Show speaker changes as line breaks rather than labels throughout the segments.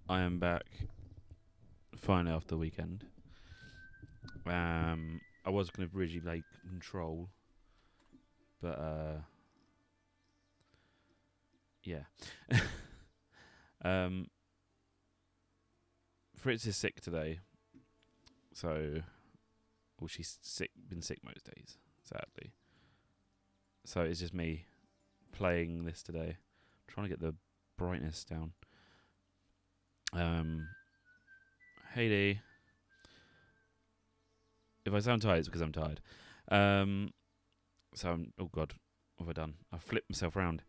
I am back finally after the weekend. I was going to originally play Control, but yeah. Fritz is sick today, so she's sick. Been sick most days, sadly. So it's just me playing this today, trying to get the brightness down. Hey Dee. If I sound tired, it's because I'm tired. So I'm, oh god, what have I done? I flipped myself around.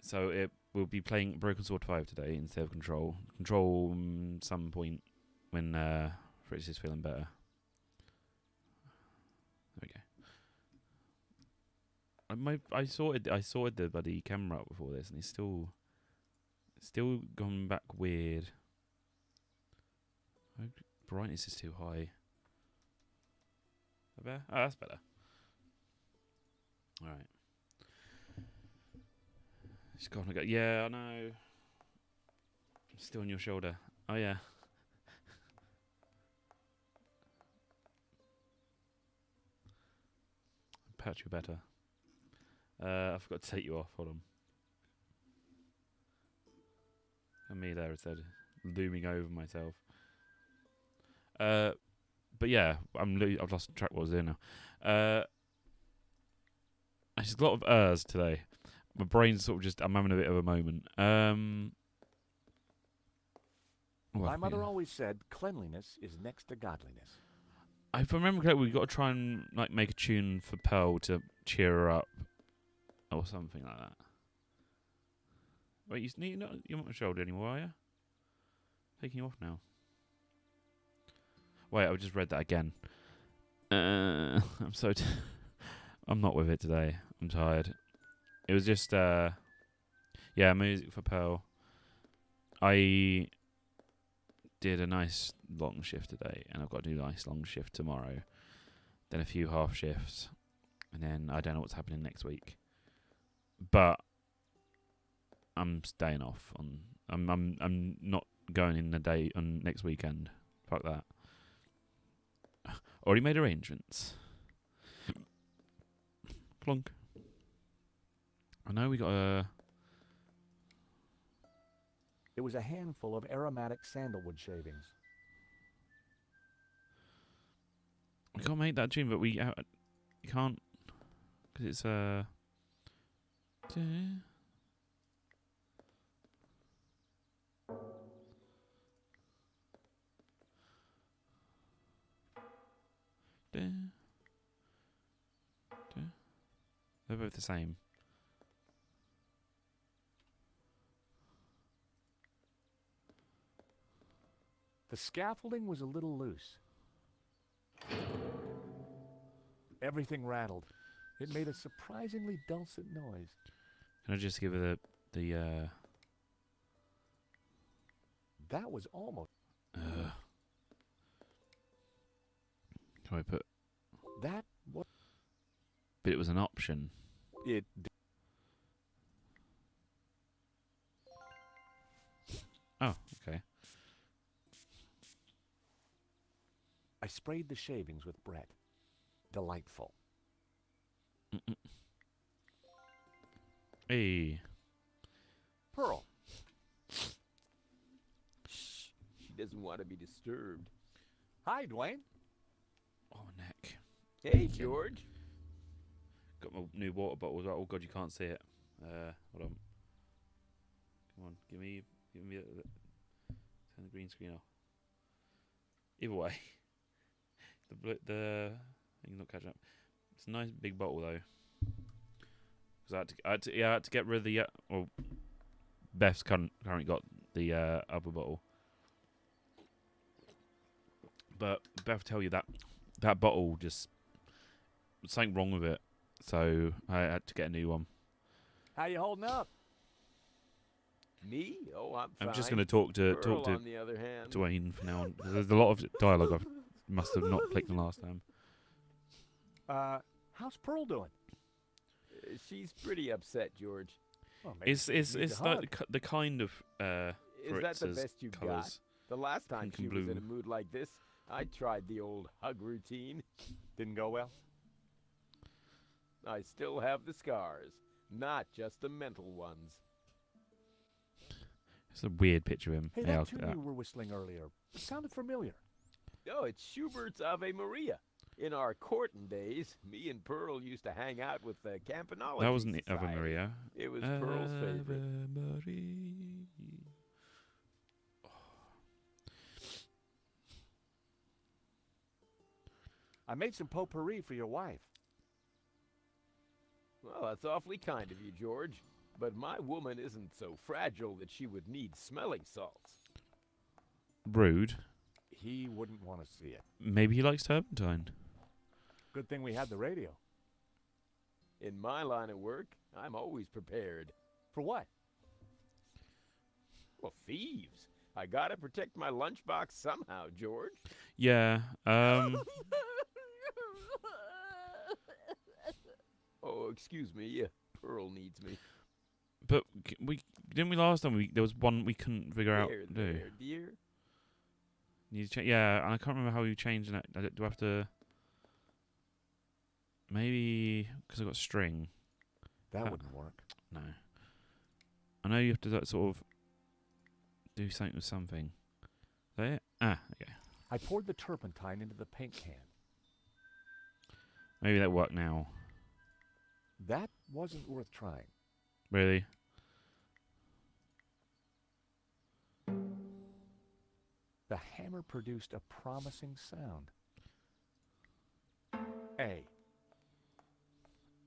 So it will be playing Broken Sword 5 today instead of Control. Control some point when Fritz is feeling better. There we go. I sorted the bloody camera out before this, and it's still gone back weird. Brightness is too high. Better? Oh, that's better. All right. Just go on and go. Yeah, I know. Still on your shoulder. Oh yeah. Patch you better. I forgot to take you off. Hold on. And me there instead, looming over myself. But yeah, I've lost track what I was doing now. There's a lot of today. My brain's sort of just. I'm having a bit of a moment.
My mother always said cleanliness is next to godliness.
If I remember correctly, we've got to try and like make a tune for Pearl to cheer her up, or something like that. Wait, you're not on my shoulder anymore, are you? Taking you off now. Wait, I just read that again. I'm so. I'm not with it today. I'm tired. It was just yeah, music for Pearl. I did a nice long shift today, and I've got to do a nice long shift tomorrow. Then a few half shifts, and then I don't know what's happening next week. But I'm staying off on. I'm not going in the day on next weekend. Fuck that. Already made arrangements. Plonk. I know we got a.
It was a handful of aromatic sandalwood shavings.
We can't make that tune, but we can't because it's They're both the same.
The scaffolding was a little loose. Everything rattled. It made a surprisingly dulcet noise.
Can I just give her the
That was almost...
Can I put...
That was...
But it was an option.
It...
Oh, okay.
I sprayed the shavings with Brett. Delightful.
Hey.
Pearl. Shh. She doesn't want to be disturbed.
Hi, Dwayne.
Oh, neck.
Hey, George.
Got my new water bottle as well. Oh god, you can't see it. Hold on. Come on, give me turn the green screen off. Either way, the thing's not catching up. It's a nice big bottle though. Because I had to get rid of the well, Beth's currently got the other bottle. But Beth tell you that bottle just something wrong with it, so I had to get a new one.
How you holding up?
Me? Oh, I'm fine.
I'm just going to talk to
on the other hand.
Dwayne from now on. There's a lot of dialogue I must have not clicked on last time.
How's Pearl doing?
She's pretty upset, George.
Well, maybe
It's
she needs a
like
hug.
the kind of
Is that the
Fritz's
best you've got?
colours.
The last time
Pink
she
and
was in a
blue.
mood like this, I tried the old hug routine.
Didn't go well?
I still have the scars, not just the mental ones.
It's a weird picture of him.
Hey,
Yeah,
that
I'll
tune
do that.
you were whistling earlier, it sounded familiar.
Oh, it's Schubert's Ave Maria. In our courting days, me and Pearl used to hang out with the Campanology
That wasn't the Ave
Society.
Maria.
It was Pearl's favorite.
Ave Maria.
I made some potpourri for your wife.
Well, that's awfully kind of you, George. But my woman isn't so fragile that she would need smelling salts.
Rude.
He wouldn't want to see it.
Maybe he likes turpentine.
Good thing we had the radio.
In my line of work, I'm always prepared.
For what?
Well, thieves. I gotta protect my lunchbox somehow, George.
Yeah.
Oh, excuse me. Pearl needs me.
But we didn't we last time? There was one we couldn't figure out.
There,
Do
there, dear.
you yeah, and I can't remember how you changed it. Do I have to? Maybe because I got string.
That wouldn't work.
No. I know you have to sort of do something with something. Is that it? Ah, okay.
I poured the turpentine into the paint can.
Maybe that worked now.
That wasn't worth trying.
Really?
The hammer produced a promising sound. A.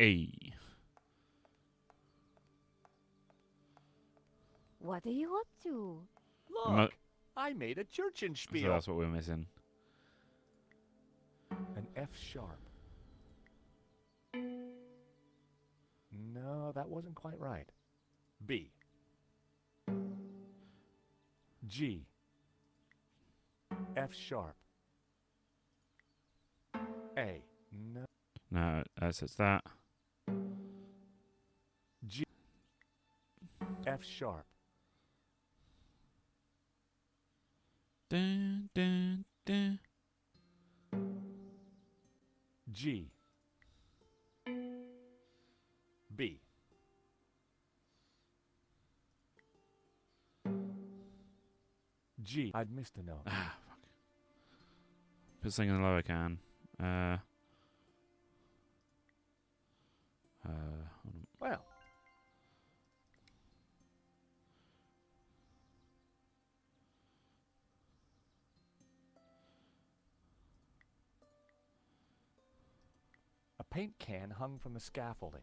A.
What are you up to?
Look, I made a
So
Churchenspiel.
that's what we're missing.
An F sharp. No, that wasn't quite right. B. G. F sharp. A. No.
No, so it's that.
G. F sharp.
Dun, dun, dun.
G. B. G. I'd missed a note.
Ah, fuck. Put something in the lower can. Hold on.
Well, a paint can hung from the scaffolding.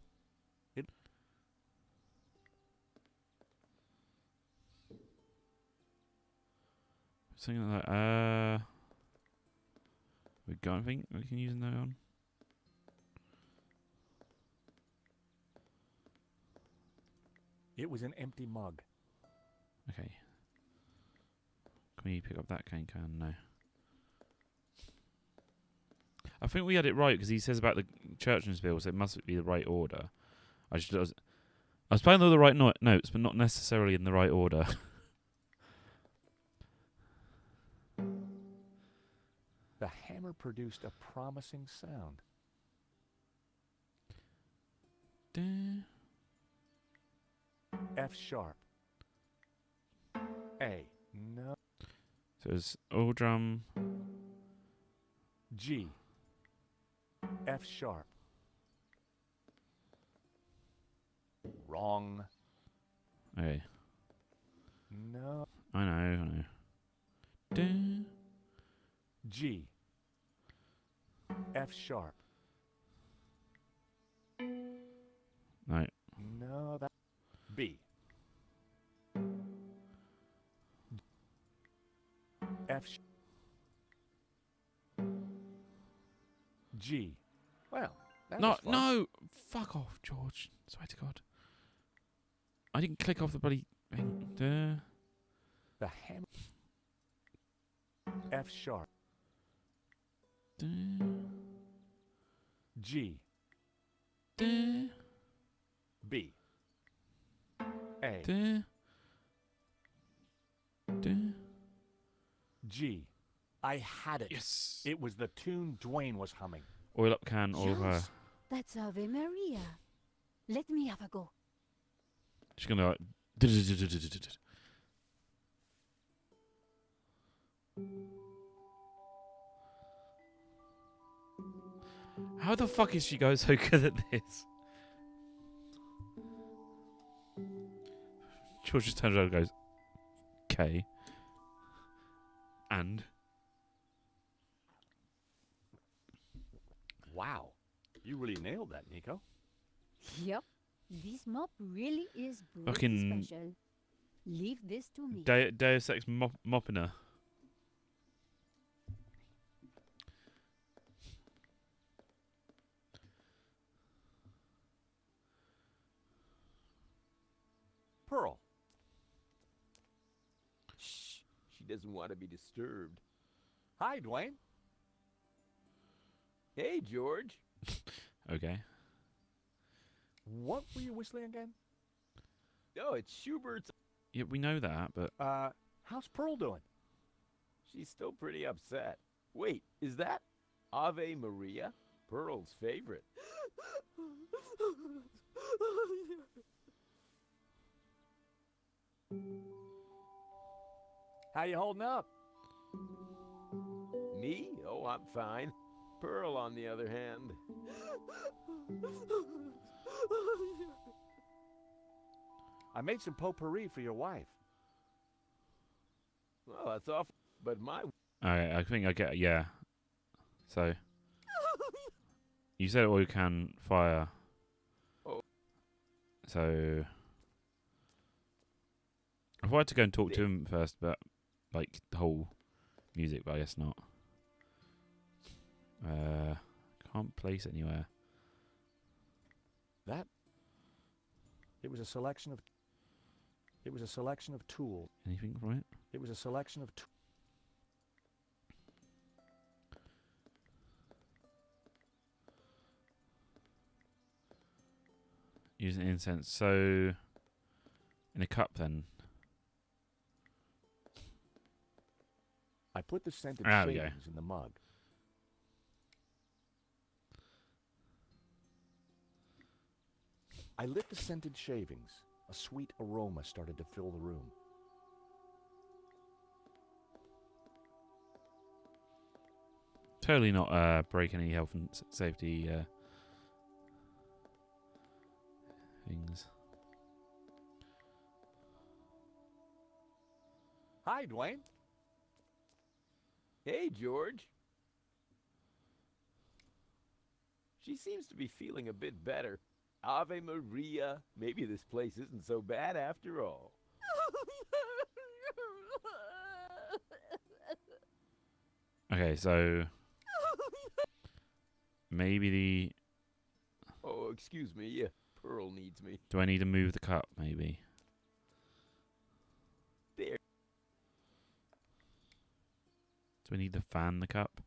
Something like that. We got anything we can use that on?
It was an empty mug.
Okay. Can we pick up that can? No. I think we had it right because he says about the Churchman's bill, so it must be the right order. I was playing all the right notes, but not necessarily in the right order.
The hammer produced a promising sound.
Dun.
F sharp. A. No.
So it's all drum.
G. F sharp. Wrong.
Okay.
No.
I know. Dun.
G. F sharp.
No.
No, that. B. F. G. Well, that
No,
was fun.
no! Fuck off, George. Swear to God. I didn't click off the bloody thing. Duh.
The hammer. F sharp.
Duh.
G.
Duh.
B. A.
Duh.
Gee, I had it.
Yes.
It was the tune Dwayne was humming.
Oil up can, oil fire.
Josh, that's Ave Maria. Let me have a go.
She's gonna like. How the fuck is she going so good at this? George just turns around and goes, "Okay." And
Wow. You really nailed that, Nico.
Yep. This mop really is pretty
Fucking-
special. Leave this to me.
Deus Ex mopping her.
Pearl.
Shh. She doesn't want to be disturbed.
Hi, Dwayne.
Hey, George.
Okay.
What were you whistling again?
Oh, it's Schubert's.
Yeah, we know that, but
How's Pearl doing?
She's still pretty upset. Wait, is that Ave Maria? Pearl's favorite.
How you holding up?
Me? Oh, I'm fine. Pearl, on the other hand.
I made some potpourri for your wife.
Well, that's awful. But my
alright, I think I get. Yeah. So you said oil can fire.
Oh.
So I wanted to go and talk to him first, but like the whole music, but I guess not. Can't place it anywhere.
That. It was a selection of. It was a selection of tools.
Anything from it?
It was a selection of.
Using incense. So in a cup then.
I put the scented
Ah, there we go.
shavings in the mug. I lit the scented shavings. A sweet aroma started to fill the room.
Totally not breaking any health and safety things.
Hi, Dwayne.
Hey, George. She seems to be feeling a bit better. Ave Maria. Maybe this place isn't so bad after all.
Okay, so maybe the.
Oh, excuse me. Yeah, Pearl needs me.
Do I need to move the cup? Maybe.
There.
Do I need to fan the cup?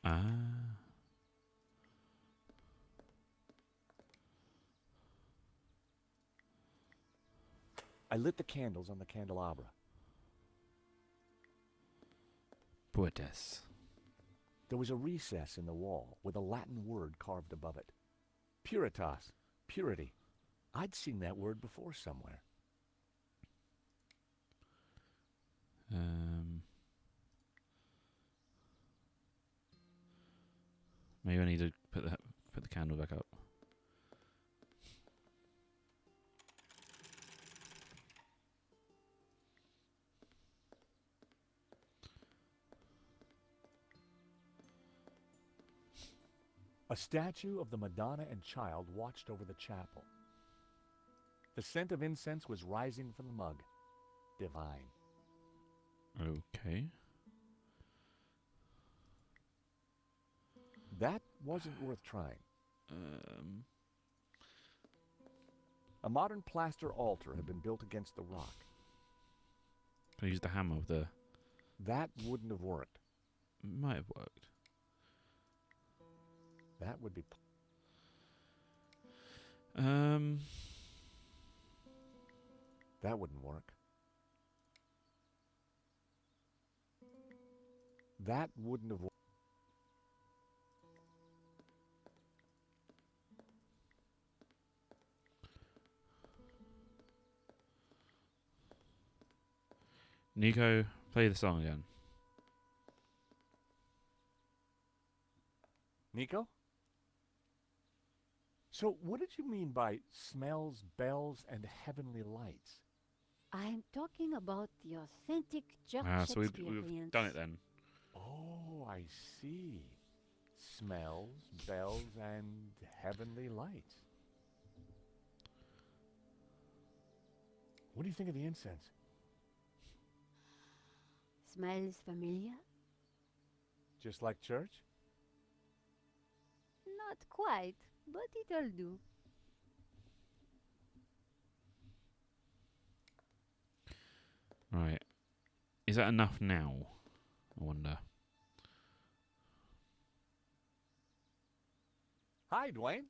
Ah.
I lit the candles on the candelabra.
Puertas.
There was a recess in the wall with a Latin word carved above it. Puritas, purity. I'd seen that word before somewhere.
Maybe I need to put the candle back up.
A statue of the Madonna and Child watched over the chapel. The scent of incense was rising from the mug. Divine.
Okay.
That wasn't worth trying.
Um.
A modern plaster altar had been built against the rock.
Can I use the hammer of the?
That wouldn't have worked.
Might have worked.
That would be... That wouldn't work. That wouldn't have worked.
Nico, play the song again.
Nico? So what did you mean by smells, bells, and heavenly lights?
I'm talking about the authentic church
So we've
experience.
done it then.
Oh, I see. Smells, bells, and heavenly lights. What do you think of the incense?
Smells familiar?
Just like church?
Not quite, but it'll do.
Right. Is that enough now? I wonder.
Hi, Dwayne.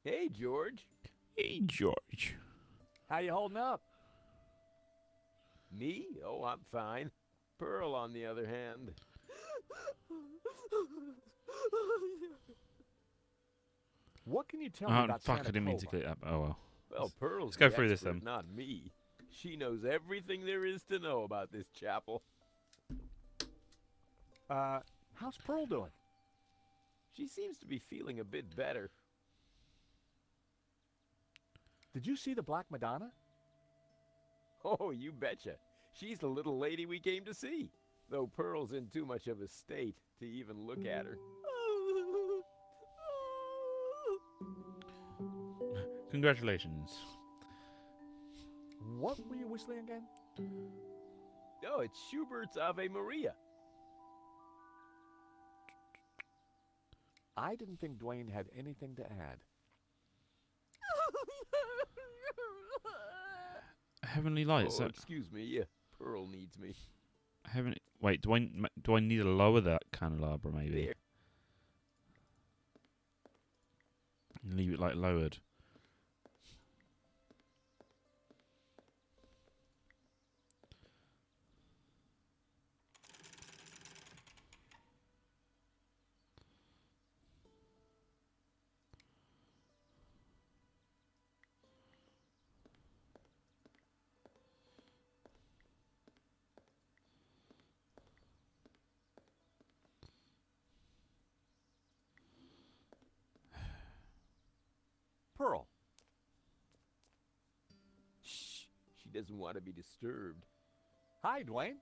Hey, George.
Hey, George.
How you holding up?
Me? Oh, I'm fine. Pearl, on the other hand.
What can you tell me
Oh,
about
fuck,
Santa
I didn't mean to
Clova?
click that. Oh, well.
Well, Pearl's
Let's go
the
through this
expert,
then.
not me. She knows everything there is to know about this chapel.
How's Pearl doing?
She seems to be feeling a bit better.
Did you see the Black Madonna?
Oh, you betcha. She's the little lady we came to see, though Pearl's in too much of a state to even look at her.
Congratulations.
What were you whistling again?
Oh, it's Schubert's Ave Maria.
I didn't think Dwayne had anything to add.
Heavenly lights.
Oh, excuse me. Pearl needs me.
Heavenly. Wait, do I need to lower that candelabra maybe?
There.
And leave it like lowered.
Pearl.
Shh. She doesn't want to be disturbed.
Hi, Dwayne.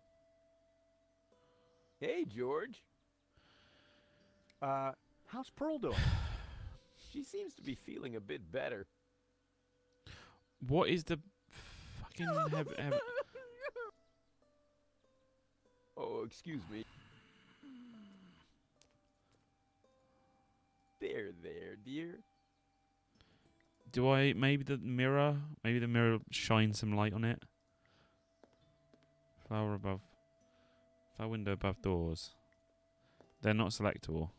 Hey, George.
How's Pearl doing?
She seems to be feeling a bit better.
What is the fucking
Oh, excuse me. There, dear.
Do I maybe the mirror shines some light on it? Flower window above doors. They're not selectable.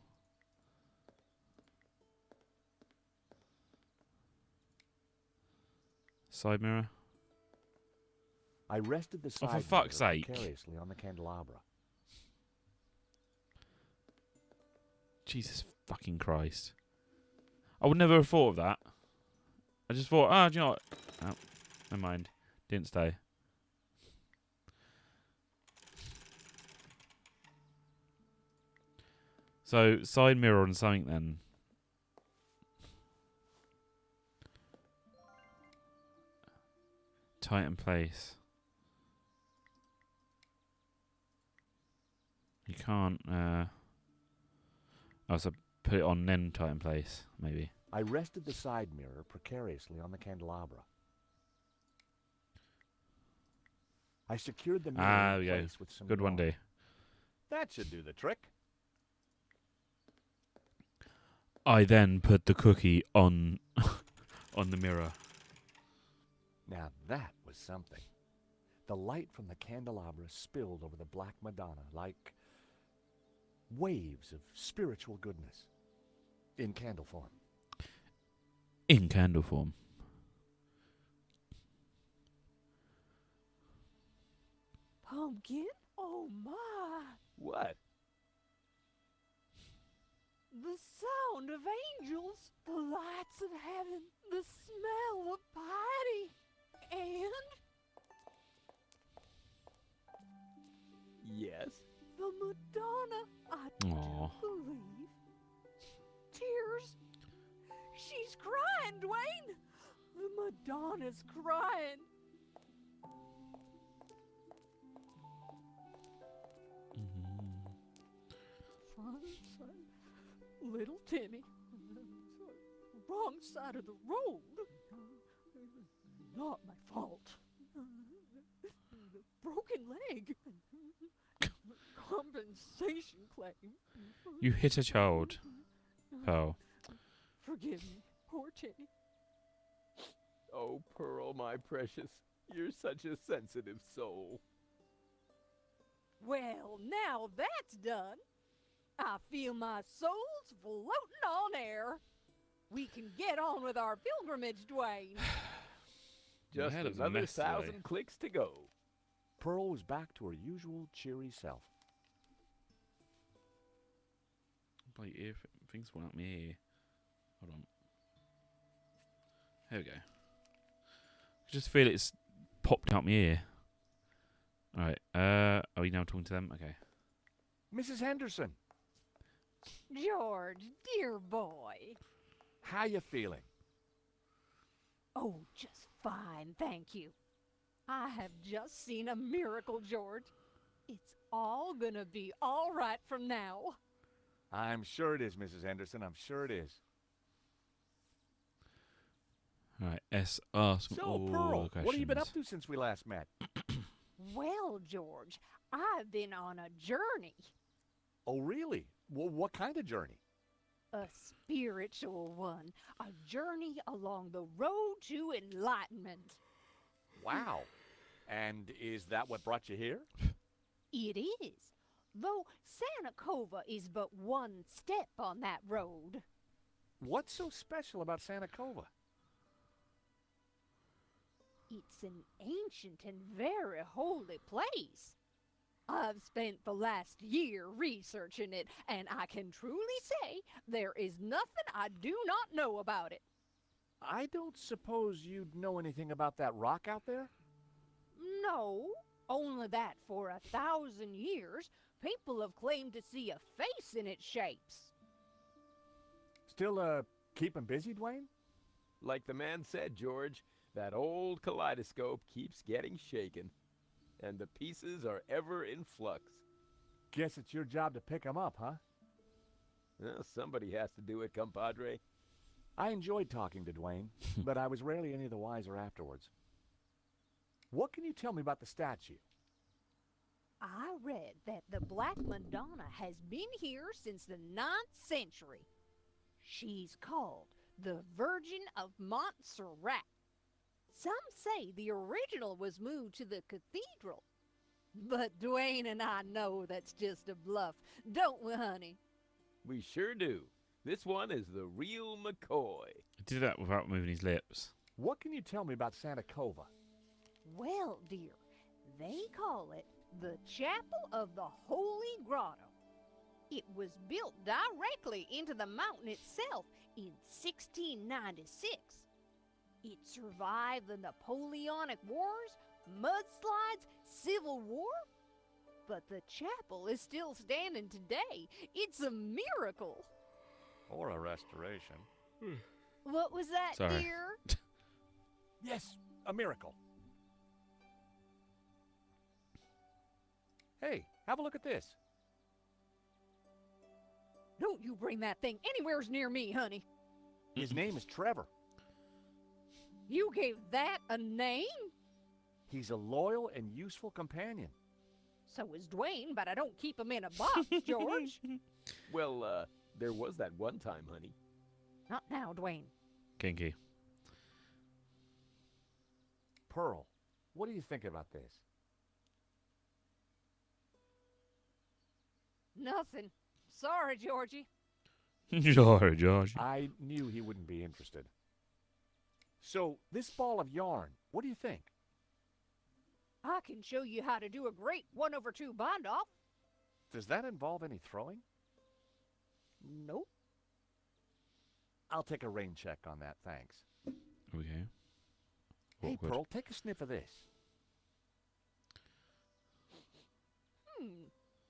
Side mirror.
I rested the side
for fuck's
mirror
sake.
precariously on the candelabra.
Jesus fucking Christ. I would never have thought of that. I just thought, do you know what? Oh, never mind. Didn't stay. So, side mirror on something then. Tight in place. You can't, so put it on then tight in place, maybe.
I rested the side mirror precariously on the candelabra. I secured the mirror
There
in
we go.
place with some
Good one,
yarn.
D.
That should do the trick.
I then put the cookie on on the mirror.
Now that was something. The light from the candelabra spilled over the Black Madonna like waves of spiritual goodness in candle form.
In candle form.
Pumpkin? Oh my!
What?
The sound of angels, the lights of heaven, the smell of piety, and
Yes?
the Madonna. I
Aw.
believe. Tears. She's crying, Dwayne. The Madonna's crying. Front side, little Timmy. Wrong side of the road. Not my fault. The broken leg. Compensation claim.
You hit a child, Pearl.
Forgive me, poor Timmy.
Oh, Pearl, my precious. You're such a sensitive soul.
Well, now that's done. I feel my soul's floating on air. We can get on with our pilgrimage, Dwayne.
Your
Just
head is a
another
mess today.
1,000 clicks to go.
Pearl was back to her usual cheery self.
Like ear things went up my ear. Hold on. There we go. I just feel it's popped out my ear. Alright, are we now talking to them? Okay.
Mrs. Henderson,
George, dear boy.
how you feeling?
Oh, just fine, thank you. I have just seen a miracle, George. It's all gonna be all right from now.
I'm sure it is, Mrs. Henderson. I'm sure it is.
Alright, ask some
So, Pearl,
questions.
what have you been up to since we last met?
Well, George, I've been on a journey.
Oh, really? Well, what kind of journey?
A spiritual one. A journey along the road to enlightenment.
Wow. And is that what brought you here?
It is. Though Santa Cova is but one step on that road.
What's so special about Santa Cova?
It's an ancient and very holy place. I've spent the last year researching it, and I can truly say there is nothing I do not know about it.
I don't suppose you'd know anything about that rock out there?
No, only that for 1,000 years, people have claimed to see a face in its shapes.
Still, keeping busy, Dwayne?
Like the man said, George, that old kaleidoscope keeps getting shaken, and the pieces are ever in flux.
Guess it's your job to pick 'em up, huh?
Well, somebody has to do it, compadre.
I enjoyed talking to Dwayne, but I was rarely any the wiser afterwards. What can you tell me about the statue?
I read that the Black Madonna has been here since the 9th century. She's called the Virgin of Montserrat. Some say the original was moved to the cathedral. But Dwayne and I know that's just a bluff, don't we, honey?
We sure do. This one is the real McCoy.
He did that without moving his lips.
What can you tell me about Santa Cova?
Well, dear, they call it the Chapel of the Holy Grotto. It was built directly into the mountain itself in 1696. It survived the Napoleonic Wars, mudslides, Civil War. But the chapel is still standing today. It's a miracle.
Or a restoration.
What was that,
Sorry.
dear?
Yes, a miracle. Hey, have a look at this.
Don't you bring that thing anywheres near me, honey.
His name is Trevor.
You gave that a name?
He's a loyal and useful companion.
So is Dwayne, but I don't keep him in a box, George.
Well, there was that one time, honey.
Not now, Dwayne.
Kinky.
Pearl, what do you think about this?
Nothing. Sorry, Georgie.
Sorry, George.
I knew he wouldn't be interested. So, this ball of yarn, what do you think?
I can show you how to do a great 1/2 bind off.
Does that involve any throwing?
Nope.
I'll take a rain check on that, thanks.
Okay.
Hey,
Awkward.
Pearl, take a sniff of this.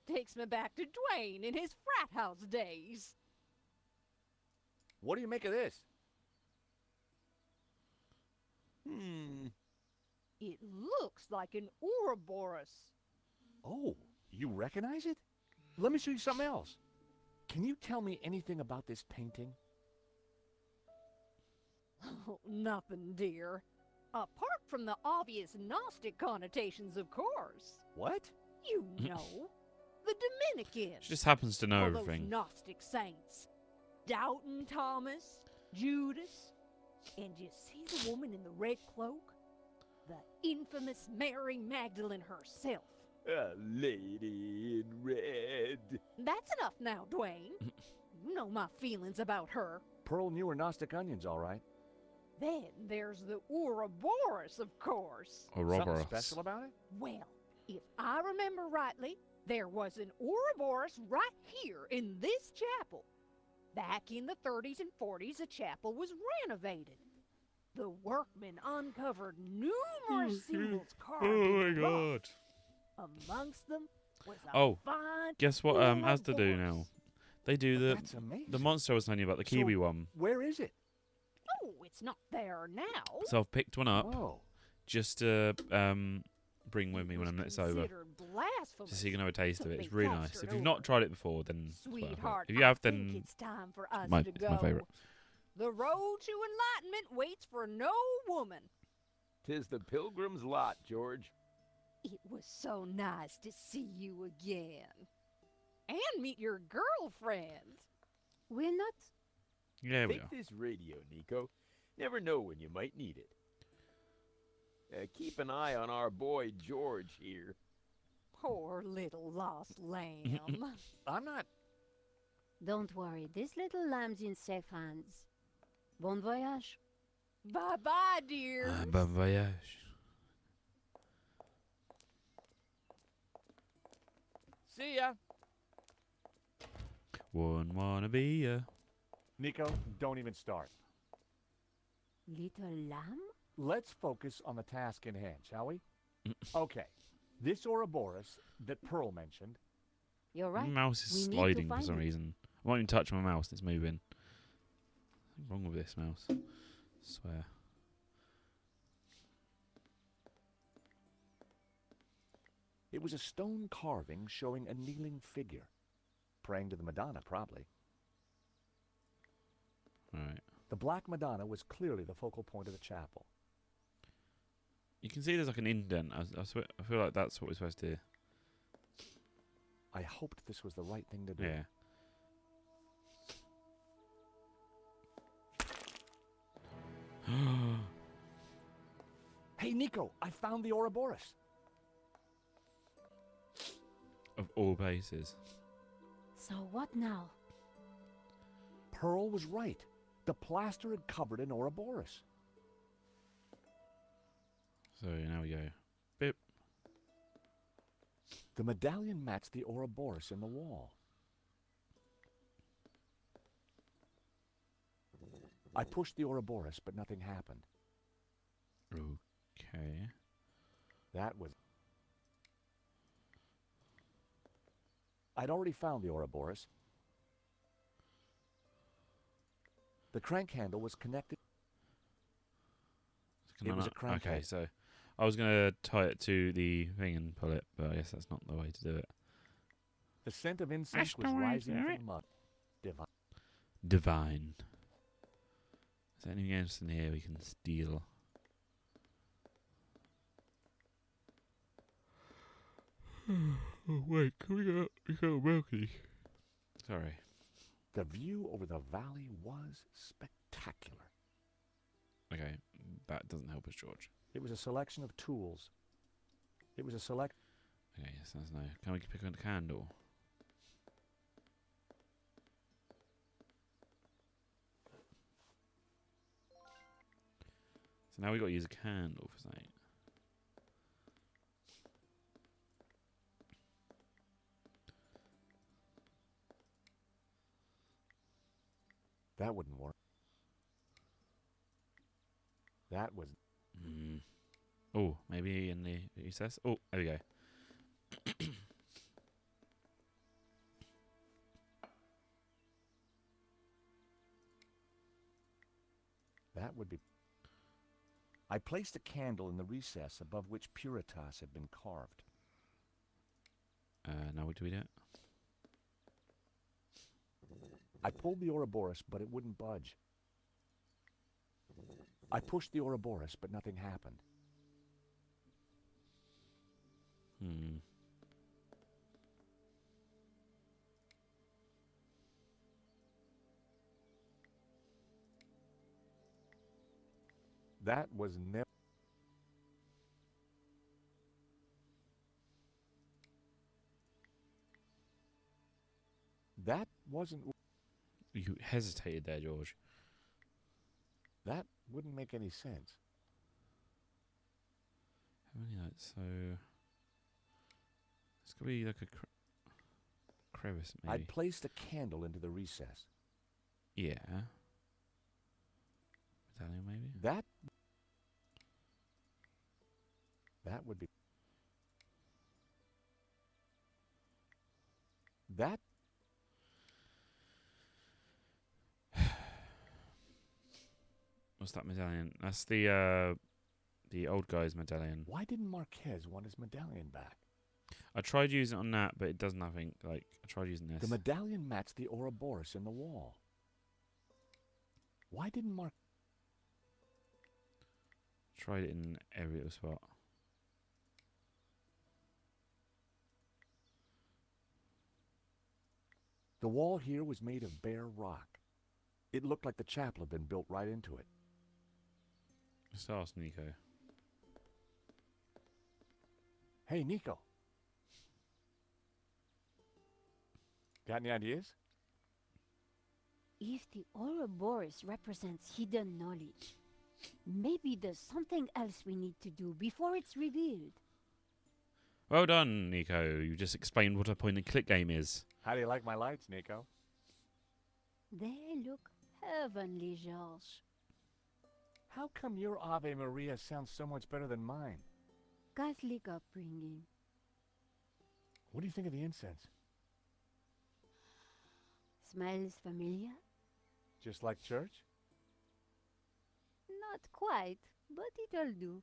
Takes me back to Dwayne in his frat house days.
What do you make of this?
It looks like an Ouroboros.
Oh, you recognize it? Let me show you something else. Can you tell me anything about this painting?
Oh, nothing, dear. Apart from the obvious Gnostic connotations, of course.
What?
You know, the Dominicans.
She just happens to know
all those
everything.
Gnostic saints. Doubting Thomas, Judas, and you see the woman in the red cloak? The infamous Mary Magdalene herself.
A lady in red.
That's enough now, Dwayne. You know my feelings about her.
Pearl knew her Gnostic onions, all right.
Then there's the Ouroboros, of course.
Something
Ouroboros.
special about it?
Well, if I remember rightly, there was an Ouroboros right here in this chapel. Back in the 30s and 40s, the chapel was renovated. The workmen uncovered numerous symbols carved in the rock. Amongst them was a
Oh,
fine
Guess what? Asda do now.
Ouroboros.
They do
That's amazing.
the monster I was telling you about, the
So-
kiwi one.
Where is it?
Oh, it's not there now.
So I've picked one up
Whoa.
just to bring with me when I'm next over,
Considered blasphemous.
just so you can have a taste of
to
it. It's
be
really nice.
plastered
If you've not
over.
tried it before, then it's worth it.
Sweetheart,
If you have,
I think
then
it's time for us
my-
to
it's
go.
my favourite.
The road to enlightenment waits for no woman.
'Tis the pilgrim's lot, George.
It was so nice to see you again. And meet your girlfriend.
We're not.
yeah, we
Take
are.
this radio, Nico. Never know when you might need it. Keep an eye on our boy George here.
Poor little lost lamb.
I'm not...
Don't worry, this little lamb's in safe hands. Bon voyage.
Bye-bye, dear.
Bon voyage.
See ya.
Wouldn't wanna be ya.
Nico, don't even start.
Little lamb?
Let's focus on the task in hand, shall we? Okay. This Ouroboros that Pearl mentioned,
You're
My
right.
mouse
We
is
need to
sliding for
find
some
it.
reason. I won't even touch my mouse. It's moving. What's wrong with this mouse? Swear.
it was a stone carving showing a kneeling figure. Praying to the Madonna, probably.
Alright.
The Black Madonna was clearly the focal point of the chapel.
You can see there's like an indent. I feel like that's what we're supposed to do.
I hoped this was the right thing to do.
Yeah.
Hey, Nico, I found the Ouroboros.
Of all places.
So what now?
Pearl was right. The plaster had covered an Ouroboros.
So now we go. Bip.
The medallion matched the Ouroboros in the wall. I pushed the Ouroboros, but nothing happened.
Okay.
That was... I'd already found the Ouroboros. The crank handle was connected.
Can
It
I
was a
not-
crank
Okay,
head.
so I was gonna tie it to the thing and pull it, but I guess that's not the way to do it.
The scent of incense
That's
was
the way to
rising
do
from
it.
the mud. Divine.
Divine. Is there anything else in here we can steal? Oh wait, can we go milky? Sorry.
The view over the valley was spectacular.
Okay, that doesn't help us, George.
It was a selection of tools. It was a select...
Okay, yes, that's no. Can we pick up a candle? So now we got to use a candle for something.
That wouldn't work. That was...
Oh, maybe in the recess. Oh, there we go.
That would be... I placed a candle in the recess above which Puritas had been carved.
Now what do we do?
I pulled the Ouroboros, but it wouldn't budge. I pushed the Ouroboros, but nothing happened. That was never... That wasn't...
You hesitated there, George.
That wouldn't make any sense.
How many lights? So it's gonna be like a crevice, maybe.
I'd placed a candle into the recess.
Yeah. Medallion, maybe.
That would be... That...
What's that medallion? That's the old guy's medallion.
Why didn't Marquez want his medallion back?
I tried using it on that, but it does nothing. Like, I tried using this.
The medallion matched the Ouroboros in the wall. Why didn't
Tried it in every little spot.
The wall here was made of bare rock. It looked like the chapel had been built right into it.
Let's ask Nico.
Hey, Nico. Got any ideas?
If the Ouroboros represents hidden knowledge, maybe there's something else we need to do before it's revealed.
Well done, Nico. You just explained what a point-and-click game is.
How do you like my lights, Nico?
They look heavenly, Georges.
How come your Ave Maria sounds so much better than mine?
Catholic upbringing.
What do you think of the incense?
Smells familiar?
Just like church?
Not quite, but it'll do.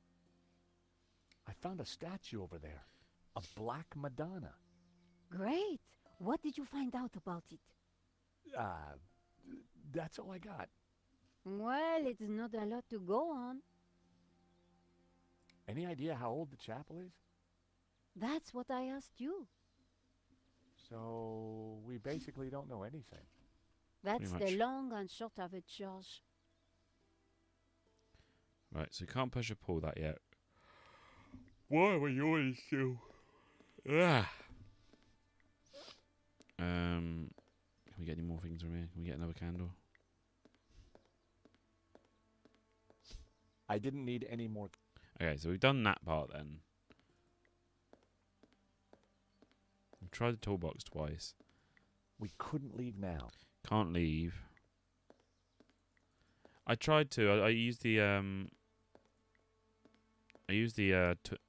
I found a statue over there. A black Madonna.
Great! What did you find out about it?
That's all I got.
Well, it's not a lot to go on.
Any idea how old the chapel is?
That's what I asked you.
So, we basically don't know anything.
That's
Pretty
the
much.
long and short of it, Georges.
Right, so we can't push or pull that yet. Why were you always still? Ah. Can we get any more things from here? Can we get another candle?
I didn't need any more...
Okay, so we've done that part then. We've tried the toolbox twice.
We couldn't leave now.
Can't leave. I tried to. I used the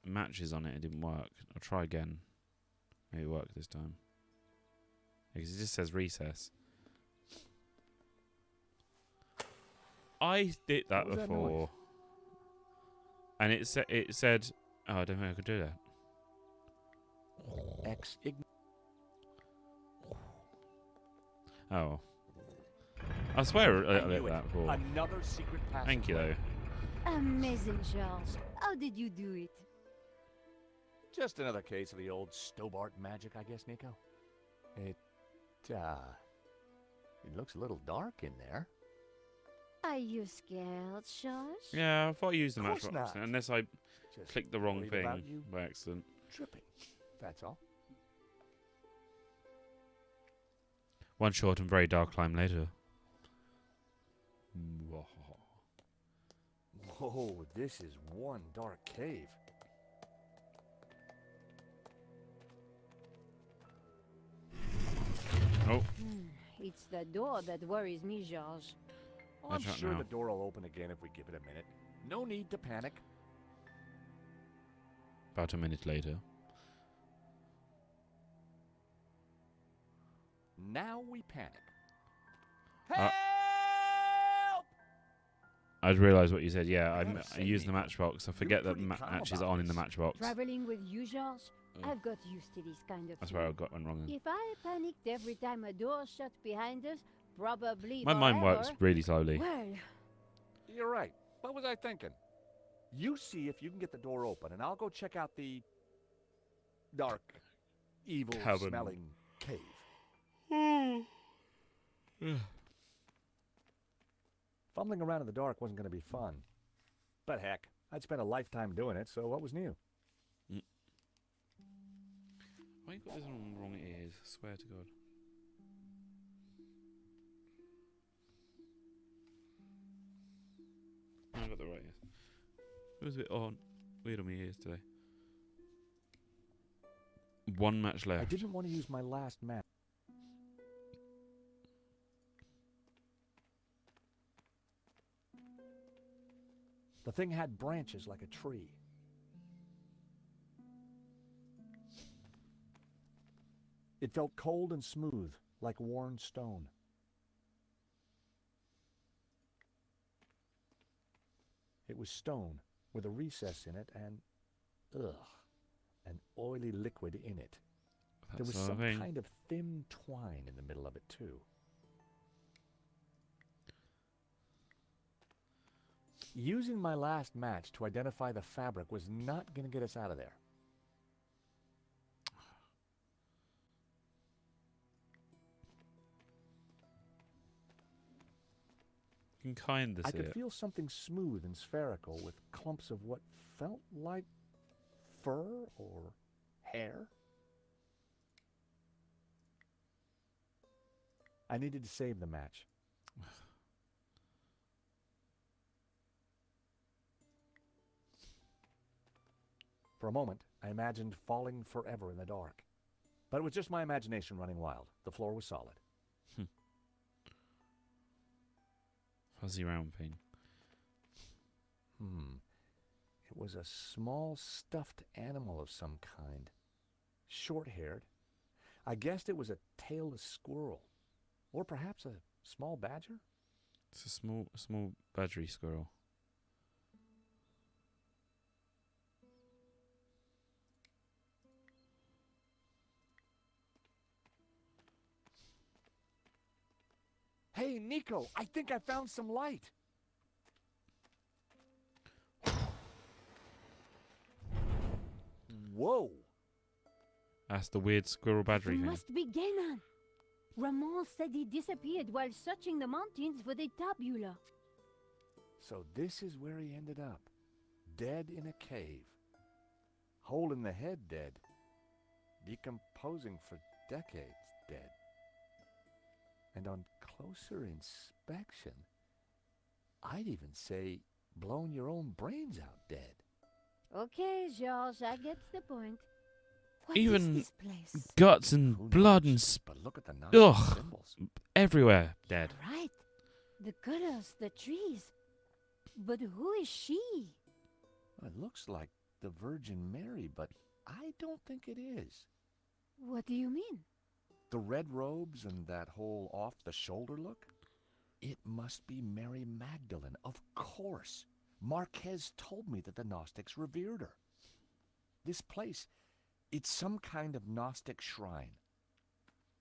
matches on it. It didn't work. I'll try again. Maybe it worked this time. Because it just says recess. I did that
What was that
before.
noise?
And it said, oh, I don't think I could do that.
Ex ign...
Oh. I swear I
I
did
knew
that
it.
before.
Another secret passageway.
Thank you, though.
Amazing, Georges. How did you do it?
Just another case of the old Stobart magic, I guess, Nico. It looks a little dark in there.
Are you scared, Georges?
Yeah, I thought I used the
Of course
matchbox.
not.
Unless I
Just
clicked the wrong
worried about
thing
you
by accident.
tripping. That's all.
One short and very dark climb later.
Oh, this is one dark cave.
Oh,
It's the door that worries me, George.
Oh, I'm
Watch out
sure
now.
the door will open again if we give it a minute. No need to panic.
about a minute later.
Now we panic.
Uh,
Help!
I realised what you said. Yeah,
I gotta
I
say,
used the
Nico,
matchbox. I
you're
forget that
pretty calm
match is
about
on in the
this.
matchbox.
Traveling with you, George,
Oh.
I've got used to this kind of
That's
thing.
where I got one wrong. Then.
If I panicked every time a door shut behind us, probably
My mind works
forever,
really slowly.
well,
You're right. What was I thinking? You see if you can get the door open, and I'll go check out the dark, evil-smelling cave. Fumbling around in the dark wasn't going to be fun. But heck, I'd spent a lifetime doing it, so what was new?
Why you got this on wrong ears? I swear to God. No, I got the right ears. It was a bit weird on my ears today. One match left.
I didn't want to use my last match. The thing had branches like a tree. It felt cold and smooth, like worn stone. It was stone with a recess in it and, an oily liquid in it. There was some kind of thin twine in the middle of it, too. Using my last match to identify the fabric was not going to get us out of there.
You can kind of
I
see
could
it.
feel something smooth and spherical with clumps of what felt like fur or hair. I needed to save the match. For a moment, I imagined falling forever in the dark. But it was just my imagination running wild. The floor was solid.
Fuzzy round thing.
It was a small stuffed animal of some kind. Short-haired. I guessed it was a tailless squirrel. Or perhaps a small badger?
It's a small badgery squirrel.
Hey, Nico, I think I found some light. Whoa.
That's the weird squirrel
it
badgery thing.
must be Ganon. Ramon said he disappeared while searching the mountains for the tabula.
So this is where he ended up. Dead in a cave. Hole in the head dead. Decomposing for decades dead. And on closer inspection, I'd even say blown your own brains out dead.
Okay, George, I get the point. What
Even
is this place?
Guts and
Who
blood
knows?
and
But look at the Gnostic
ugh.
symbols.
everywhere dead.
Right. The colors, the trees. But who is she?
It looks like the Virgin Mary, but I don't think it is.
What do you mean?
The red robes and that whole off-the-shoulder look? It must be Mary Magdalene, of course. Marquez told me that the Gnostics revered her. This place, it's some kind of Gnostic shrine.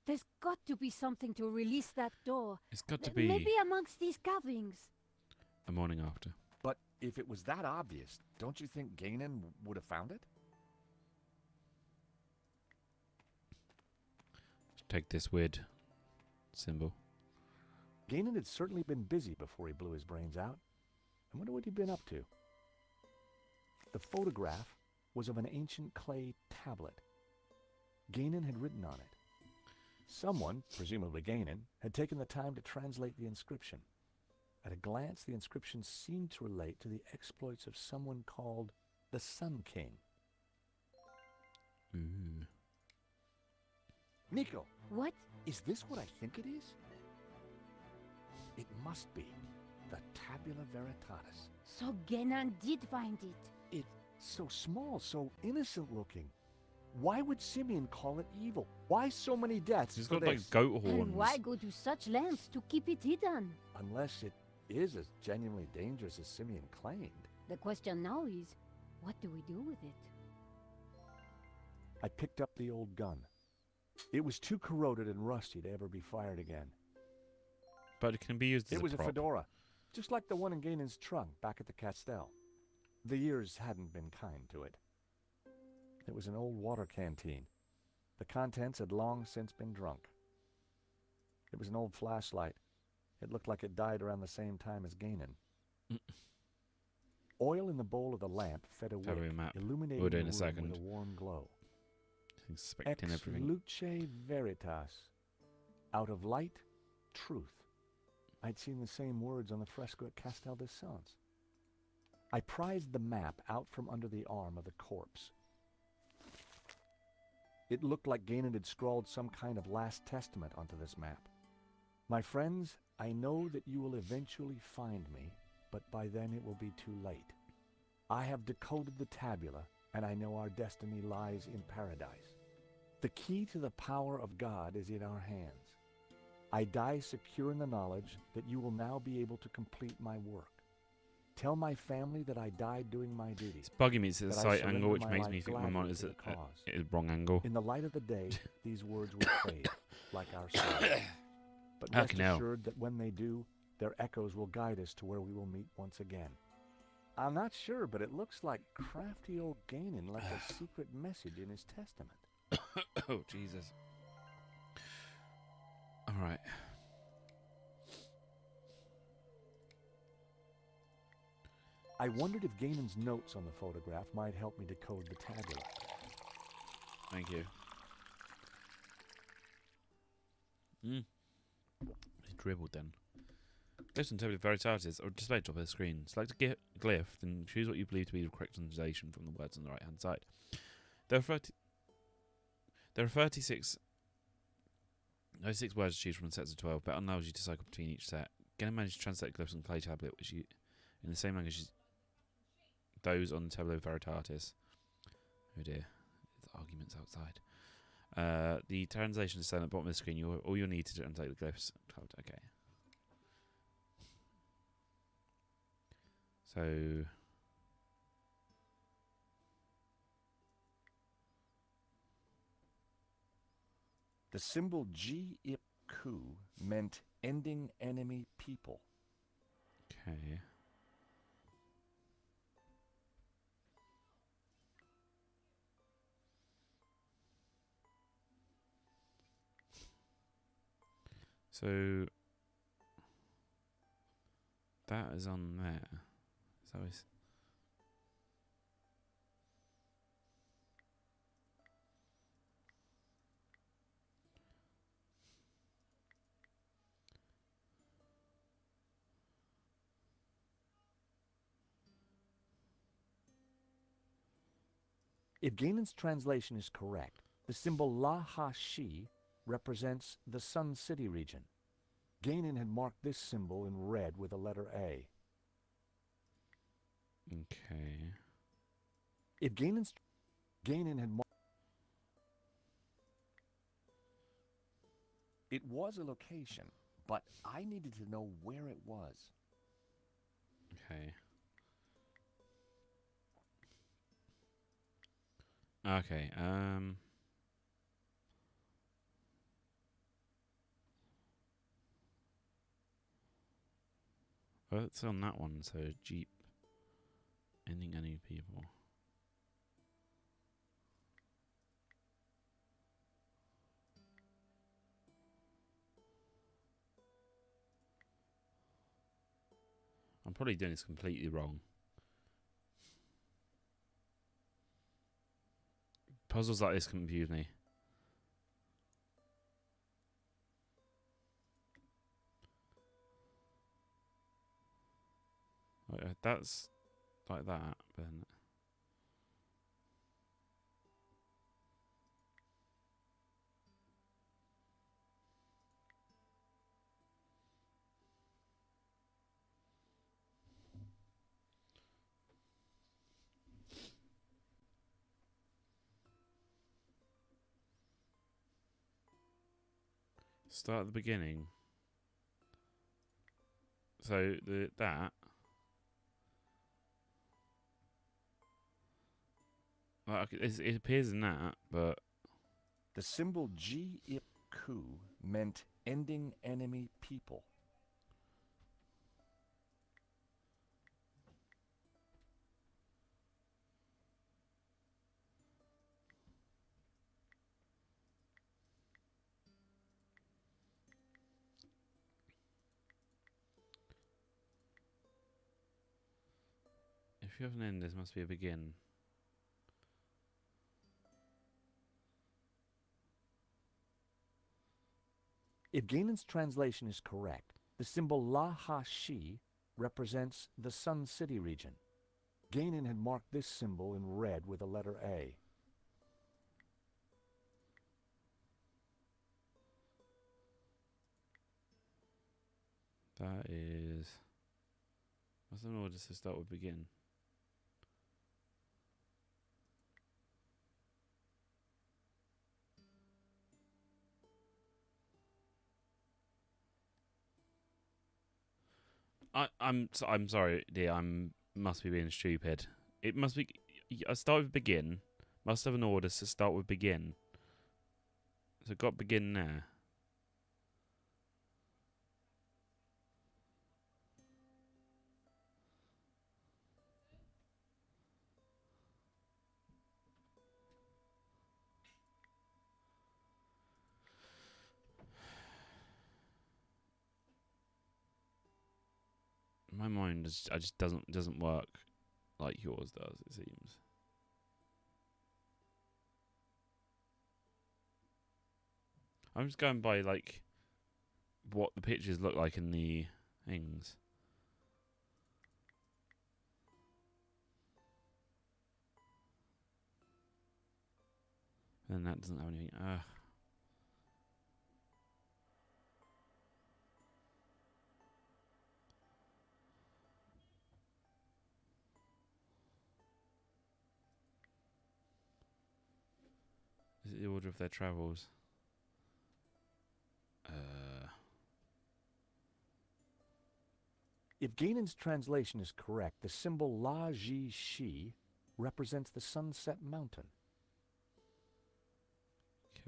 There's got to be something to release that door.
It's got to be
Maybe amongst these carvings.
a morning after.
But if it was that obvious, don't you think Ganon would have found it?
Take this weird symbol.
Ganon had certainly been busy before he blew his brains out. I wonder what he'd been up to. The photograph was of an ancient clay tablet. Ganon had written on it. Someone, presumably Ganon, had taken the time to translate the inscription. At a glance, the inscription seemed to relate to the exploits of someone called the Sun King.
Ooh.
Nico,
What?
is this what I think it is? It must be the Tabula Veritatis.
So Genan did find it.
It's so small, so innocent looking. Why would Simeon call it evil? Why so many deaths
It's
for
got like
this?
goat horns.
And why go to such lengths to keep it hidden?
Unless it is as genuinely dangerous as Simeon claimed.
The question now is, what do we do with it?
I picked up the old gun. It was too corroded and rusty to ever be fired again.
But it can be used as
It was a
prop.
fedora, just like the one in Ganon's trunk back at the Castell. The years hadn't been kind to it. It was an old water canteen. The contents had long since been drunk. It was an old flashlight. It looked like it died around the same time as Ganon. Oil in the bowl of the lamp fed a
Have
wick,
a map.
illuminating
We'll do
the
in a
room
second.
with a warm glow.
Inspecting
Ex
everything.
luce veritas. Out of light, truth. I'd seen the same words on the fresco at Castel des Sants. I prized the map out from under the arm of the corpse. It looked like Ganon had scrawled some kind of last testament onto this map. My friends, I know that you will eventually find me, but by then it will be too late. I have decoded the tabula, and I know our destiny lies in paradise. The key to the power of God is in our hands. I die secure in the knowledge that you will now be able to complete my work. Tell my family that I died doing my duty.
It's bugging me. It's at the
that I
sight
surrender
angle, which
my
makes
life
me think my
gladly
monitor's
to
at
the cause.
the wrong angle.
In the light of the day, these words will fade, like our souls. But rest
Fucking hell.
assured that when they do, their echoes will guide us to where we will meet once again. I'm not sure, but it looks like crafty old Ganon left a secret message in his testament.
Oh, Jesus. Alright.
I wondered if Ganon's notes on the photograph might help me decode the tabula.
Thank you. He dribbled then. Glyphs and Tabula Veritatis are displayed at the top of the screen. Select a glyph, then choose what you believe to be the correct translation from the words on the right hand side. There are 36 words to choose from sets of 12, but it allows you to cycle between each set. Ganon managed to translate glyphs on the clay tablet, which you in the same language as those on the Tabula Veritatis. Oh dear, there's arguments outside. The translation is shown at the bottom of the screen. All you'll need to translate the glyphs. Okay. So
The symbol G-I-P-Ku meant ending enemy people.
okay. So that is on there. So it's
If Ganon's translation is correct, the symbol La-Ha-Shi represents the Sun City region. Ganon had marked this symbol in red with a letter A.
okay.
If Ganon had marked... It was a location, but I needed to know where it was.
Okay. Okay. Well, it's on that one. So Jeep. Ending any people. I'm probably doing this completely wrong. Puzzles like this confuse me. That's like that, but then start at the beginning. So that like, it appears in that, but
The symbol G-ip-ku meant ending enemy people.
if you have an end, there must be a begin.
If Ganon's translation is correct, the symbol La-Ha-Shi represents the Sun City region. Ganon had marked this symbol in red with the letter A.
That is. What's an order to start with begin? I'm sorry, dear. Must be being stupid. It must be. I start with begin. Must have an order to start with begin. So got begin there. My mind just doesn't work like yours does. It seems. I'm just going by like what the pictures look like in the things. And that doesn't have anything. Is it the order of their travels?
If Ganon's translation is correct, the symbol La-Ji-Shi represents the Sunset Mountain.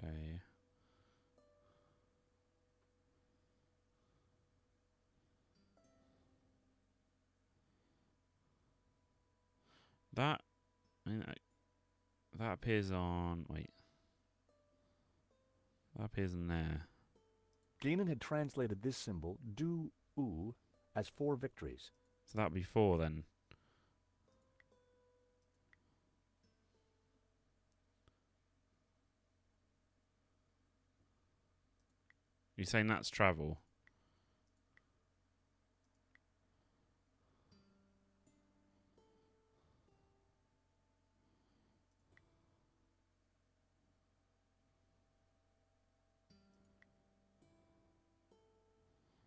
Okay. That, I mean, that appears on. Wait. That appears in there.
Ganon had translated this symbol, Du-U, as 4 victories.
So that'd be 4 then. You're saying that's travel?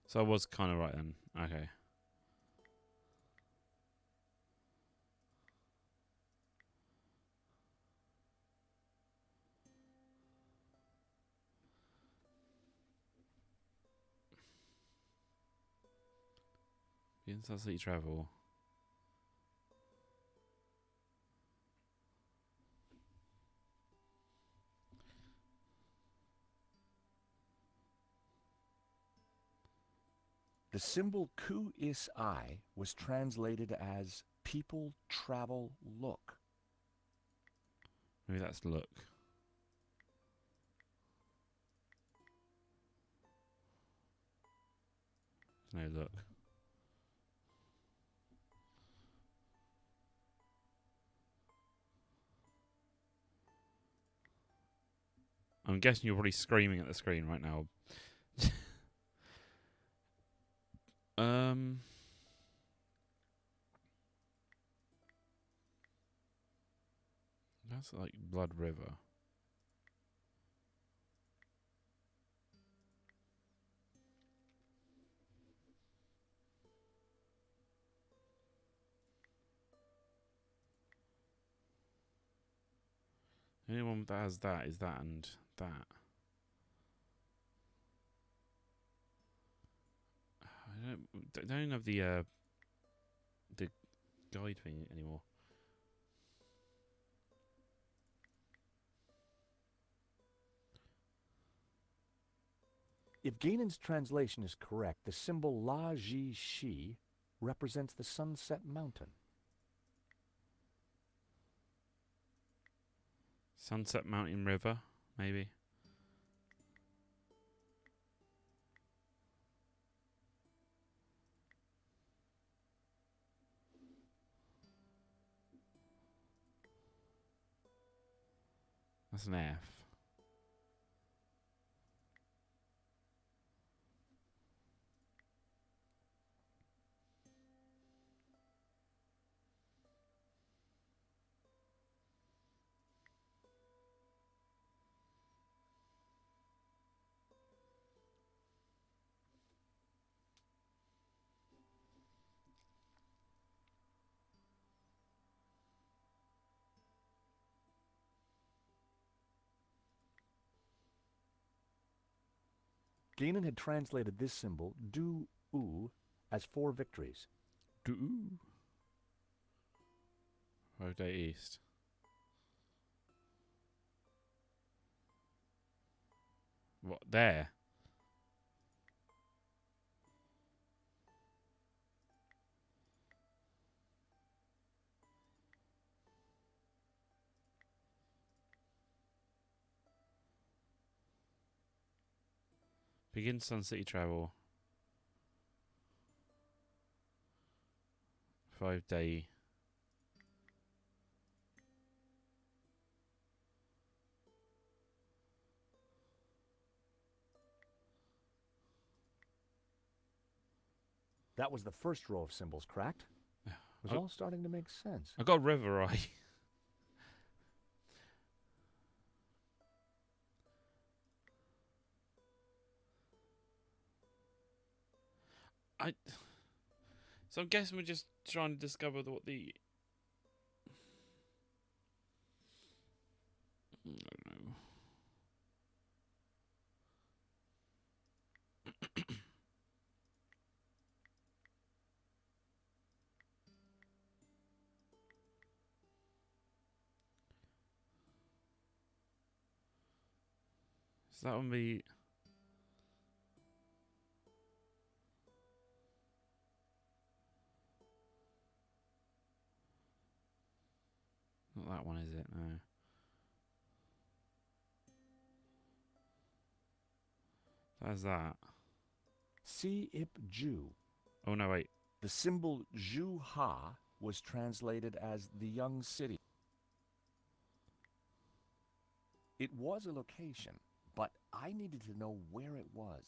So I was kind of right then. Okay. Inside city travel.
The symbol Ku-Is-I was translated as people travel look.
Maybe that's look. No look. I'm guessing you're probably screaming at the screen right now. That's like Blood River. The only one that has that is that and that. I don't have the guide thing anymore.
If Ganon's translation is correct, the symbol La Ji Shi represents the Sunset Mountain.
Sunset Mountain River, maybe. That's an F.
Ganon had translated this symbol, Du-U, as 4 victories.
Do. 5-day east. What, there? Begin Sun City travel. 5-day.
That was the first row of symbols, correct? It was
Oh.
all starting to make sense.
I got River right. So I'm guessing we're just trying to discover what the. I don't know. So that would be. Not that one, is it? No. That's that.
Si-Ip-Ju.
Oh no, wait.
The symbol Ju-Ha was translated as the young city. It was a location, but I needed to know where it was.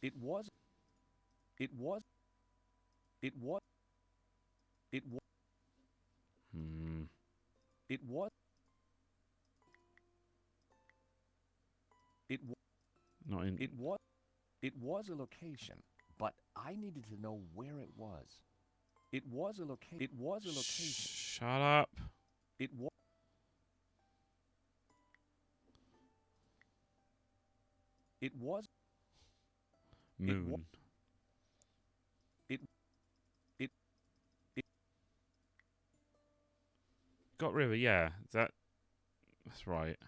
It was. It was. It was. It was. It was. It was.
Not in.
It was. It was a location, but I needed to know where it was. It was a location. It was a location.
Shut up.
It was. It was.
Moon.
It. It. It.
Got River, yeah. That's right.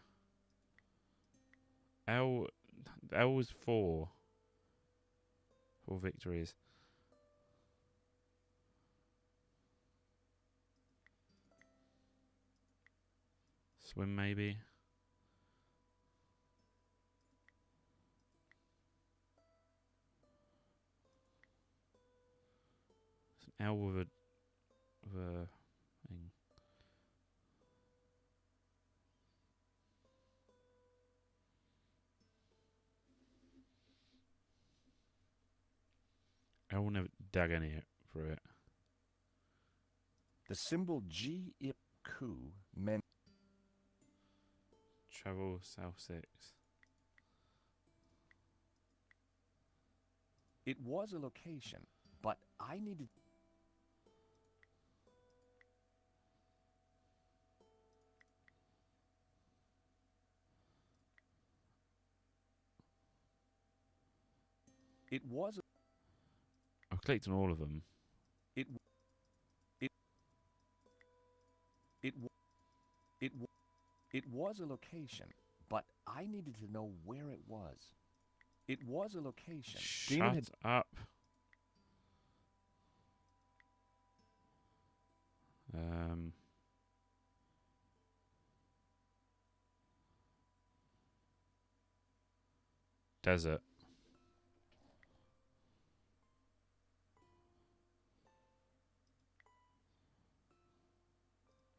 L was 4. 4 victories. Swim maybe. It's an L with a thing. I will never dug any through it.
The symbol G-ip-ku meant
Travel South 6.
it was a location, but I needed... It was...
I've clicked on all of them.
It... It... It... It... It was a location, but I needed to know where it was. It was a location. Demon
Shut up. Desert.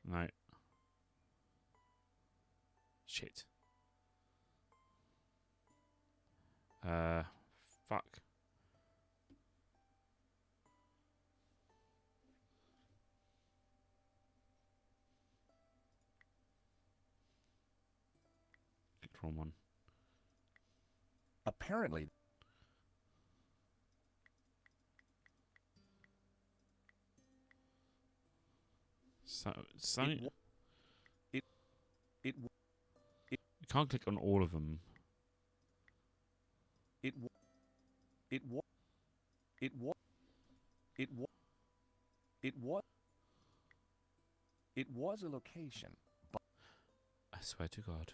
No. Shit. Fuck. Clicked wrong one.
Apparently,
So,
it, wa- it, it, wa-
you can't click on all of them.
it, wa- it, wa- it, wa- it, wa- it, wa- it was a location, but
I swear to God.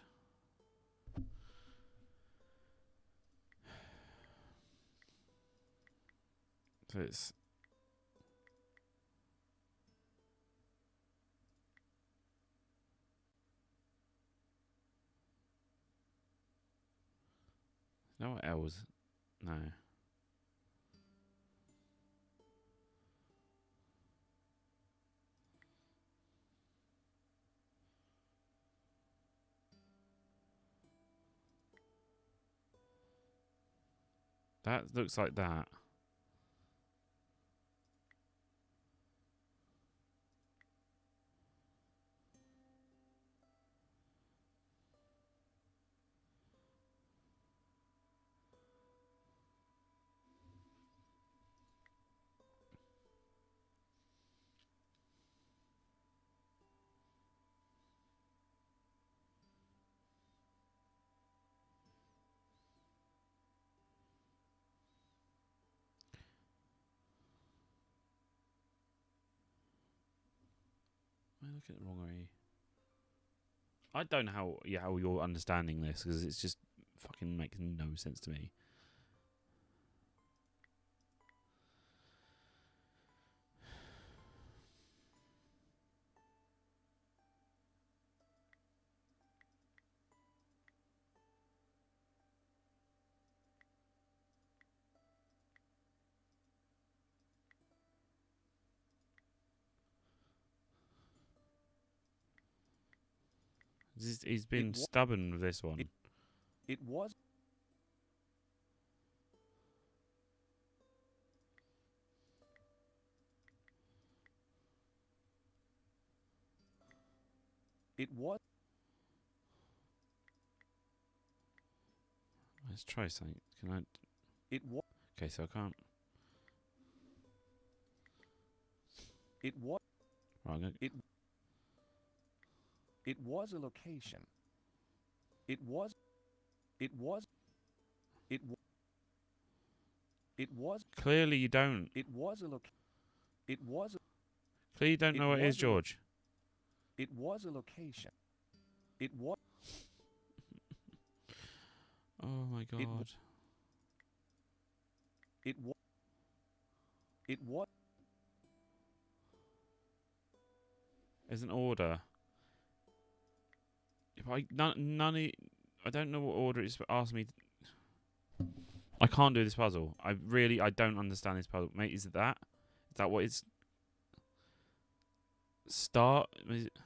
So it's... No what else? No. That looks like that. Am I looking at the wrong way? I don't know how you're understanding this, because it's just fucking makes no sense to me. He's been
wa-
stubborn with this one.
it was... It was...
Let's try something. Can I?
It was...
Okay, so I can't.
It was...
Right, I'm gonna,
It was a location. It was... It was... It wa- It was...
clearly you don't.
It was a loc... It was...
Clearly you don't
It
know what it is,
was a lo-
George.
It was a location. It was...
Oh my God.
It was... It was...
There's an order. If I I don't know what order it's asked me. I can't do this puzzle. I don't understand this puzzle, mate. Is it that? Is that what it's? Start. Is it?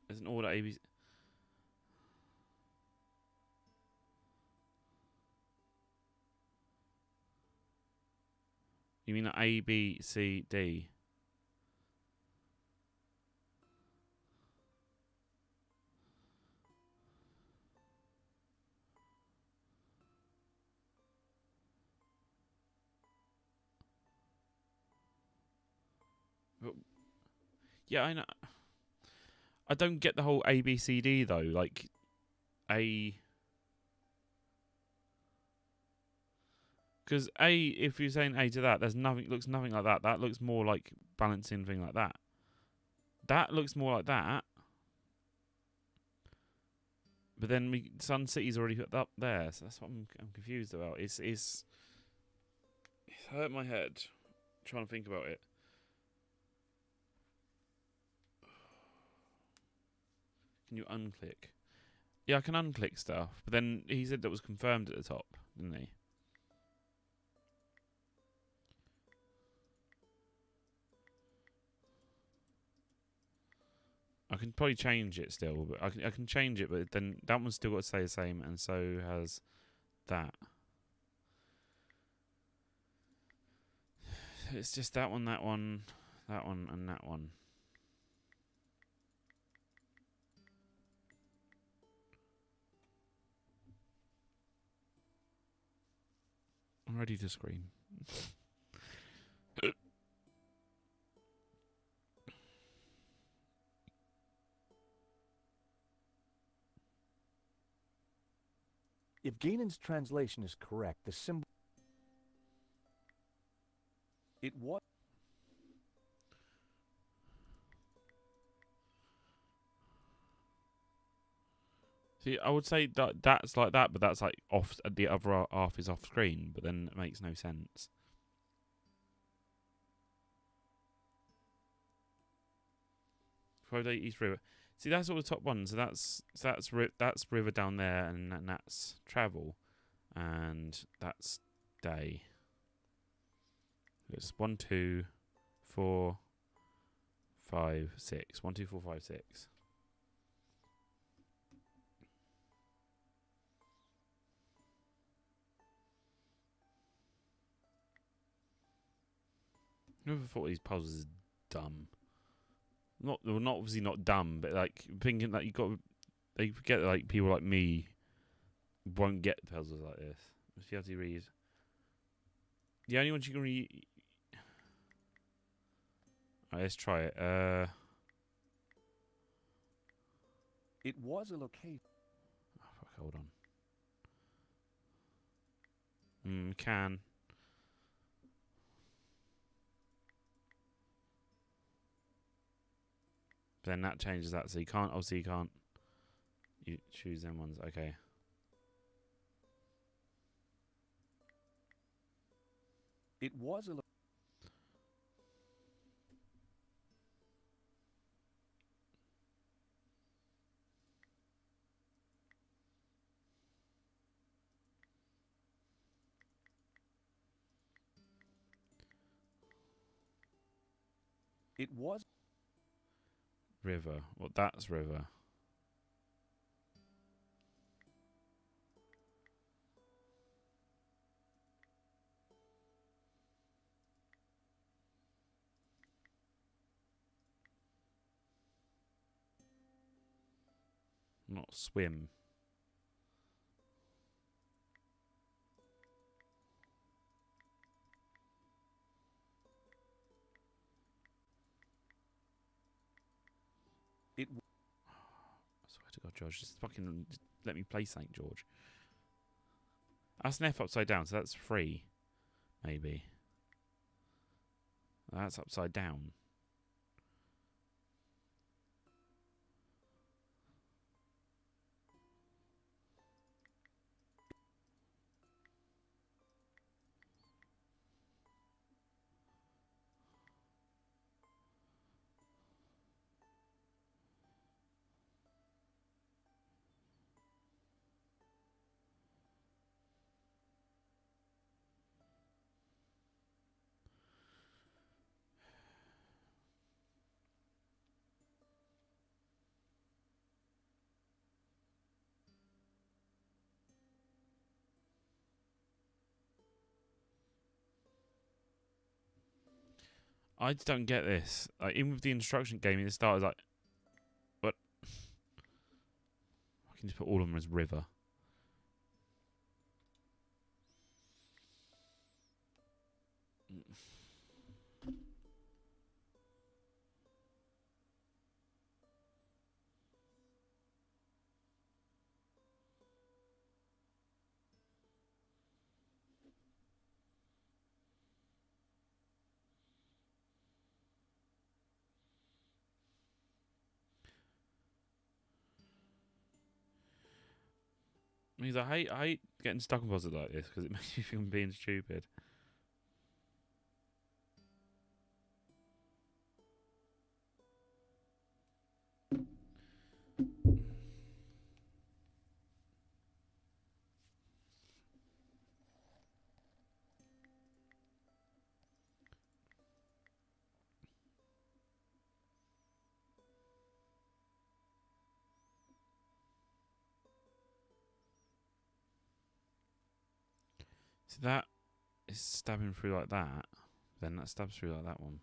There's an order A B. You mean A, B, C, D? But, yeah, I know. I don't get the whole A, B, C, D though. Like A, because A, if you're saying A to that, there's nothing. Looks nothing like that. That looks more like balancing thing like that. That looks more like that. But then Sun City's already put up there, so that's what I'm confused about. It's hurt my head trying to think about it. Can you unclick? Yeah, I can unclick stuff, but then he said that was confirmed at the top, didn't he? I can probably change it still, but I can change it, but then that one's still got to stay the same, and so has that. It's just that one, that one, that one, and that one. I'm ready to scream.
If Ganon's translation is correct, the symbol... It was...
See, I would say that's like that, but that's like off. The other half is off screen, but then it makes no sense. East River. See, that's all the top ones. So that's river down there, and that's travel, and that's day. It's 1, 2, 4, 5, 6. 1, 2, 4, 5, 6. Whoever thought these puzzles is dumb. Not obviously not dumb, but like thinking that they forget that, like, people like me won't get puzzles like this. If you have to read, the only ones you can read. Alright, let's try it.
It was a location...
Oh, fuck, hold on. Can. Then that changes that, so you can't. Obviously, you can't. You choose them ones. Okay.
It was a... It was...
River. Well, that's river. Not swim.
It...
I swear to God, George, just fucking let me play St. George. That's an F upside down, so that's 3. Maybe. That's upside down. I just don't get this. Like, even with the instruction game, it started like, what? I can just put all of them as river. Means I hate getting stuck on puzzles like this because it makes me feel I'm being stupid. So that is stabbing through like that. Then that stabs through like that one.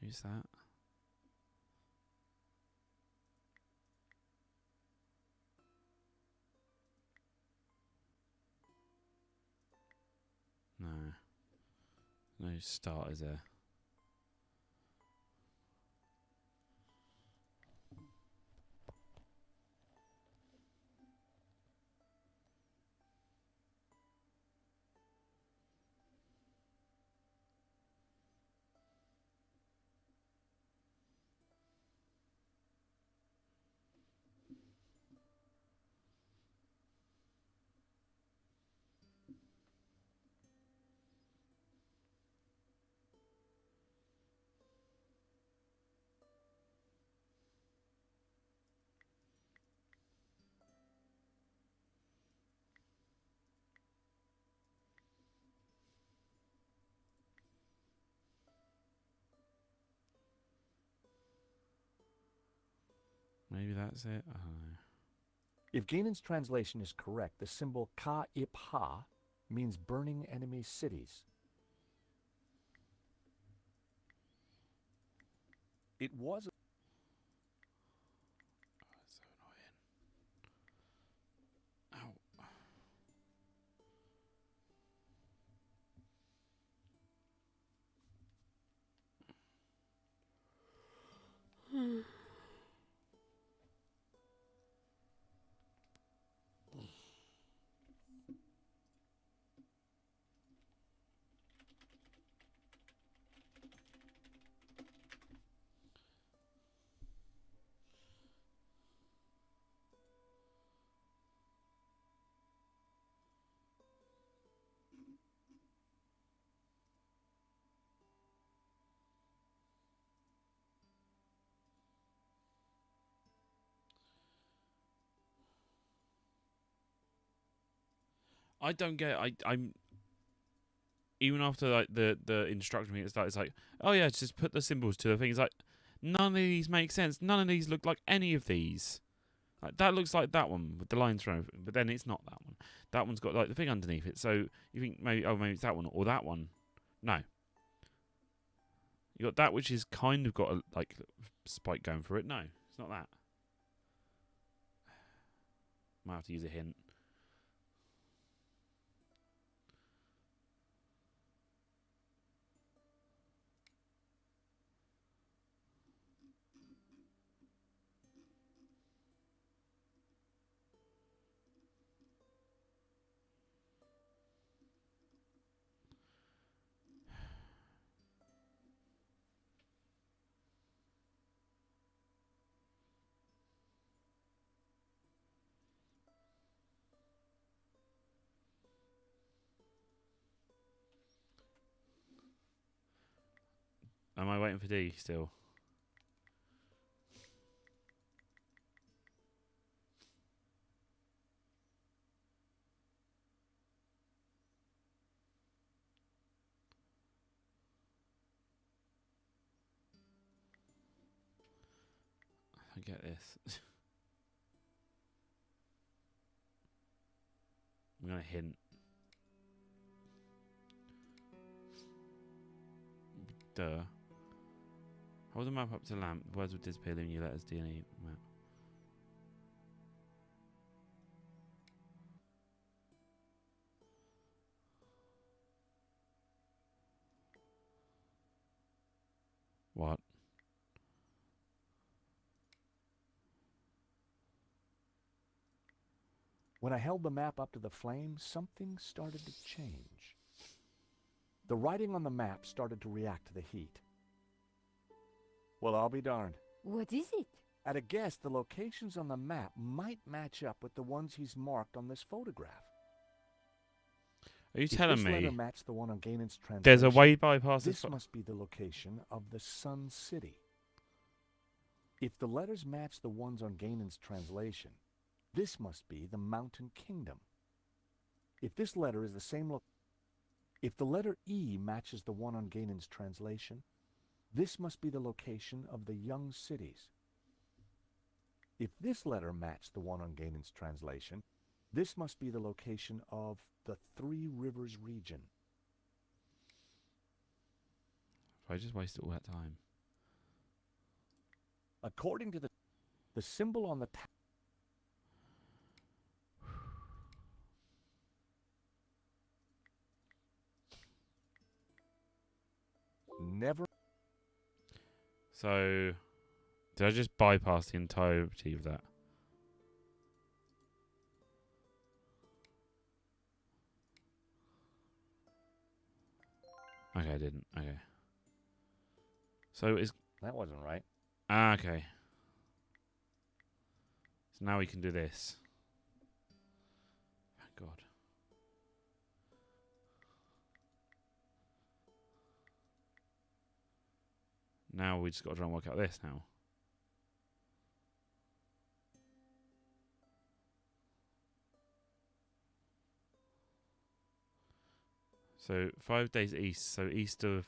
Who's that? No. No starters there. Maybe that's it. I don't know.
If Ganon's translation is correct, the symbol Ka-Ip-Ha means burning enemy cities. It was
That's so annoying. Ow. I don't get. I'm even after like the instruction meeting started. It's like, oh yeah, just put the symbols to the thing. It's like, none of these make sense. None of these look like any of these. Like, that looks like that one with the lines thrown, but then it's not that one. That one's got like the thing underneath it. So you think maybe it's that one or that one. No, you got that which is kind of got a like spike going for it. No, it's not that. Might have to use a hint. Am I waiting for D still? I get this. I'm gonna hint. Duh. Hold the map up to lamp. The words will disappear, leaving you letters DNA map. What?
When I held the map up to the flame, something started to change. The writing on the map started to react to the heat. Well, I'll be darned.
What is it?
At a guess, the locations on the map might match up with the ones he's marked on this photograph.
Are you
If
telling
this letter
me
matched the one on Ganon's translation,
there's a way bypass
this must be the location of the Sun City. If the letters match the ones on Ganon's translation, this must be the Mountain Kingdom. If this letter is the same if the letter E matches the one on Ganon's translation, this must be the location of the Young Cities. If this letter matched the one on Ganon's translation, this must be the location of the Three Rivers region.
I just wasted all that time.
According to the symbol on the never.
So, did I just bypass the entirety of that? Okay, I didn't. Okay. So is
That wasn't right.
okay. So now we can do this. Thank God. Now we just got to try and work out this now. So 5 days east, so east of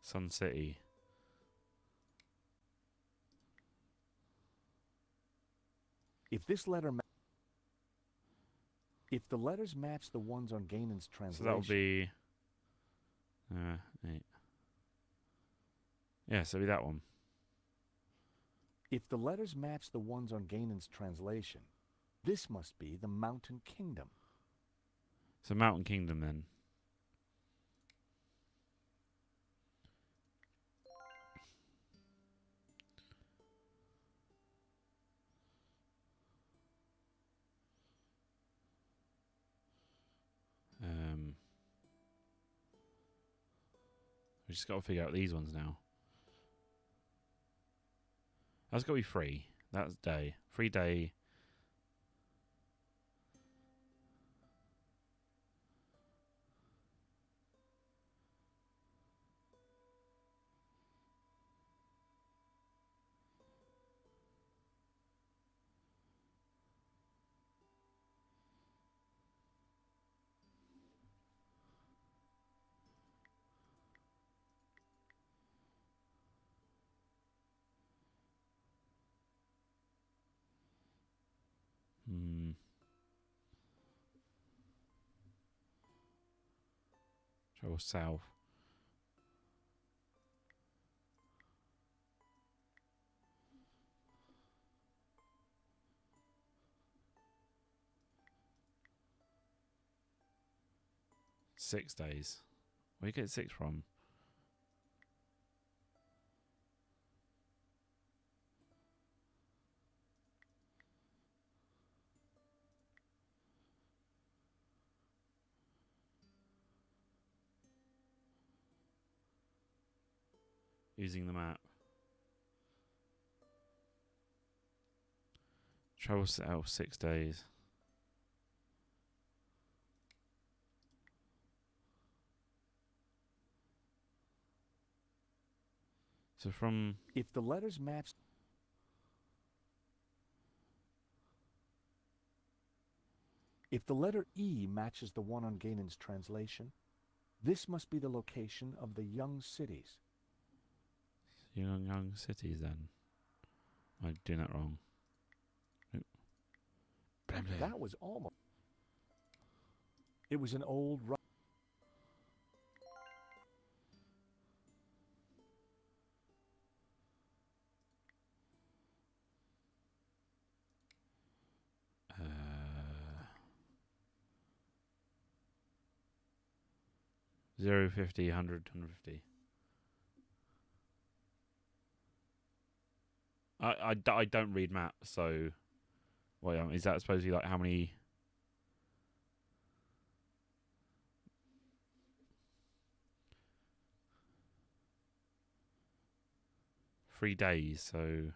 Sun City.
If this letter if the letters match the ones on Ganon's translation,
So that would be 8. Yeah, so it'll be that one.
if the letters match the ones on Ganon's translation, this must be the Mountain Kingdom.
So Mountain Kingdom then. We just got to figure out these ones now. That's got to be 3. That's day. 3 day. Travel south. Six days. Where do you get 6 from? Using the map. Travel south 6 days. So from
If the letters match If the letter E matches the one on Ganon's translation, this must be the location of the Young Cities.
young cities then. I'm doing that wrong. Nope. Blam, blam.
That was almost. It was an old
0, 50, 100, 150. I don't read maps, so... Wait, is that supposed to be like how many... 3 days, so...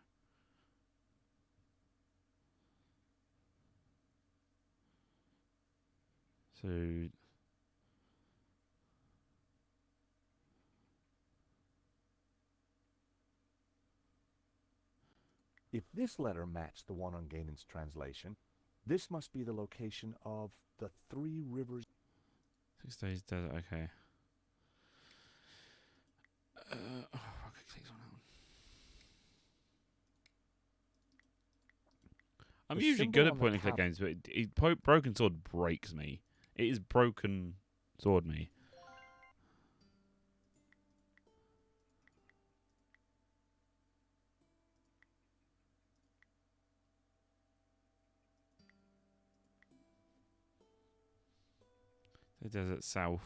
So...
If this letter matched the one on Gainan's translation, this must be the location of the 3 rivers.
6 days desert, okay. I could click on that one. I'm
The
usually
symbol
good at
on the
point and click
top-
games, but Broken Sword breaks me. It is Broken Sword me. The desert south.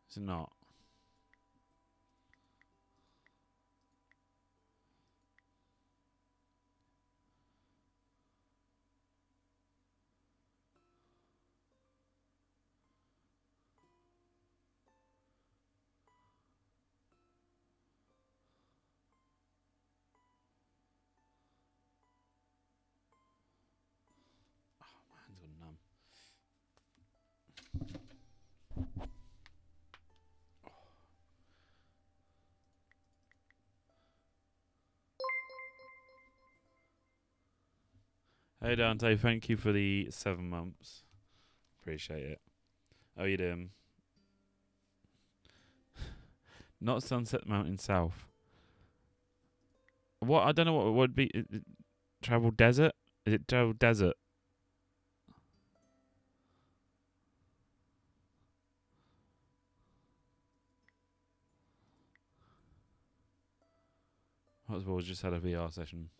Is it not? My hand's gone numb. Hey Dante, thank you for the 7 months. Appreciate it. How you doing? Not Sunset Mountain South. What? I don't know what would be. Travel Desert? Is it Travel Desert? Hotspurs just had a VR session.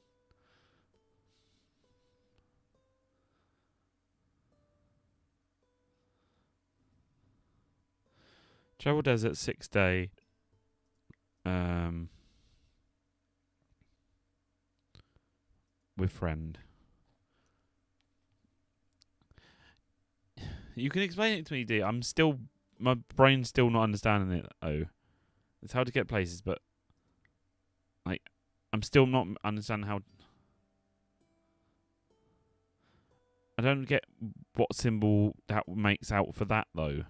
Travel Desert 6 day. With friend. You can explain it to me, D. My brain's still not understanding it. Oh, it's how to get places, but like, I'm still not understanding how. I don't get what symbol that makes out for that though.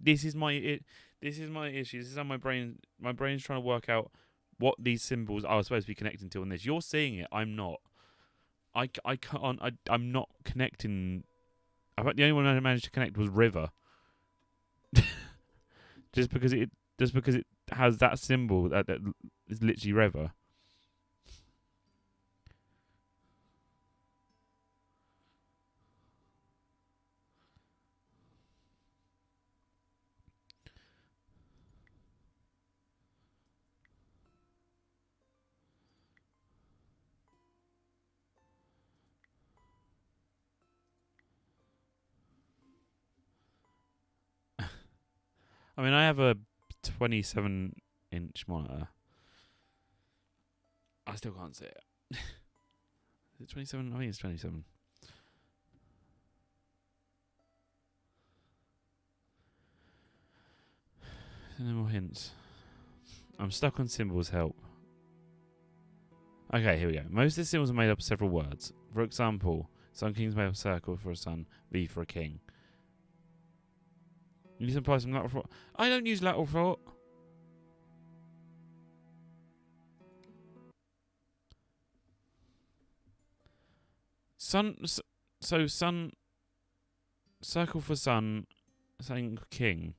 This is my issue. This is how my brain's trying to work out what these symbols are supposed to be connecting to on this. You're seeing it, I'm not. I can't. I'm not connecting. I think the only one I managed to connect was river. just because it has that symbol that is literally river. I mean, I have a 27-inch monitor. I still can't see it. Is it 27? I think it's 27. No more hints. I'm stuck on symbols. Help. Okay, here we go. Most of the symbols are made up of several words. For example, Sun King's made up of circle for a sun, V for a king. You need to apply some lateral thought. I don't use lateral thought. Sun, sun, circle for sun, saying king.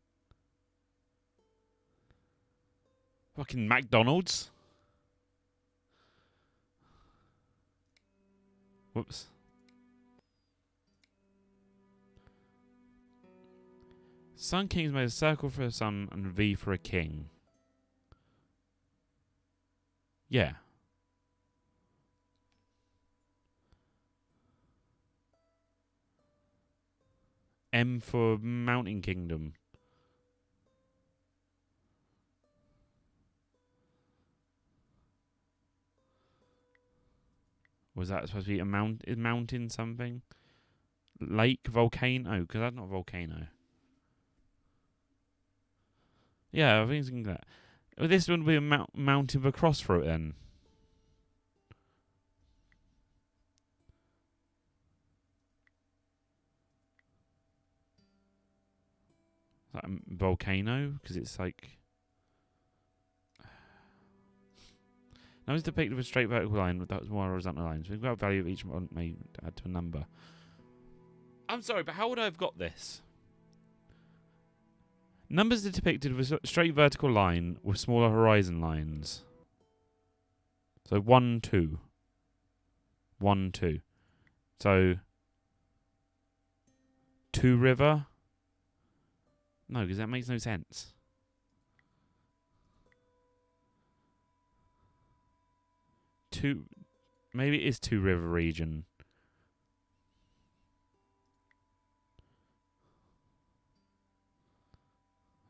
Fucking McDonald's. Whoops. Sun King's made a circle for a sun and a V for a king. Yeah. M for Mountain Kingdom. Was that supposed to be a mount? Is mountain something? Lake, volcano? Because that's not a volcano. Yeah, I think it's that. Well, this would be a mountain with a cross through it then. Is that a volcano? Because it's like... Now it's depicted with a straight vertical line that was more horizontal lines. We've got a value of each one may add to a number. I'm sorry, but how would I have got this? Numbers are depicted with a straight vertical line with smaller horizon lines. So 1, 2. 1, 2. So 2 river? No, because that makes no sense. Two, maybe it is 2 river region.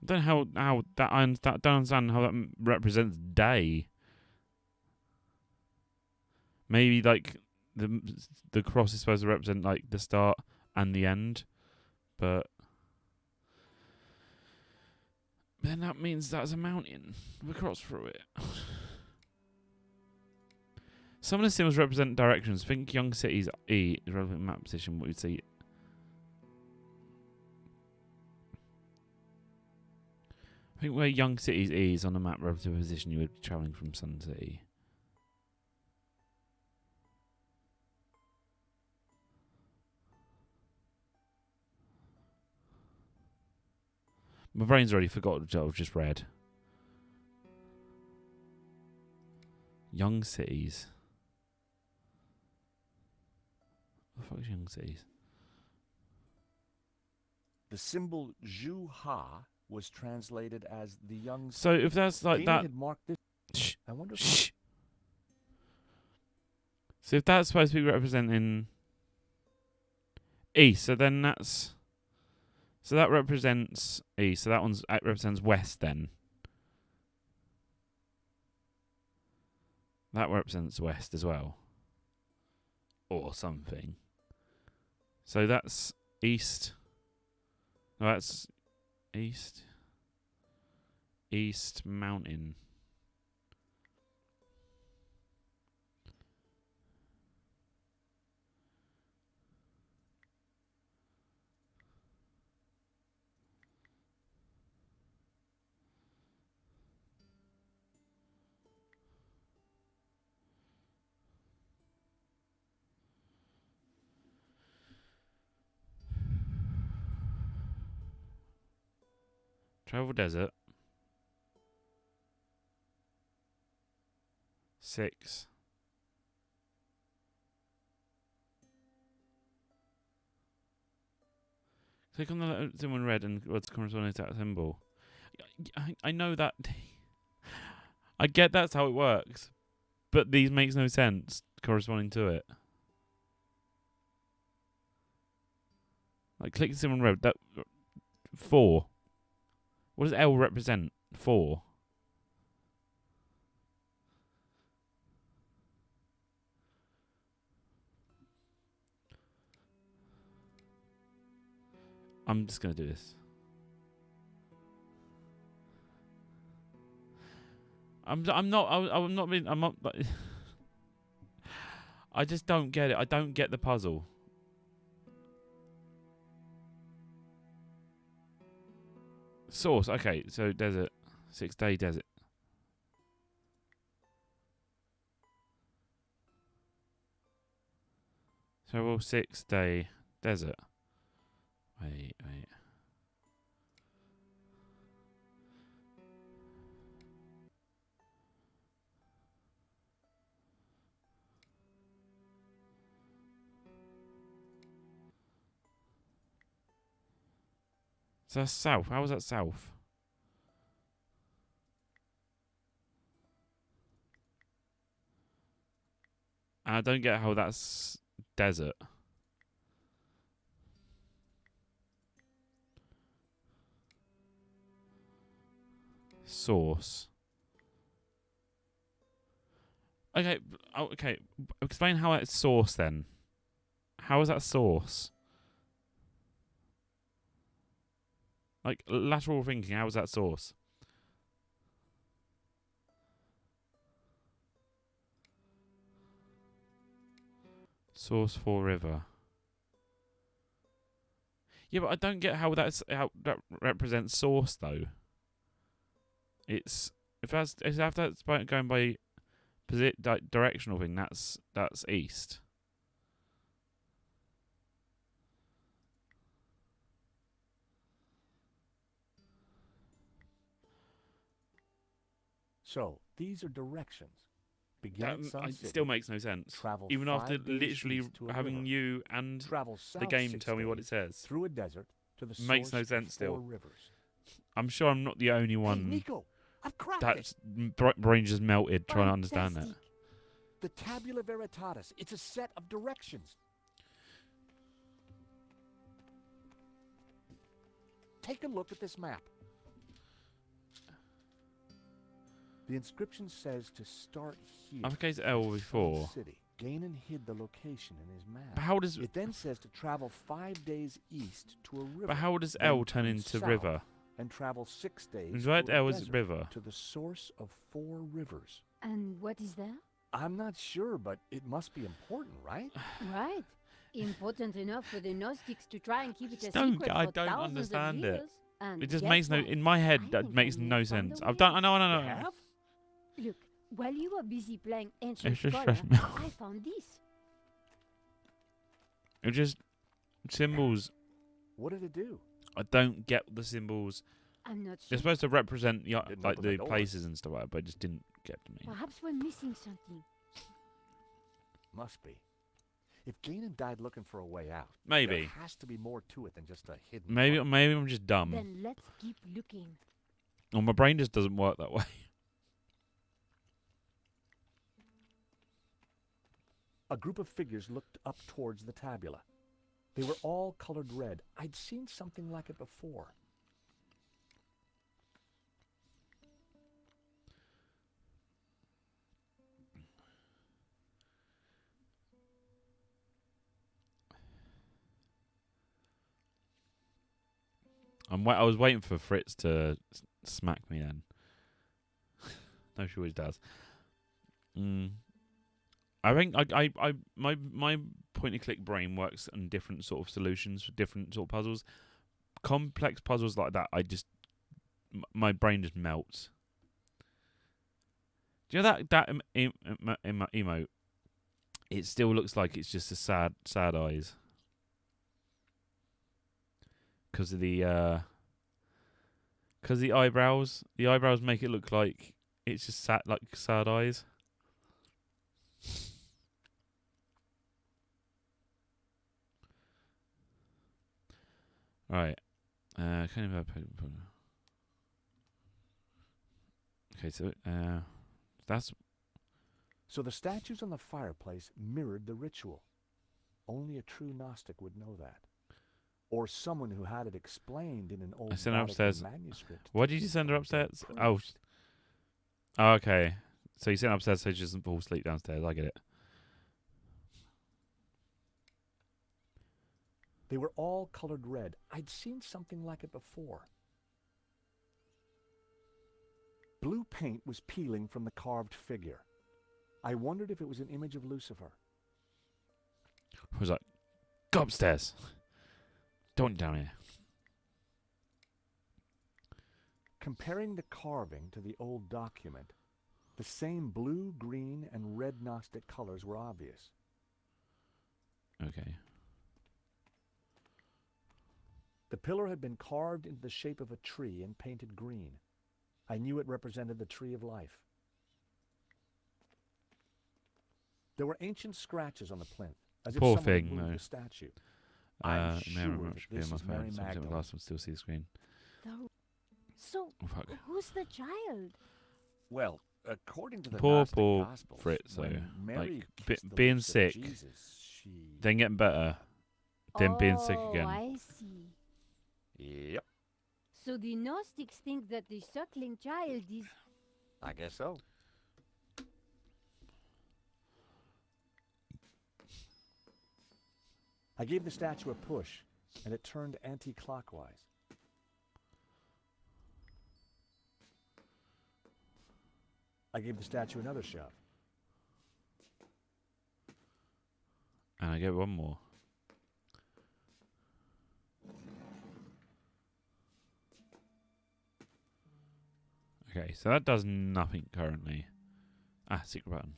I don't know how that I don't understand how that represents day. Maybe like the cross is supposed to represent like the start and the end, but then that means that's a mountain with a cross through it. Some of the symbols represent directions. Think young cities E is relevant map position. What you'd see. I think where young cities E is on the map relative position, you would be travelling from Sun City. My brain's already forgot what I've just read. Young cities. What the fuck is young cities?
The symbol Zhu Ha was translated as the young.
So if that's like
Dana
that,
had marked this.
shh,
I wonder if
shh. So if that's supposed to be representing east, so then that's so that represents east. So that represents west. Then that represents west as well, or something. So that's east. No, that's east. East mountain. Travel desert. 6. Click on the symbol in red and what's corresponding to that symbol. I know that. I get that's how it works, but these makes no sense corresponding to it. Like click the symbol in red. That 4. What does L represent? 4. I'm just gonna do this. I'm not. I just don't get it. I don't get the puzzle. Source. Okay, so desert. 6-day desert. Travel 6-day desert. Wait. So that's south. How is that south? And I don't get how that's desert. Source. Okay, okay. Explain how it's source then. How is that source? Like lateral thinking, how is that source? Source for river. Yeah, but I don't get how how that represents source though. It's if that's going by directional thing, that's east.
So, these are directions. Begin at Sun
It
City.
still makes no sense.
Travel
Even after
5 days
literally
east to a
having
river.
you and
Travel south
the game
6
tell me what it
days
says.
through a desert to the
Makes
source
no
of
sense
4
still.
rivers.
I'm sure I'm not the only
Hey,
one
Nico, I've cracked
that's
it.
brain just melted trying to understand that.
Fantastic.
The Tabula Veritatis. It's a set of directions. Take a look at this map. The inscription says to start here.
I've case L
Sun
before.
City. Gainan hid the location in his map.
But how does
It then says to travel 5 days east to a river.
but how does
then
L turn
turn
into
south
river?
And travel 6 days
Is right
through a
L is
desert
river.
to the source of 4 rivers.
And what is that?
I'm not sure, but it must be important, right?
Right. Important enough for the Gnostics to try and keep it a
Don't-
secret
I
for
don't
thousands
understand
of
it.
years. And
It just
guess
makes no
what?
in my head
I
that
think
makes
I may
no
have found
sense.
a
I've
way
done
out.
no no
You
no.
have?
Look, while you were busy playing Ancient
It's just
Scholar,
stressing me out.
I found this.
It's just symbols.
What did it do?
I don't get the symbols.
I'm not
They're
sure.
supposed to represent
Didn't
like
open the
the
door.
places and stuff like that, but it just didn't get to me.
Perhaps we're missing something.
Must be. If Gainan died looking for a way out,
Maybe.
there has to be more to it than just a hidden.
Maybe
front.
maybe I'm just dumb.
Then let's keep looking.
Or my brain just doesn't work that way.
A group of figures looked up towards the tabula. They were all colored red. I'd seen something like it before.
I was waiting for Fritz to smack me then. No, she always does. I think my point and click brain works on different sort of solutions for different sort of puzzles. Complex puzzles like that, my brain just melts. Do you know that emote? It still looks like it's just a sad eyes. Because of the eyebrows. The eyebrows make it look like it's just sad eyes. Right. Okay, so that's
So the statues on the fireplace mirrored the ritual. Only a true Gnostic would know that. Or someone who had it explained in an old
sent her
Vatican
upstairs.
manuscript.
Why did you send her
Without
upstairs?
proof.
Oh, okay. So you sent her upstairs so she doesn't fall asleep downstairs. I get it.
They were all colored red. I'd seen something like it before. Blue paint was peeling from the carved figure. I wondered if it was an image of Lucifer.
I was like, go upstairs. Don't want you down here.
Comparing the carving to the old document, the same blue, green, and red Gnostic colors were obvious.
Okay.
The pillar had been carved into the shape of a tree and painted green. I knew it represented the tree of life. There were ancient scratches on the plinth, as if
Poor
someone had
thing,
moved
though.
the statue. I'm
You may remember
sure
which
that
appear
this
on
is
my phone.
Mary
So I'm
Magdalene.
last one still see the screen.
So,
Oh, fuck.
who's the child?
Well, according to the
Poor
Gnostic Gospels,
Fritz, though.
when Mary
Like,
kissed the
being
lips of
sick,
Jesus, she...
then getting better, then being sick
Oh,
again.
I see.
Yep,
So the Gnostics think that the suckling child is...
I guess so. I gave the statue a push, and it turned anti-clockwise. I gave the statue another shove.
And I get one more. Okay, so that does nothing currently. Ah, secret button.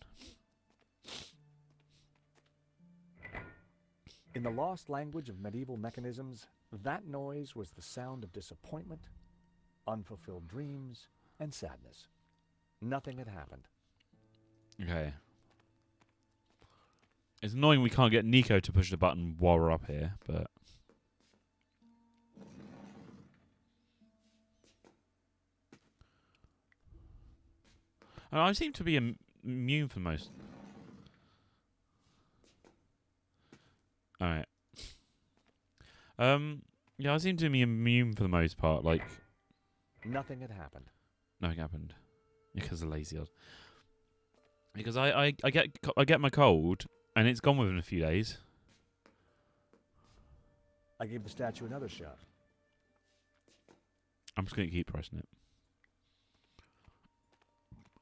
In the lost language of medieval mechanisms, that noise was the sound of disappointment, unfulfilled dreams, and sadness. Nothing had happened.
Okay. It's annoying we can't get Nico to push the button while we're up here, but... I seem to be immune for most... Alright. Yeah, I seem to be immune for the most part, like...
Nothing had happened.
Nothing happened. Because of lazy odd. Because I get my cold, and it's gone within a few days.
I gave the statue another shove.
I'm just going to keep pressing it.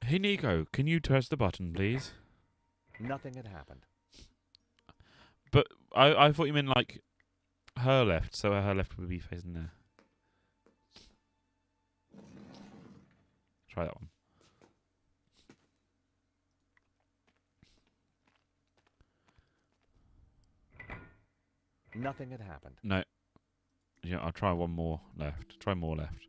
Hey Nico, can you press the button, please?
Nothing had happened.
But I thought you meant like her left, so her left would be facing there. Try that one.
Nothing had happened.
No. Yeah, I'll try one more left. Try more left.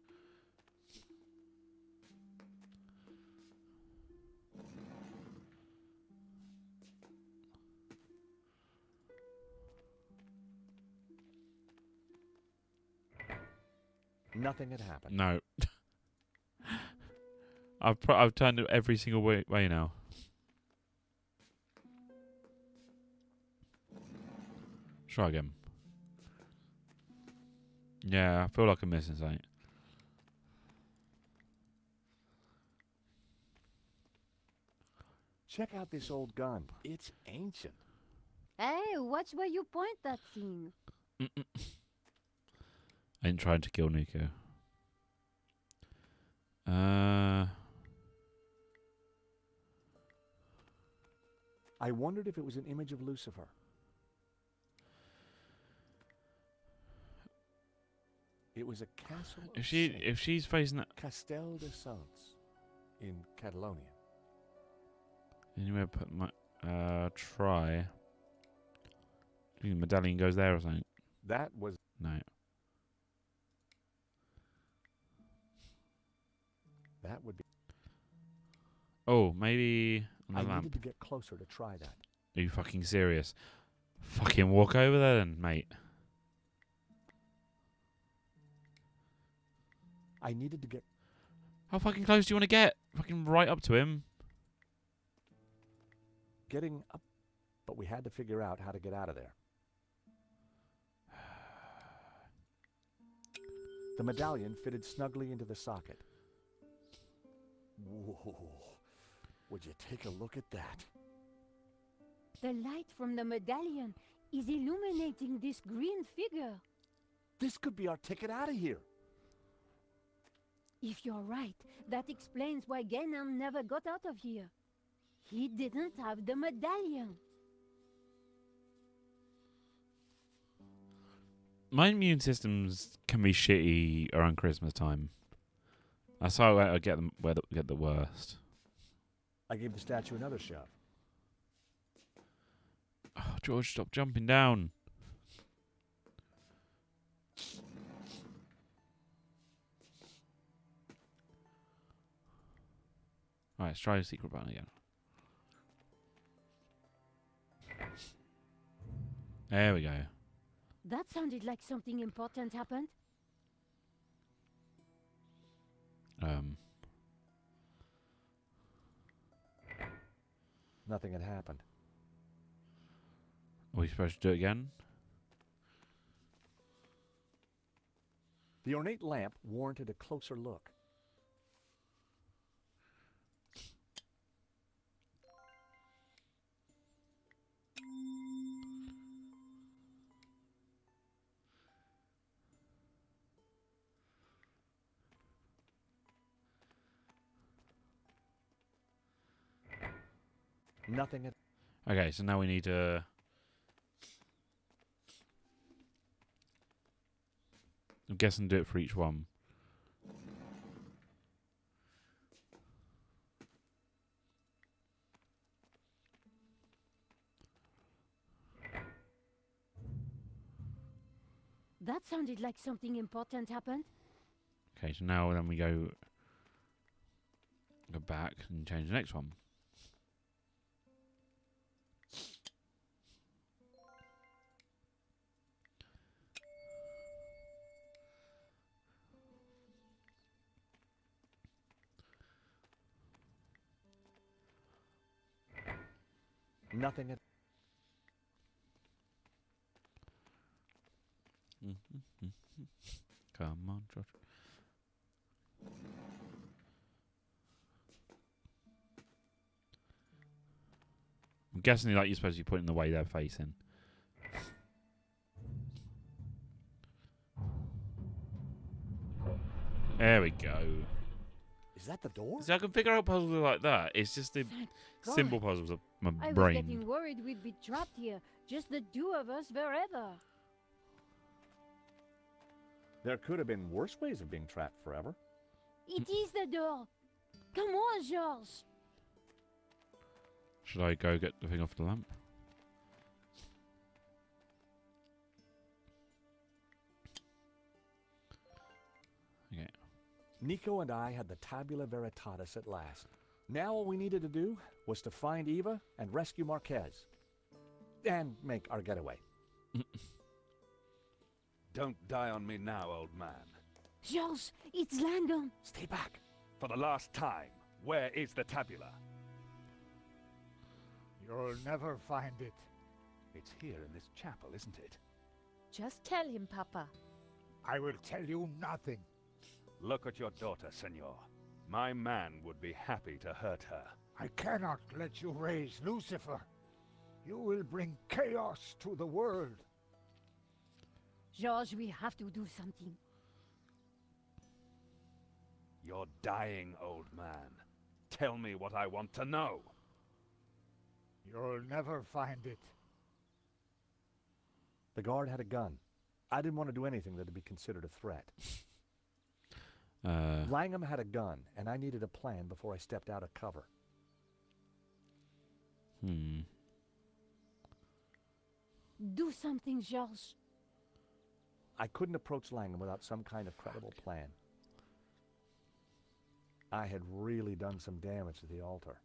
Nothing had happened.
No. I've turned it every single way now. Try again. Yeah, I feel like I'm missing something.
Check out this old gun. It's ancient.
Hey, watch where you point that thing.
I ain't trying to kill Nico.
I wondered if it was an image of Lucifer. It was a castle of saints.
If she's facing that,
Castel de Saints in Catalonia.
anywhere put my try. Do you think the medallion goes there or something?
That was...
No.
That would be...
Oh, maybe on the
I
lamp.
needed to get closer to try that.
Are you fucking serious? Fucking walk over there then, mate.
I needed to get...
How fucking close do you want to get? Fucking right up to him.
Getting up... But we had to figure out how to get out of there. The medallion fitted snugly into the socket. Whoa. Would you take a look at that?
The light from the medallion is illuminating this green figure.
This could be our ticket out of here.
If you're right, that explains why Ganon never got out of here. He didn't have the medallion.
My immune systems can be shitty around Christmas time. That's how I get them get the worst.
I gave the statue another shove.
Oh, George, stop jumping down. Alright, let's try the secret button again. There we go.
That sounded like something important happened.
Nothing had happened.
Are we supposed to do it again?
The ornate lamp warranted a closer look. Nothing had...
Okay, so now we need to... I'm guessing do it for each one.
That sounded like something important happened.
Okay, so now then we go back and change the next one.
Nothing had...
Come on, George. I'm guessing like you're supposed to be putting the way they're facing. There we go.
Is that the door?
See, I can figure out puzzles like that. It's just the
God.
simple puzzles of my
I was
brain.
getting worried we'd be trapped here, just the two of us forever.
There could have been worse ways of being trapped forever.
It is the door. Come on, Georges.
Should I go get the thing off the lamp? Okay.
Nico and I had the tabula veritatis at last. Now all we needed to do was to find Eva and rescue Marquez. And make our getaway.
Don't die on me now, old man.
Georges, it's Langdon.
Stay back.
For the last time, where is the tabula?
You'll never find it.
It's here in this chapel, isn't it?
Just tell him, Papa.
I will tell you nothing.
Look at your daughter, senor. My man would be happy to hurt her.
I cannot let you raise Lucifer. You will bring chaos to the world.
Georges, we have to do something.
You're dying, old man. Tell me what I want to know.
You'll never find it.
The guard had a gun. I didn't want to do anything that would be considered a threat. Langham had a gun, and I needed a plan before I stepped out of cover.
Do something, Georges.
I couldn't approach Langham without some kind of credible plan. I had really done some damage to the altar.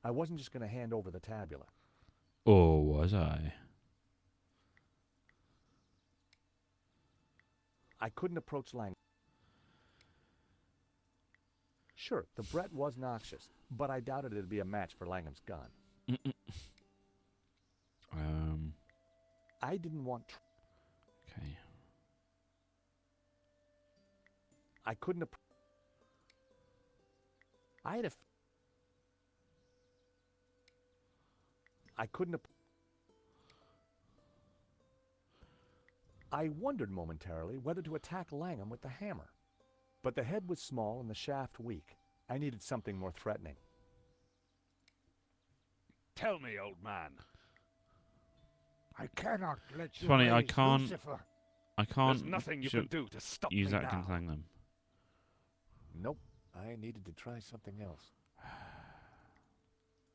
I wasn't just going to hand over the tabula.
Or was I?
I couldn't approach Langham. Sure, the Brett was noxious, but I doubted it'd be a match for Langham's gun. I didn't want...
Okay.
I couldn't... I had a... I couldn't... I wondered momentarily whether to attack Langham with the hammer. But the head was small and the shaft weak. I needed something more threatening.
Tell me, old man.
I cannot let
It's
you
funny, I
raise
can't-
Lucifer.
I can't
There's nothing you can do to stop
use
me
that
now.
against Langham.
Nope, I needed to try something else.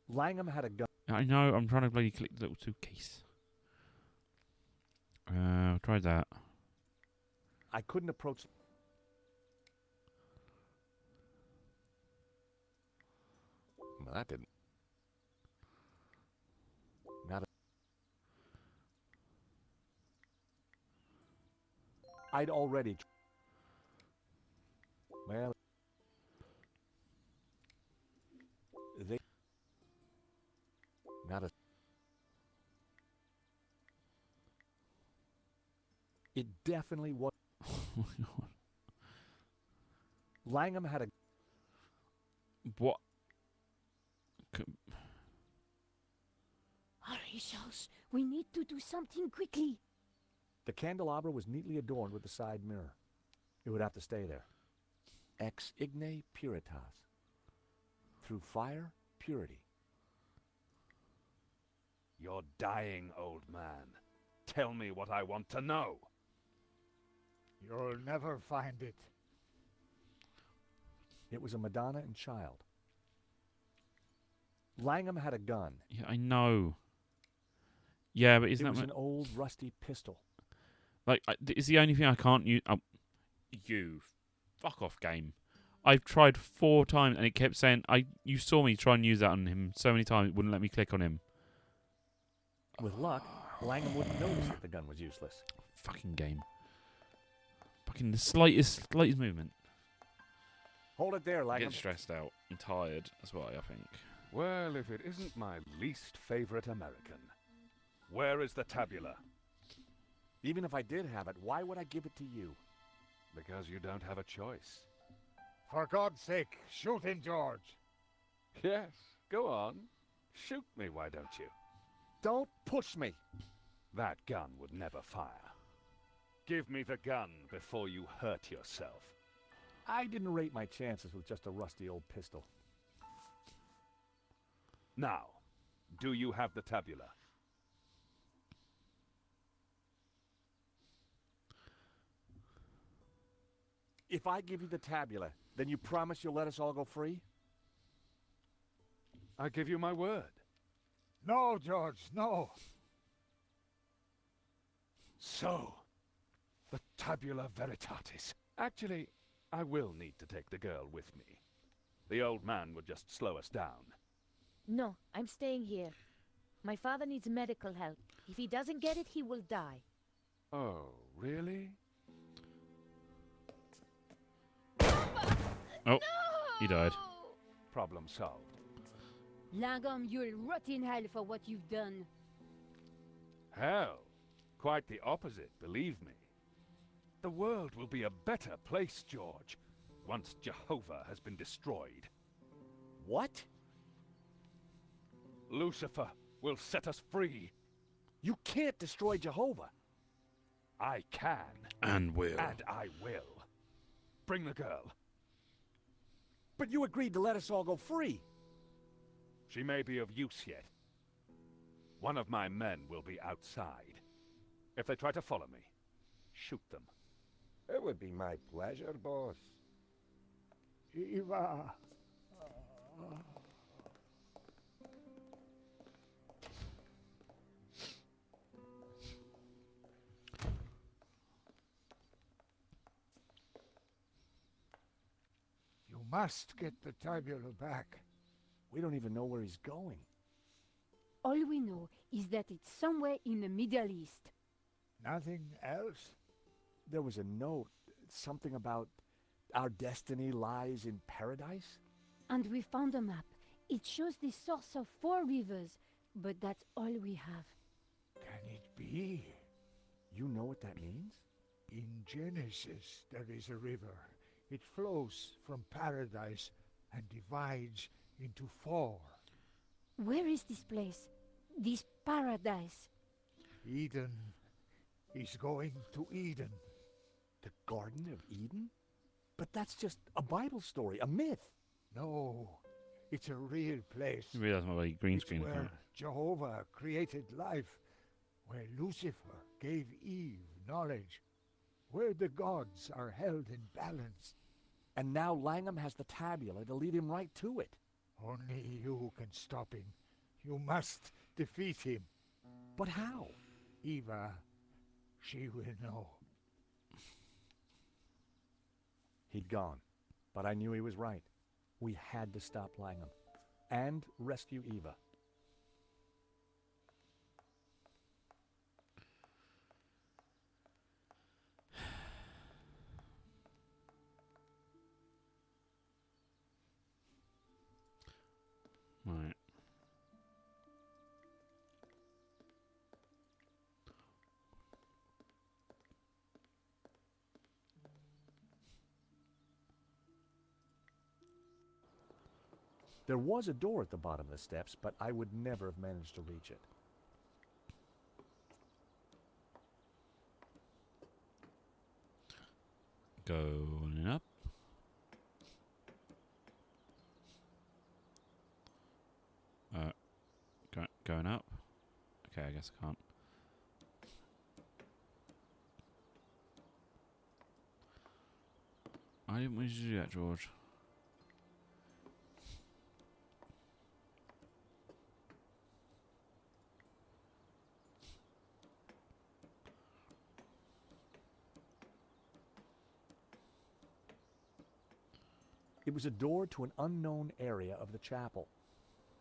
Langham had a gun.
I know, I'm trying to bloody click the little suitcase. Try that.
I couldn't approach... Well, that didn't... I'd already... Well... They... Not a... It definitely was... Langham had a...
What?
Hurry, Charles. We need to do something quickly.
The candelabra was neatly adorned with a side mirror. It would have to stay there. Ex igne puritas. Through fire, purity.
You're dying, old man. Tell me what I want to know.
You'll never find it.
It was a Madonna and Child. Langham had a gun.
Yeah, I know. Yeah, but isn't
It
that
was an old rusty pistol.
like? It's the only thing I can't use. You, fuck off, game. I've tried 4 times and it kept saying You saw me try and use that on him so many times it wouldn't let me click on him.
With luck, Langham wouldn't notice that the gun was useless.
Fucking game. Fucking the slightest movement.
Hold it there,
I
Langham.
get stressed out. I'm tired. That's why I think.
Well, if it isn't my least favorite American. Where is the tabula?
Even if I did have it, why would I give it to you?
Because you don't have a choice.
For God's sake, shoot him, George.
Yes, go on. Shoot me, why don't you?
Don't push me.
That gun would never fire. Give me the gun before you hurt yourself.
I didn't rate my chances with just a rusty old pistol.
Now, do you have the tabula?
If I give you the tabula, then you promise you'll let us all go free?
I give you my word.
No, George, no.
So, the tabula veritatis. Actually, I will need to take the girl with me. The old man would just slow us down.
No, I'm staying here. My father needs medical help. If he doesn't get it, he will die.
Oh, really?
Oh, he died.
Problem solved.
Langham, you'll rot in hell for what you've done.
Hell, quite the opposite, believe me. The world will be a better place, George, once Jehovah has been destroyed.
What?
Lucifer will set us free.
You can't destroy Jehovah.
I can.
And will.
And I will. Bring the girl.
But you agreed to let us all go free.
She may be of use yet. One of my men will be outside. If they try to follow me, shoot them.
It would be my pleasure, boss.
Eva. You must get the tabula back.
We don't even know where he's going.
All we know is that it's somewhere in the Middle East.
Nothing else?
There was a note, something about our destiny lies in paradise.
And we found a map. It shows the source of 4 rivers, but that's all we have.
Can it be?
You know what that means?
In Genesis, there is a river. It flows from paradise and divides into 4.
Where is this place? This paradise?
Eden. He's going to Eden.
The Garden of Eden? But that's just a Bible story, a myth.
No, it's a real place.
You realise my green
It's
screen.
where Jehovah created life, where Lucifer gave Eve knowledge, where the gods are held in balance.
And now Langham has the tabula to lead him right to it.
Only you can stop him. You must defeat him.
But how?
Eva, she will know.
He'd gone, but I knew he was right. We had to stop Langham and rescue Eva. There was a door at the bottom of the steps, but I would never have managed to reach it.
Going up. Going up. Okay, I guess I can't. I didn't want you to do that, George.
It was a door to an unknown area of the chapel.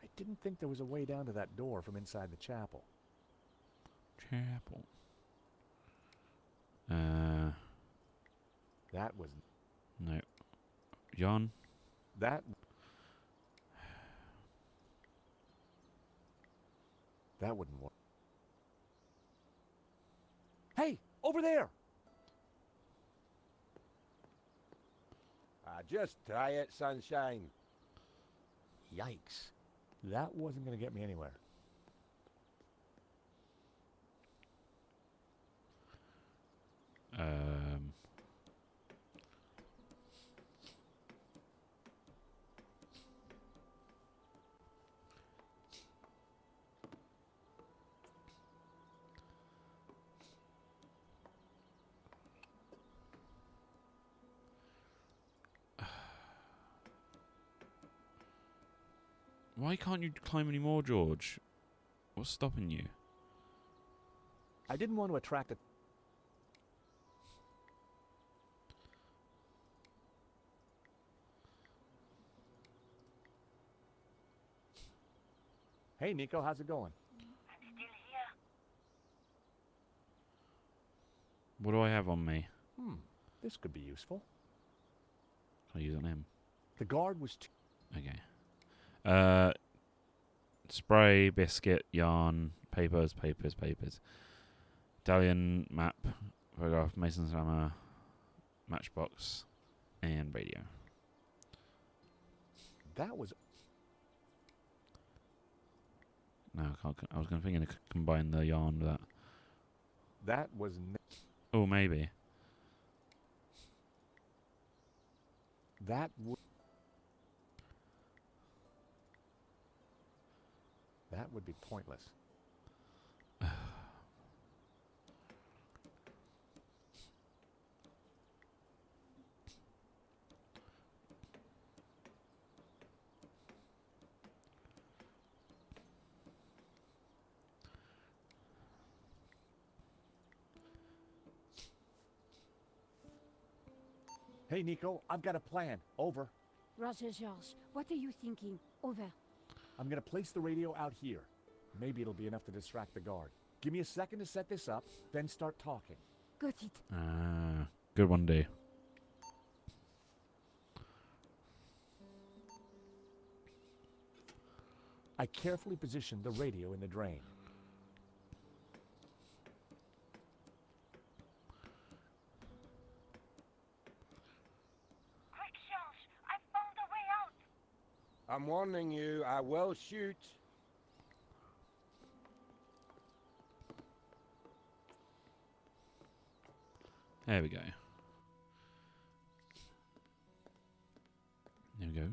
I didn't think there was a way down to that door from inside the chapel.
Chapel.
That was...
No. John?
That wouldn't work. Hey, over there!
Just try it, sunshine.
Yikes. That wasn't going to get me anywhere.
Why can't you climb any more, George? What's stopping you?
I didn't want to attract a... Hey, Nico, how's it going?
What do I have on me?
This could be useful.
Can I use it on him?
The guard was too...
Okay. Spray, biscuit, yarn, papers. Italian map, photograph, mason's hammer, matchbox, and radio.
That was...
No, I can't. I was going to think I could combine the yarn with that.
That was...
Oh, maybe.
That would... That would be pointless. Hey, Nico, I've got a plan. Over.
Roger, George, what are you thinking? Over.
I'm going to place the radio out here. Maybe it'll be enough to distract the guard. Give me a second to set this up, then start talking.
Got it.
Good one, D.
I carefully positioned the radio in the drain.
Quick, George! I found a way out!
I'm warning you, I will shoot.
There we go. There we go.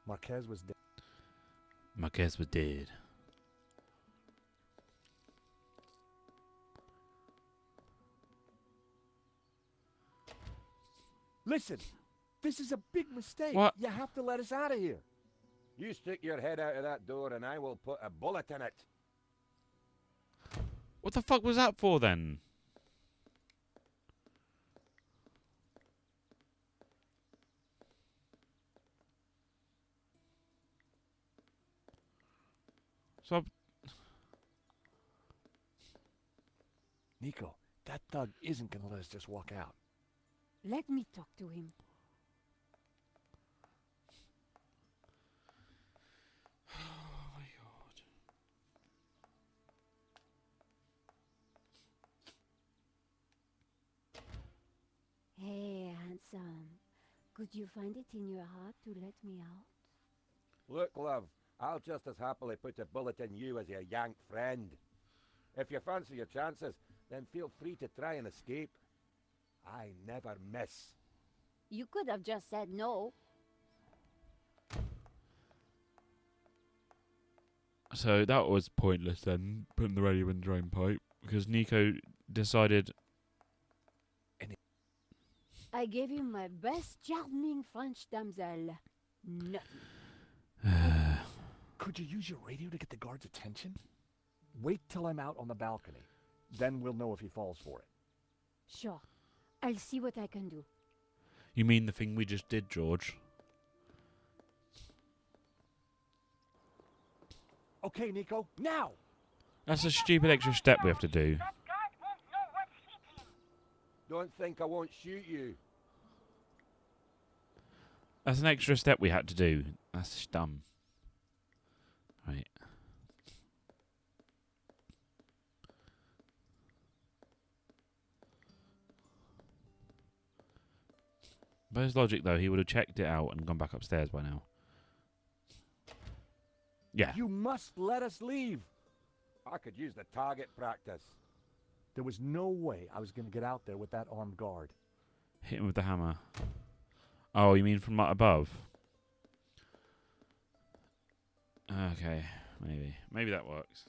Marquez was dead.
Marquez was dead.
Listen, this is a big mistake.
What?
You have to let us out of here.
You stick your head out of that door and I will put a bullet in it.
What the fuck was that for then? So
Nico, that thug isn't going to let us just walk out.
Let me talk to him.
Oh my god.
Hey, handsome. Could you find it in your heart to let me out?
Look, love, I'll just as happily put a bullet in you as your yank friend. If you fancy your chances, then feel free to try and escape. I never miss.
You could have just said no.
So that was pointless then, putting the radio in the drain pipe, because Nico decided...
I gave him my best charming French damsel. Nothing.
Could you use your radio to get the guard's attention? Wait till I'm out on the balcony. Then we'll know if he falls for it.
Sure. I'll see what I can do.
You mean the thing we just did, George?
Okay, Nico, now!
That's a stupid extra step we have to do.
That guard won't know what's hit him.
Don't think I won't shoot you.
That's an extra step we had to do. That's dumb. Right. By his logic, though, he would have checked it out and gone back upstairs by now. Yeah.
You must let us leave!
I could use the target practice.
There was no way I was going to get out there with that armed guard.
Hit him with the hammer. Oh, you mean from like above? Okay, maybe. Maybe that works.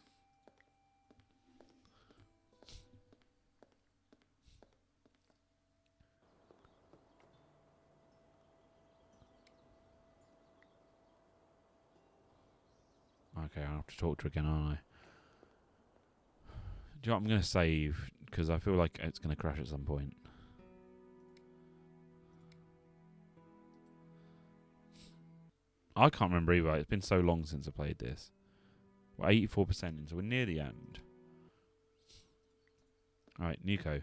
Okay, I'll have to talk to her again, aren't I? Do you know what I'm going to save? Because I feel like it's going to crash at some point. I can't remember either. It's been so long since I played this. We're 84% in, so we're near the end. Alright, Nico.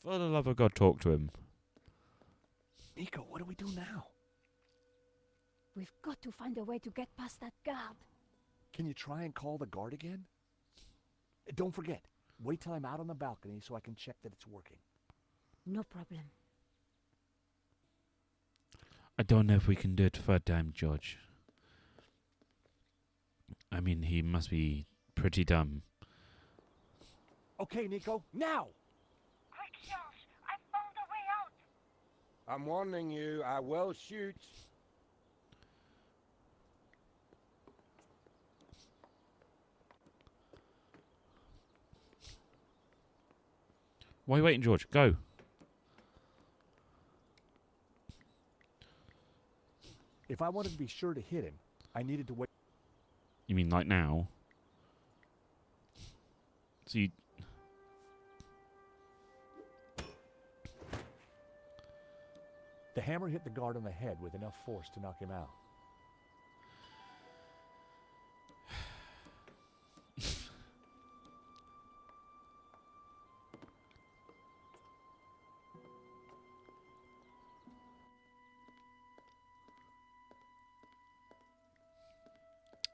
For the love of God, talk to him.
Nico, what do we do now?
We've got to find a way to get past that guard.
Can you try and call the guard again? Don't forget, wait till I'm out on the balcony so I can check that it's working.
No problem.
I don't know if we can do it third time, George. I mean, he must be pretty dumb.
Okay, Nico, now!
Quick, George, I found a way out.
I'm warning you, I will shoot.
Why are you waiting, George? Go.
If I wanted to be sure to hit him, I needed to wait.
You mean like now? So you...
The hammer hit the guard on the head with enough force to knock him out.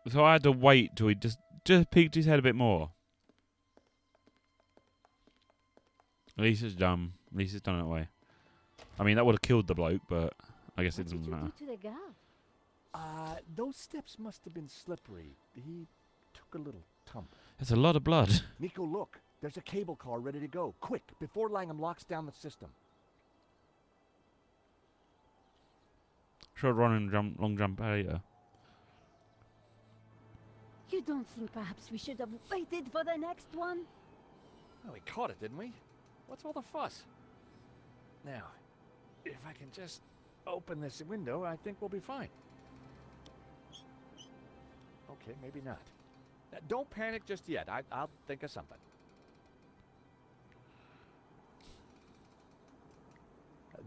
So I had to wait till he just peeked his head a bit more. At least it's dumb. At least it's done that way. I mean, that would have killed the bloke, but I guess it
What did
doesn't
you
matter.
do to the guard?
Those steps must have been slippery. He took a little tumble.
That's a lot of blood.
Nico, look. There's a cable car ready to go. Quick, before Langham locks down the system.
Short run and jump, long jump later.
You don't think perhaps we should have waited for the next one?
Oh, we caught it, didn't we? What's all the fuss? Now, if I can just open this window, I think we'll be fine. Okay, maybe not. Don't panic just yet. I'll think of something.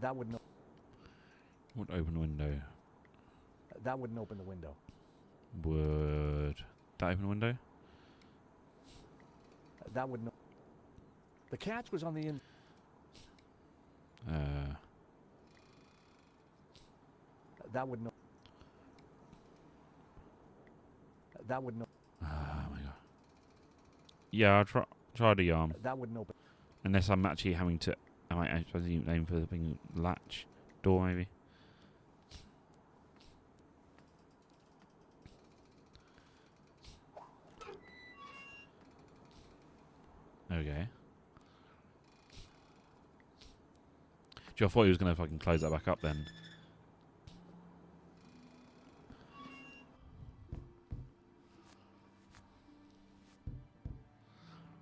That wouldn't.
Would open the window.
That wouldn't open the window.
Would that open the window?
That wouldn't. The catch was on the in. That wouldn't. That wouldn't.
Oh my god. Yeah, I'll try the arm.
That wouldn't open.
Unless I'm actually having to. I might suppose you aim for the thing latch door maybe. Okay. Gee, I thought he was going to fucking close that back up then.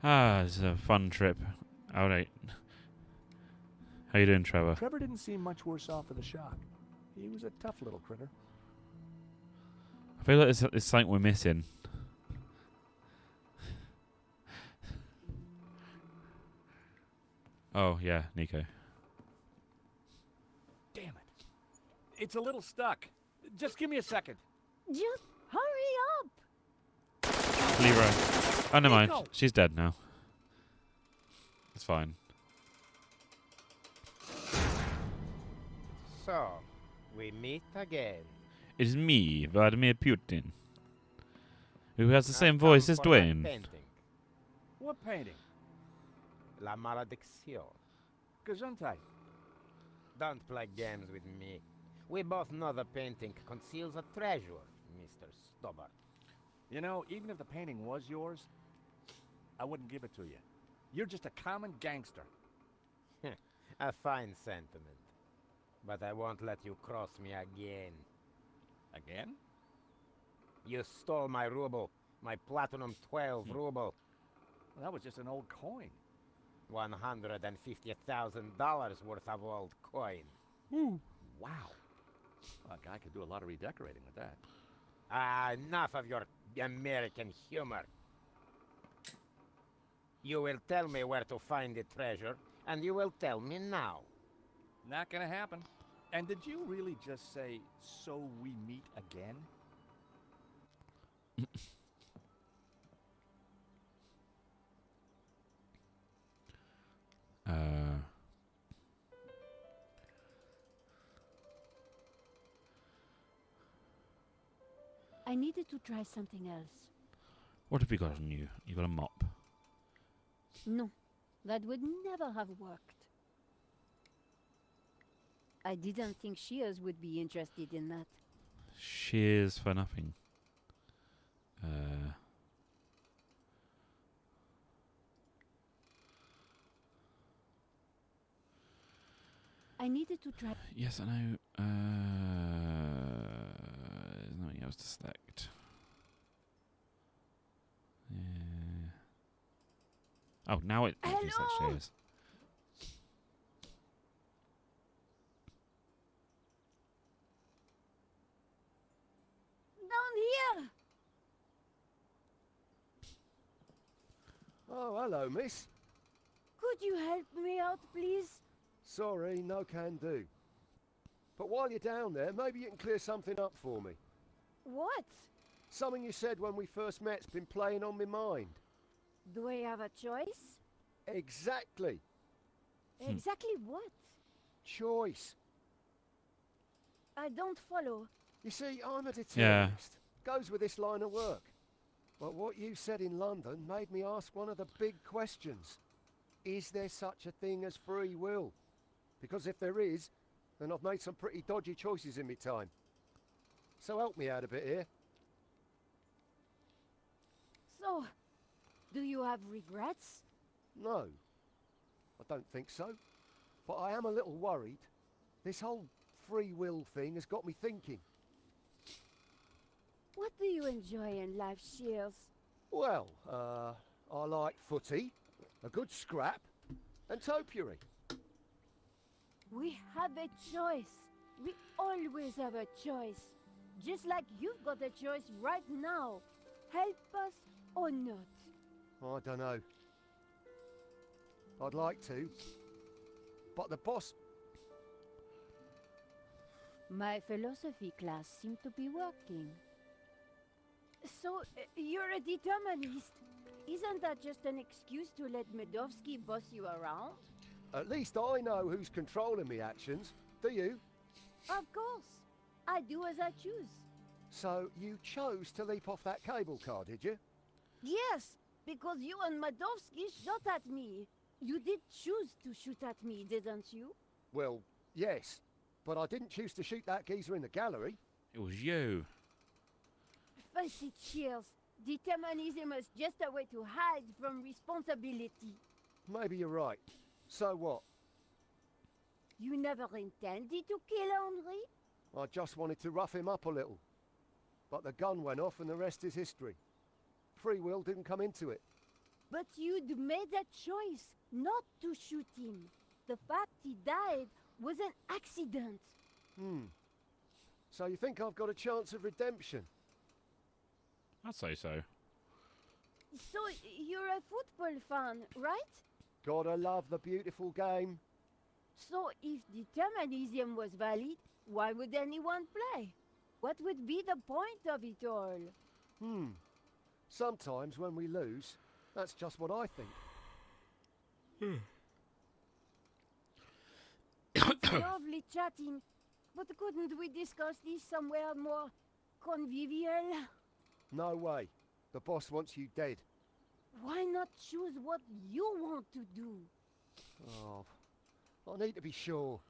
Ah, it's a fun trip. Alright. How you doing, Trevor?
Trevor didn't seem much worse off for the shock. He was a tough little critter.
I feel like it's something we're missing. Oh, yeah, Nico.
Damn it. It's a little stuck. Just give me a second.
Just hurry up!
Leave her. Oh, never mind.
Nico!
She's dead now. It's fine.
So, we meet again.
It is me, Vladimir Putin, who has the
I
same
come
voice as
for that
Dwayne.
Painting.
What painting?
La Maledicción.
Gesundheit.
Don't play games with me. We both know the painting conceals a treasure, Mr. Stobart.
You know, even if the painting was yours, I wouldn't give it to you. You're just a common gangster.
A fine sentiment. But I won't let you cross me again.
Again?
You stole my ruble, my platinum 12 ruble.
Well, that was just an old coin.
$150,000 worth of old coin.
Wow. Well, a guy could do a lot of redecorating with that.
Ah, enough of your American humor. You will tell me where to find the treasure, and you will tell me now.
Not gonna happen. And did you really just say, so we meet again?
I needed to try something else.
What have you got on you? You got a mop.
No, that would never have worked. I didn't think Shears would be interested in that.
Shears for nothing.
I needed to try.
Yes, I know. There's nothing else to select. Yeah. Oh, now it can select
Hello?
Shears.
Down here!
Oh, hello, miss.
Could you help me out, please?
Sorry, no can do. But while you're down there, maybe you can clear something up for me.
What?
Something you said when we first met's been playing on my mind.
Do I have a choice?
Exactly.
Exactly what?
Choice.
I don't follow.
You see, I'm a determinist.
Yeah.
Goes with this line of work. But what you said in London made me ask one of the big questions. Is there such a thing as free will? Because if there is, then I've made some pretty dodgy choices in my time. So help me out a bit here.
So, do you have regrets?
No, I don't think so. But I am a little worried. This whole free will thing has got me thinking.
What do you enjoy in life, Shears?
Well, I like footy, a good scrap, and topiary.
We have a choice. We always have a choice. Just like you've got a choice right now. Help us or not.
I don't know. I'd like to. But the boss...
My philosophy class seemed to be working. So, you're a determinist. Isn't that just an excuse to let Medovsky boss you around?
At least I know who's controlling me actions. Do you?
Of course. I do as I choose.
So you chose to leap off that cable car, did you?
Yes, because you and Medovsky shot at me. You did choose to shoot at me, didn't you?
Well, yes. But I didn't choose to shoot that geezer in the gallery.
It was you.
Face it, Shears. Determinism is just a way to hide from responsibility.
Maybe you're right. So what?
You never intended to kill Henri?
I just wanted to rough him up a little. But the gun went off and the rest is history. Free will didn't come into it.
But you'd made that choice not to shoot him. The fact he died was an accident.
So you think I've got a chance of redemption?
I'd say so.
So you're a football fan, right?
Gotta love the beautiful game.
So if determinism was valid, why would anyone play? What would be the point of it all?
Sometimes when we lose, that's just what I think.
It's lovely chatting, but couldn't we discuss this somewhere more convivial?
No way. The boss wants you dead.
Why not choose what you want to do?
Oh, I need to be sure.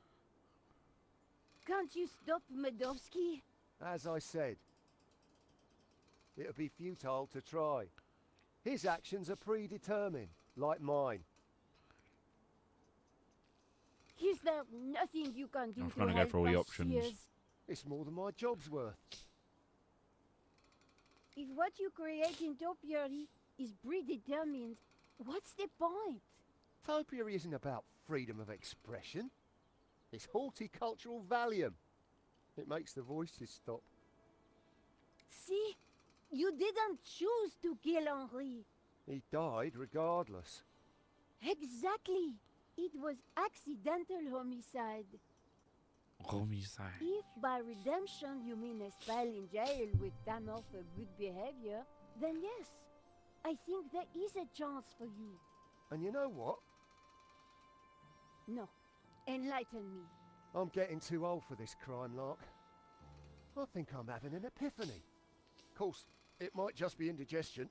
Can't you stop Medovsky?
As I said, it would be futile to try. His actions are predetermined, like mine.
Is there nothing you can do
I'm
to
trying to go
help
for all the
us,
options.
Sears?
It's more than my job's worth.
If what you create in Topiary is predetermined, what's the point?
Topiary isn't about freedom of expression. It's horticultural Valium. It makes the voices stop.
See? You didn't choose to kill Henri.
He died regardless.
Exactly. It was accidental homicide.
Homicide.
If by redemption you mean a spell in jail with time off for good behavior, then yes, I think there is a chance for you.
And you know what?
No. Enlighten me.
I'm getting too old for this crime lark. I think I'm having an epiphany. Of course, it might just be indigestion.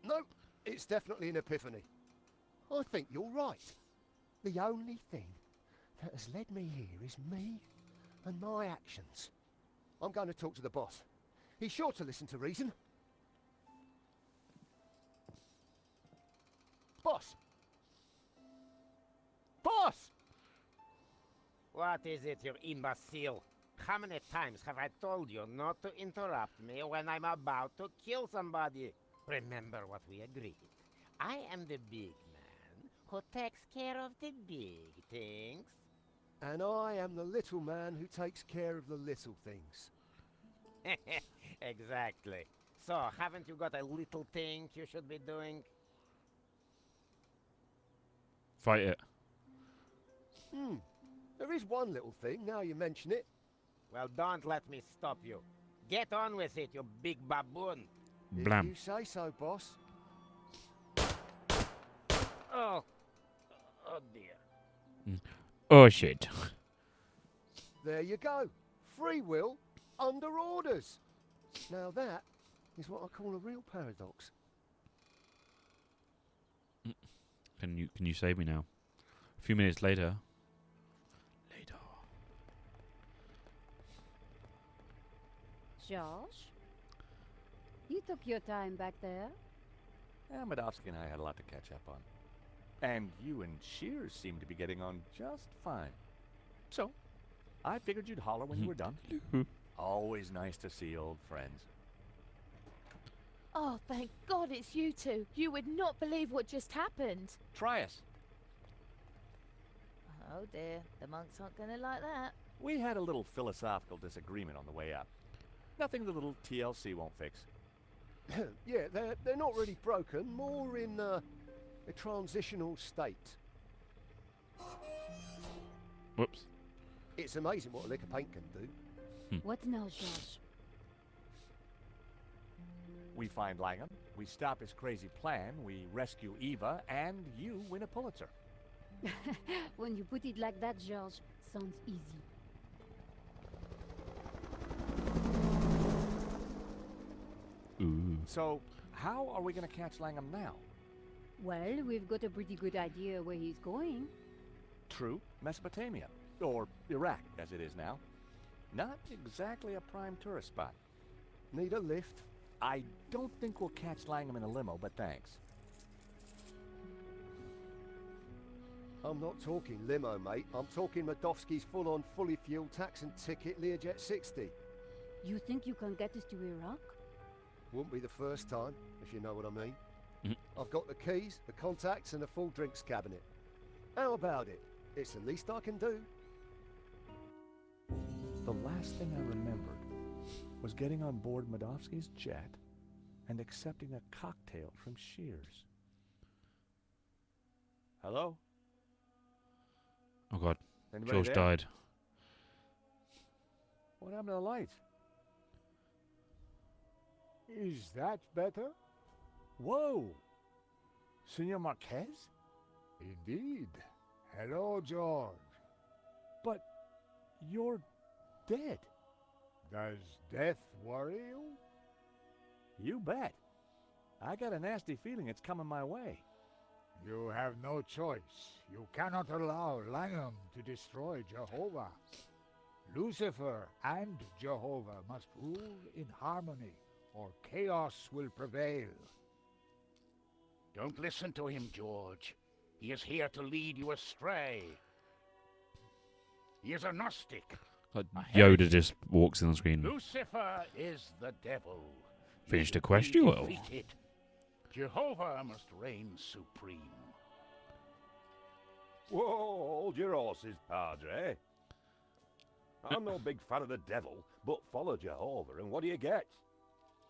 No, it's definitely an epiphany. I think you're right. The only thing that has led me here is me and my actions. I'm going to talk to the boss. He's sure to listen to reason. Boss! Boss!
What is it, you imbecile? How many times have I told you not to interrupt me when I'm about to kill somebody? Remember what we agreed. I am the big man who takes care of the big things.
And I am the little man who takes care of the little things.
Exactly. So, haven't you got a little thing you should be doing?
Fight it.
There is one little thing, now you mention it.
Well, don't let me stop you. Get on with it, you big baboon.
If
Blam.
you say so, boss.
Oh. Oh, dear.
Oh shit.
There you go. Free will under orders. Now that is what I call a real paradox.
Can you save me now? A few minutes later.
George? You took your time back there.
Medovsky and I had a lot to catch up on. And you and Shears seem to be getting on just fine. So, I figured you'd holler when you were done. Always nice to see old friends.
Oh, thank God it's you two. You would not believe what just happened.
Try us.
Oh dear, the monks aren't going to like that.
We had a little philosophical disagreement on the way up. Nothing the little TLC won't fix.
Yeah, they're not really broken, more in a transitional state.
Whoops.
It's amazing what a lick of paint can do.
What now, George?
We find Langham, we stop his crazy plan, we rescue Eva, and you win a Pulitzer.
When you put it like that, George, sounds easy.
Ooh.
So, how are we going to catch Langham now?
Well, we've got a pretty good idea where he's going.
True, Mesopotamia. Or Iraq, as it is now. Not exactly a prime tourist spot.
Need a lift?
I don't think we'll catch Langham in a limo, but thanks.
I'm not talking limo, mate. I'm talking Medovsky's full-on, fully fueled tax and ticket Learjet 60.
You think you can get us to Iraq?
Wouldn't be the first time, if you know what I mean.
Mhm.
I've got the keys, the contacts, and a full drinks cabinet. How about it? It's the least I can do.
The last thing I remembered was getting on board Medovsky's jet and accepting a cocktail from Shears. Hello?
Oh God,
Anybody
George
there?
died.
What happened to the lights?
Is that better?
Whoa! Senor Marquez?
Indeed. Hello, George.
But you're dead.
Does death worry you?
You bet. I got a nasty feeling it's coming my way.
You have no choice. You cannot allow Langham to destroy Jehovah. Lucifer and Jehovah must rule in harmony, or chaos will prevail.
Don't listen to him, George. He is here to lead you astray. He is a Gnostic.
Like
A
Yoda
heretic.
just walks on the screen.
Lucifer is the devil. He
Finished
will
a question,
be
well.
defeated. Jehovah must reign supreme.
Whoa, hold your horses, Padre. I'm no big fan of the devil, but follow Jehovah, and what do you get?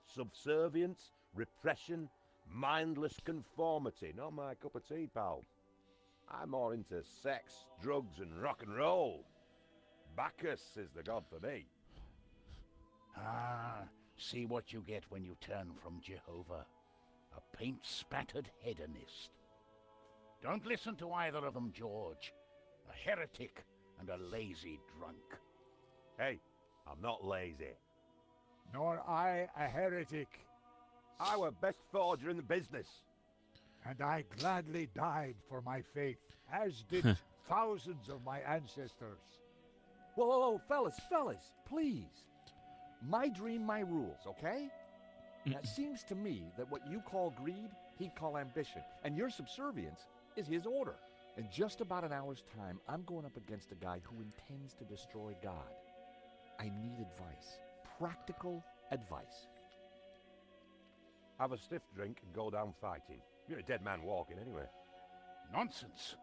Subservience, repression, mindless conformity. Not my cup of tea, pal. I'm more into sex, drugs, and rock and roll. Bacchus is the god for me.
Ah, see what you get when you turn from Jehovah. A paint-spattered hedonist. Don't listen to either of them, George. A heretic and a lazy drunk.
Hey, I'm not lazy.
Nor I a heretic,
I were best forger in the business.
and I gladly died for my faith, as did thousands of my ancestors.
Whoa, whoa, whoa, fellas, please. My dream, my rules, okay? Now, it seems to me that what you call greed, he'd call ambition. And your subservience is his order. In just about an hour's time, I'm going up against a guy who intends to destroy God. I need advice. Practical advice.
Have a stiff drink and go down fighting. You're a dead man walking anyway.
Nonsense.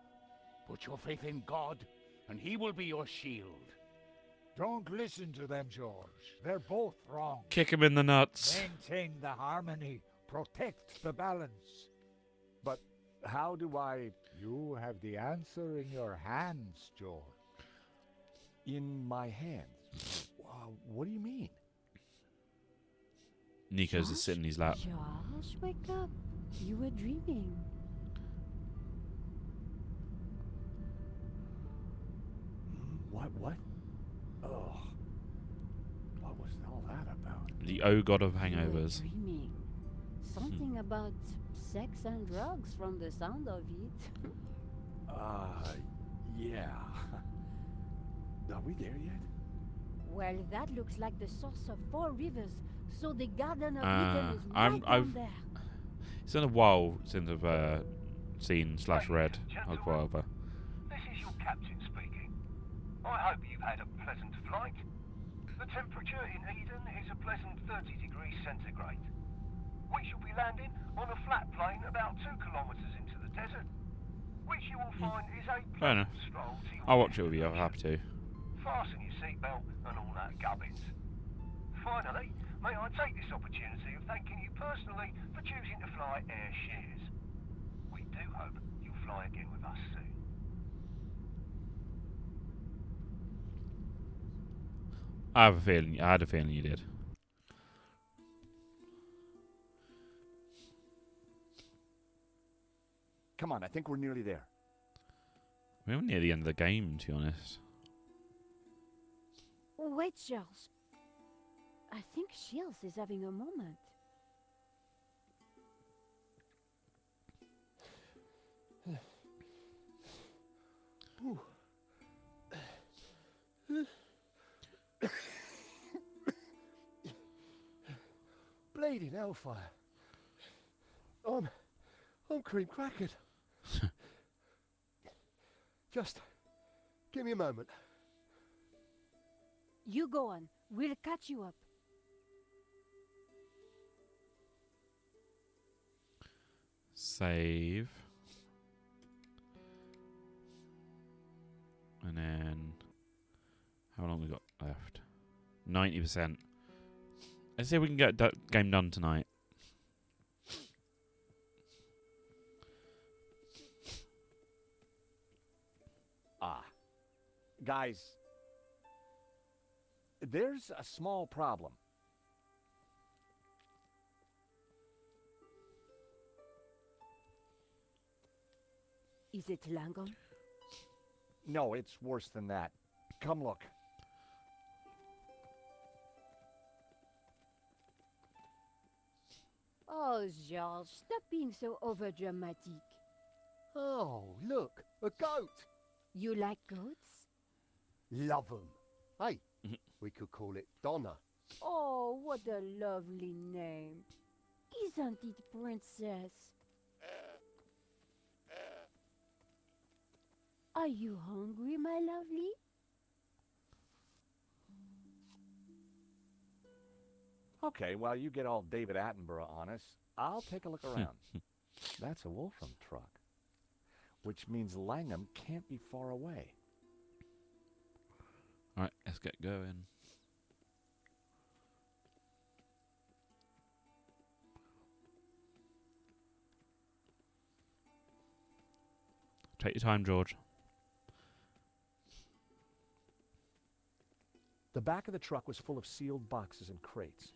Put your faith in God, and he will be your shield.
Don't listen to them, George. They're both wrong.
Kick him in the nuts.
Maintain the harmony. Protect the balance.
But how do I...
You have the answer in your hands, George.
In my hands? What do you mean?
Nico's just sitting in his lap.
Josh, wake up. You were dreaming.
What? Oh. What was all that about?
The O God of
You were
hangovers.
dreaming. Something about sex and drugs from the sound of it.
Yeah. Are we there yet?
Well, that looks like the source of 4 rivers. So the Garden of Eden is right
I've
down there.
It's been a while since I've seen / read Hogwarts.
This is your captain speaking. I hope you've had a pleasant flight. The temperature in Eden is a pleasant 30 degrees centigrade. We shall be landing on a flat plain about 2 kilometres into the desert, which you will find is a
Fair enough.
pleasant stroll to your
I'll watch it with you. I'm
destination.
happy to.
Fasten your seatbelt and all that gubbins. Finally, may I take this opportunity of thanking you personally for choosing to fly Air Shears. We do hope you'll fly again with us soon.
I had a feeling you did.
Come on, I think we're nearly there.
We're near the end of the game, to be honest.
Wait, Charles. I think Shields is having a moment.
bleeding hellfire. I'm cream crackered. Just give me a moment.
You go on. We'll catch you up.
Save. And then how long we got left? 90%. Let's see if we can get that game done tonight.
Guys, there's a small problem.
Is it Langham?
No, it's worse than that. Come look.
Oh, George, stop being so overdramatic.
Oh, look, a goat.
You like goats?
Love 'em. Hey, we could call it Donna.
Oh, what a lovely name. Isn't it, Princess? Are you hungry, my lovely?
Okay, while you get all David Attenborough on us, I'll take a look around. That's a Wolfram truck, which means Langham can't be far away.
Alright, let's get going. Take your time, George.
The back of the truck was full of sealed boxes and crates.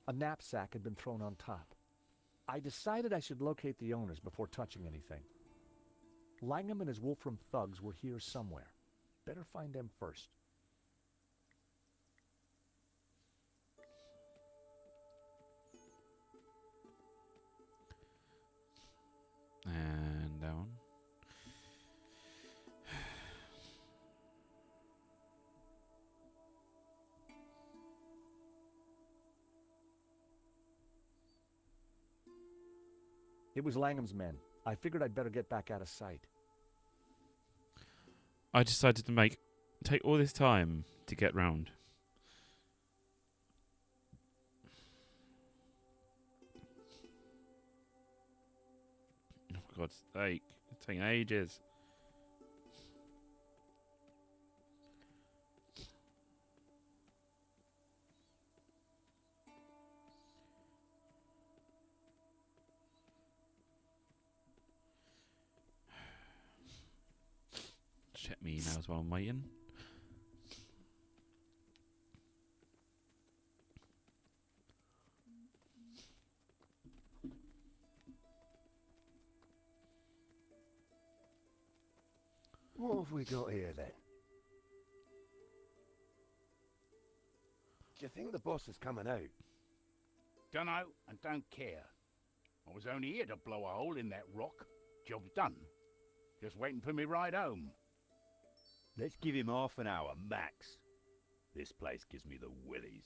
A knapsack had been thrown on top. I decided I should locate the owners before touching anything. Langham and his Wolfram thugs were here somewhere. Better find them first.
And down.
It was Langham's men. I figured I'd better get back out of sight.
I decided to take all this time to get round. Oh, for God's sake. It's taking ages. Check me emails while I'm waiting.
What have we got here then?
Do you think the boss is coming out?
Dunno and don't care. I was only here to blow a hole in that rock. Job's done. Just waiting for me ride home.
Let's give him half an hour, max. This place gives me the willies.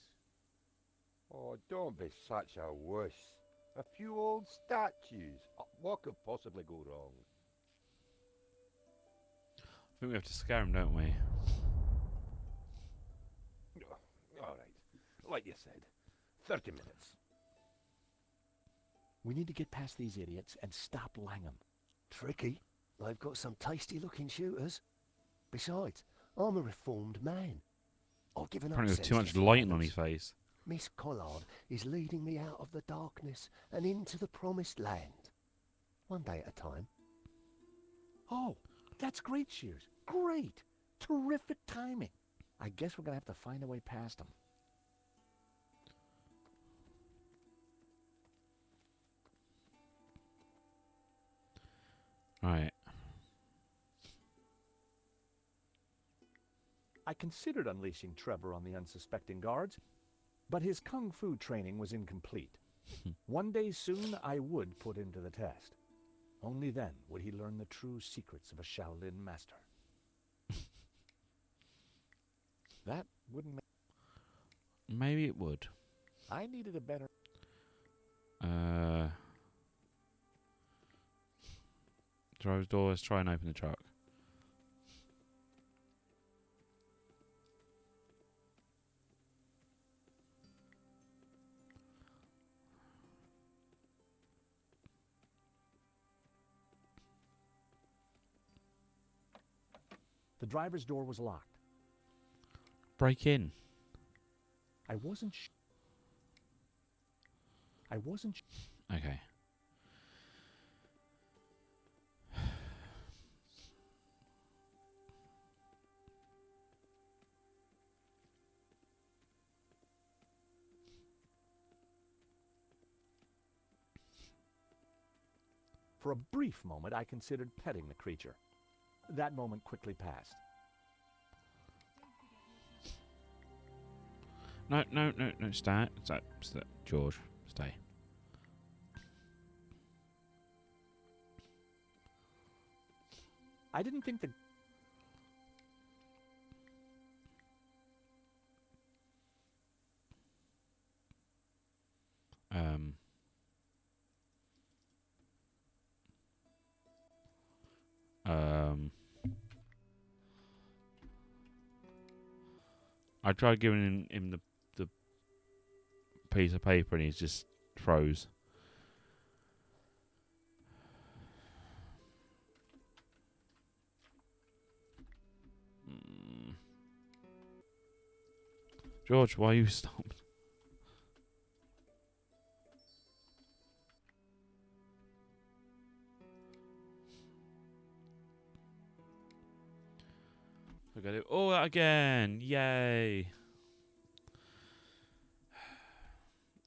Oh, don't be such a wuss. A few old statues. What could possibly go wrong?
I think we have to scare him, don't we?
All right. Like you said, 30 minutes.
We need to get past these idiots and stop Langham.
Tricky. They've got some tasty-looking shooters. Besides, I'm a reformed man. I've given up
Apparently there's too much
senseless
lighting on
violence.
his face.
Miss Collard is leading me out of the darkness and into the promised land. One day at a time.
Oh, that's great, Shears. Great. Terrific timing. I guess we're going to have to find a way past them.
Right.
I considered unleashing Trevor on the unsuspecting guards, but his kung fu training was incomplete. One day soon I would put him to the test. Only then would he learn the true secrets of a Shaolin master. That wouldn't make...
Maybe it would.
I needed a better...
Driver's door. Let's try and open the truck.
The driver's door was locked.
Break in.
I wasn't
Okay.
For a brief moment, I considered petting the creature. That moment quickly passed.
No, stay. Stay. George, stay.
I didn't think the...
I tried giving him the piece of paper and he's just froze. George, why you stopped? I gotta do all that again. Yay.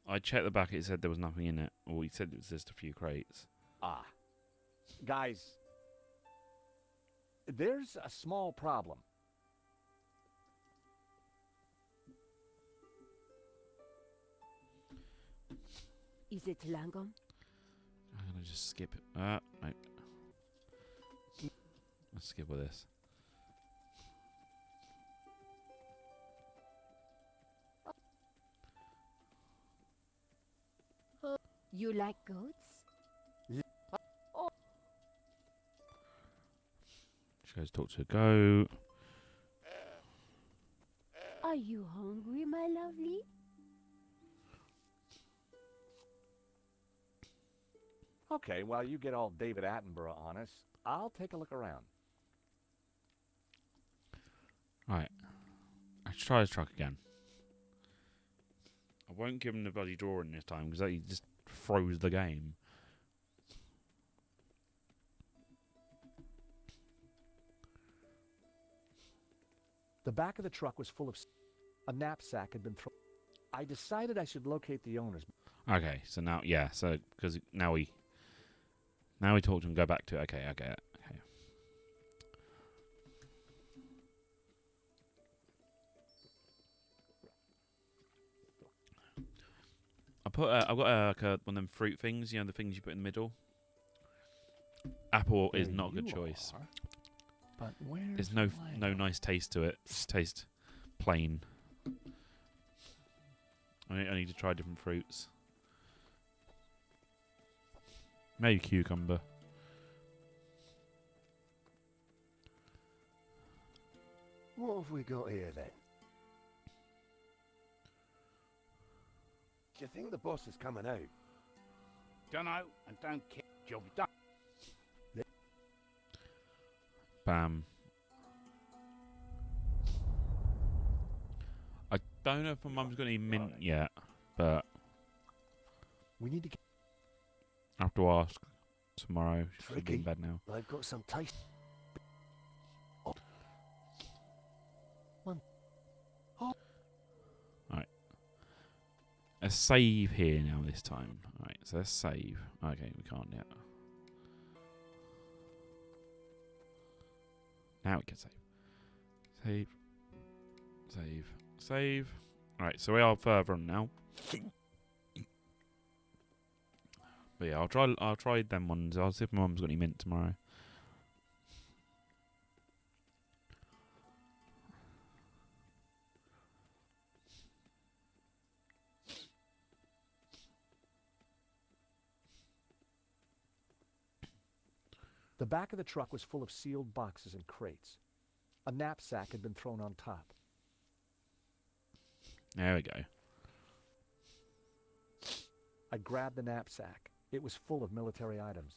I checked the back, it said there was nothing in it. Or he said it was just a few crates.
Ah. Guys, there's a small problem.
Is it Langom?
I'm gonna just skip it. No. Let's skip with this.
You like goats?
She goes talk to a goat.
Are you hungry, my lovely?
Okay, while you get all David Attenborough on us, I'll take a look around.
Right. Let's try his truck again. I won't give him the bloody drawing this time because he just froze the game.
The back of the truck was full of... A knapsack had been thrown. I decided I should locate the owners.
Okay, so now, yeah, so, because now we talked to him, go back to it. Okay. I've got one of them fruit things, you know, the things you put in the middle. Apple is
There
not a good
you
choice.
are. But where's
There's no nice taste to it. Just tastes plain. I need to try different fruits. Maybe cucumber.
What have we got here then?
Do you think the boss is coming out?
Dunno, and don't care. Job done.
Bam. I don't know if my mum's got any mint yet, but
We need to get...
I have to ask tomorrow. She'll be in
Tricky.
bed now.
They've got some taste.
Let's save here now this time. Alright, so let's save. Okay, we can't yet. Now we can save. Save. Alright, so we are further on now. But yeah, I'll try them ones. I'll see if my mum's got any mint tomorrow.
The back of the truck was full of sealed boxes and crates. A knapsack had been thrown on top.
There we go.
I grabbed the knapsack. It was full of military items.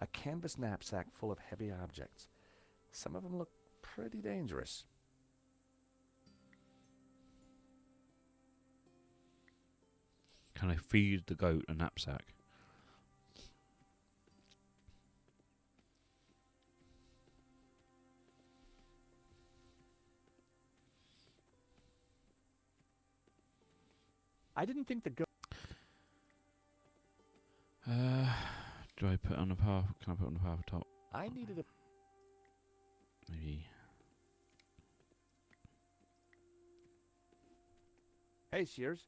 A canvas knapsack full of heavy objects. Some of them looked pretty dangerous.
Can I feed the goat a knapsack?
I didn't think the goat...
Do I put it on the path? Can I put it on the path top?
I needed a...
Maybe.
Hey, Shears.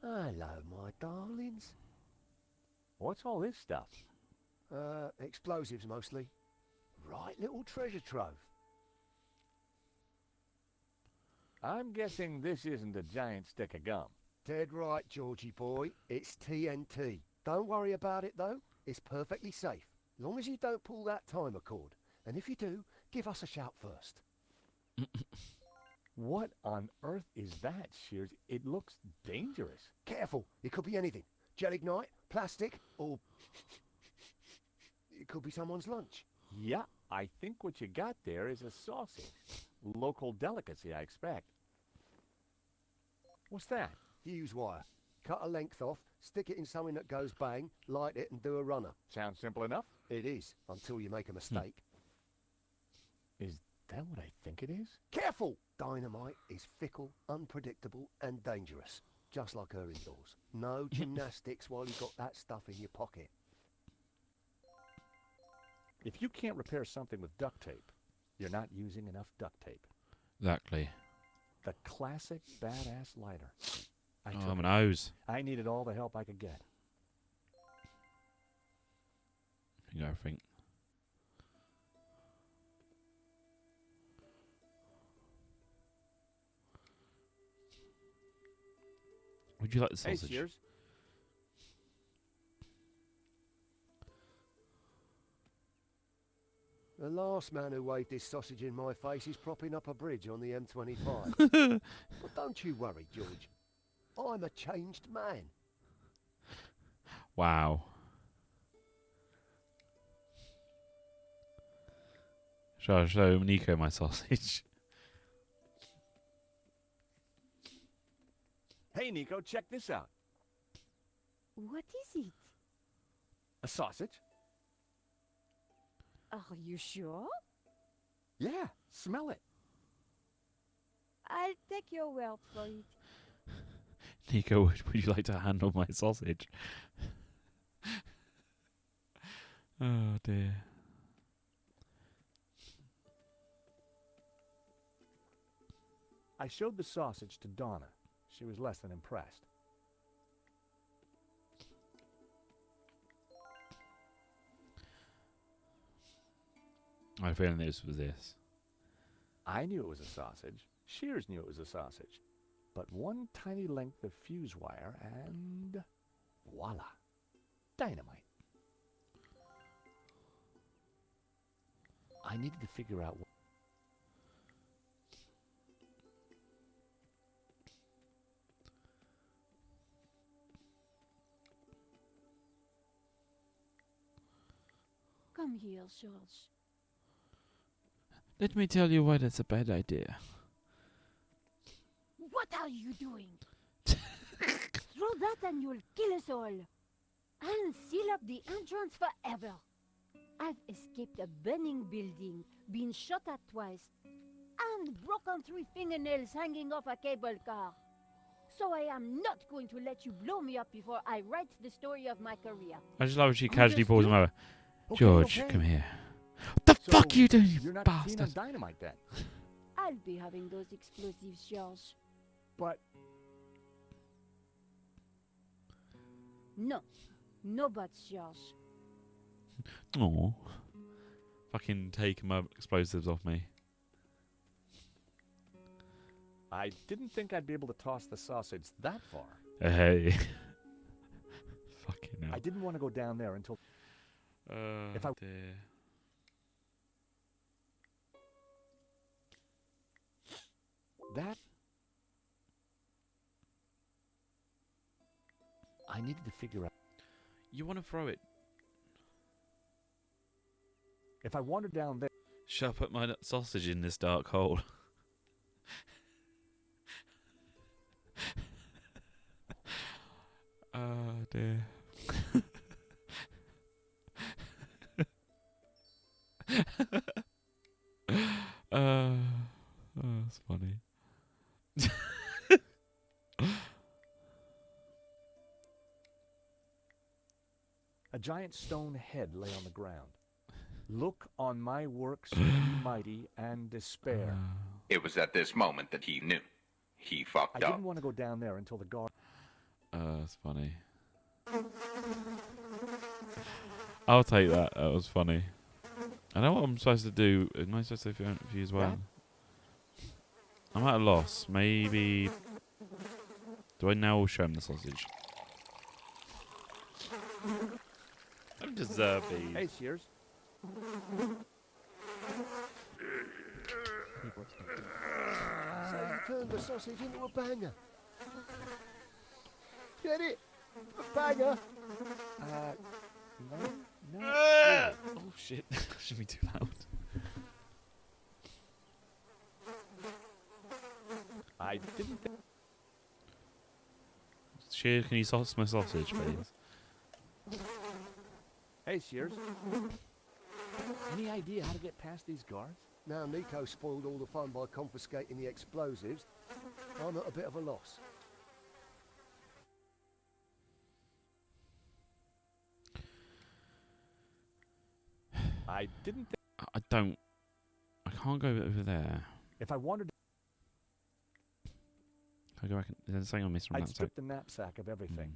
Hello, my darlings.
What's all this stuff?
Explosives mostly. Right little treasure trove.
I'm guessing this isn't a giant stick of gum.
Dead right, Georgie boy. It's TNT. Don't worry about it, though. It's perfectly safe. Long as you don't pull that timer cord. And if you do, give us a shout first.
What on earth is that, Shears? It looks dangerous.
Careful. It could be anything. Gelignite, plastic, or... it could be someone's lunch.
Yeah, I think what you got there is a sausage. Local delicacy, I expect. What's that?
Fuse wire. Cut a length off, stick it in something that goes bang, light it and do a runner.
Sounds simple enough.
It is, until you make a mistake.
Is that what I think it is?
Careful! Dynamite is fickle, unpredictable and dangerous. Just like her indoors. No gymnastics while you've got that stuff in your pocket.
If you can't repair something with duct tape, you're not using enough duct tape.
Exactly.
The classic badass lighter.
Oh, my nose.
I needed all the help I could get.
You know, I think. Would you like the sausage?
Hey, Shears.
The last man who waved his sausage in my face is propping up a bridge on the M25. But don't you worry, George. I'm a changed man.
Wow. Shall I show Nico my sausage?
Hey, Nico, check this out.
What is it?
A sausage?
Are you sure?
Yeah, smell it.
I'll take your word for it.
Nico, would you like to handle my sausage? Oh, dear.
I showed the sausage to Donna. She was less than impressed.
I have a feeling this was this.
I knew it was a sausage. Shears knew it was a sausage. But one tiny length of fuse wire and... voila. Dynamite. I needed to figure out what...
Come here, George.
Let me tell you why that's a bad idea.
What are you doing? Throw that and you'll kill us all. I'll seal up the entrance forever. I've escaped a burning building, been shot at twice, and broken 3 fingernails hanging off a cable car. So I am not going to let you blow me up before I write the story of my career.
I just love when she
I'm
casually
just
pulls him
doing-
over.
Okay,
George,
okay.
come here. What the fuck are you doing, you
You're not keen on
bastard?
dynamite then.
I'll be having those explosives, George.
But
No. No buts, George.
Aw. Fucking take my explosives off me.
I didn't think I'd be able to toss the sausage that far.
Hey. Fucking hell.
I didn't want to go down there until... if I...
dear.
That... I needed to figure out...
You want to throw it?
If I wandered down there...
Shall I put my sausage in this dark hole? Oh dear. Oh, that's funny.
A giant stone head lay on the ground. Look on my works, be mighty, and despair.
It was at this moment that he knew. He fucked
I
up.
didn't want to go down there until the guard...
That's funny. I'll take that. That was funny. I know what I'm supposed to do. Am I supposed to do for you as well? I'm at a loss. Maybe... Do I now show him the sausage? I don't deserve these.
Hey, Shears.
So you turned the sausage into a banger. Get it? A banger?
No.
Oh shit. Should be too loud.
I didn't think...
Shears, can you sauce my sausage, please?
Hey, Shears. Any idea how to get past these guards?
Now Nico spoiled all the fun by confiscating the explosives. I'm at a bit of a loss.
I didn't think...
I don't... I can't go over there.
If I wanted...
Can I go back? Is there something I missed from
I'd
that side?
strip the knapsack of everything.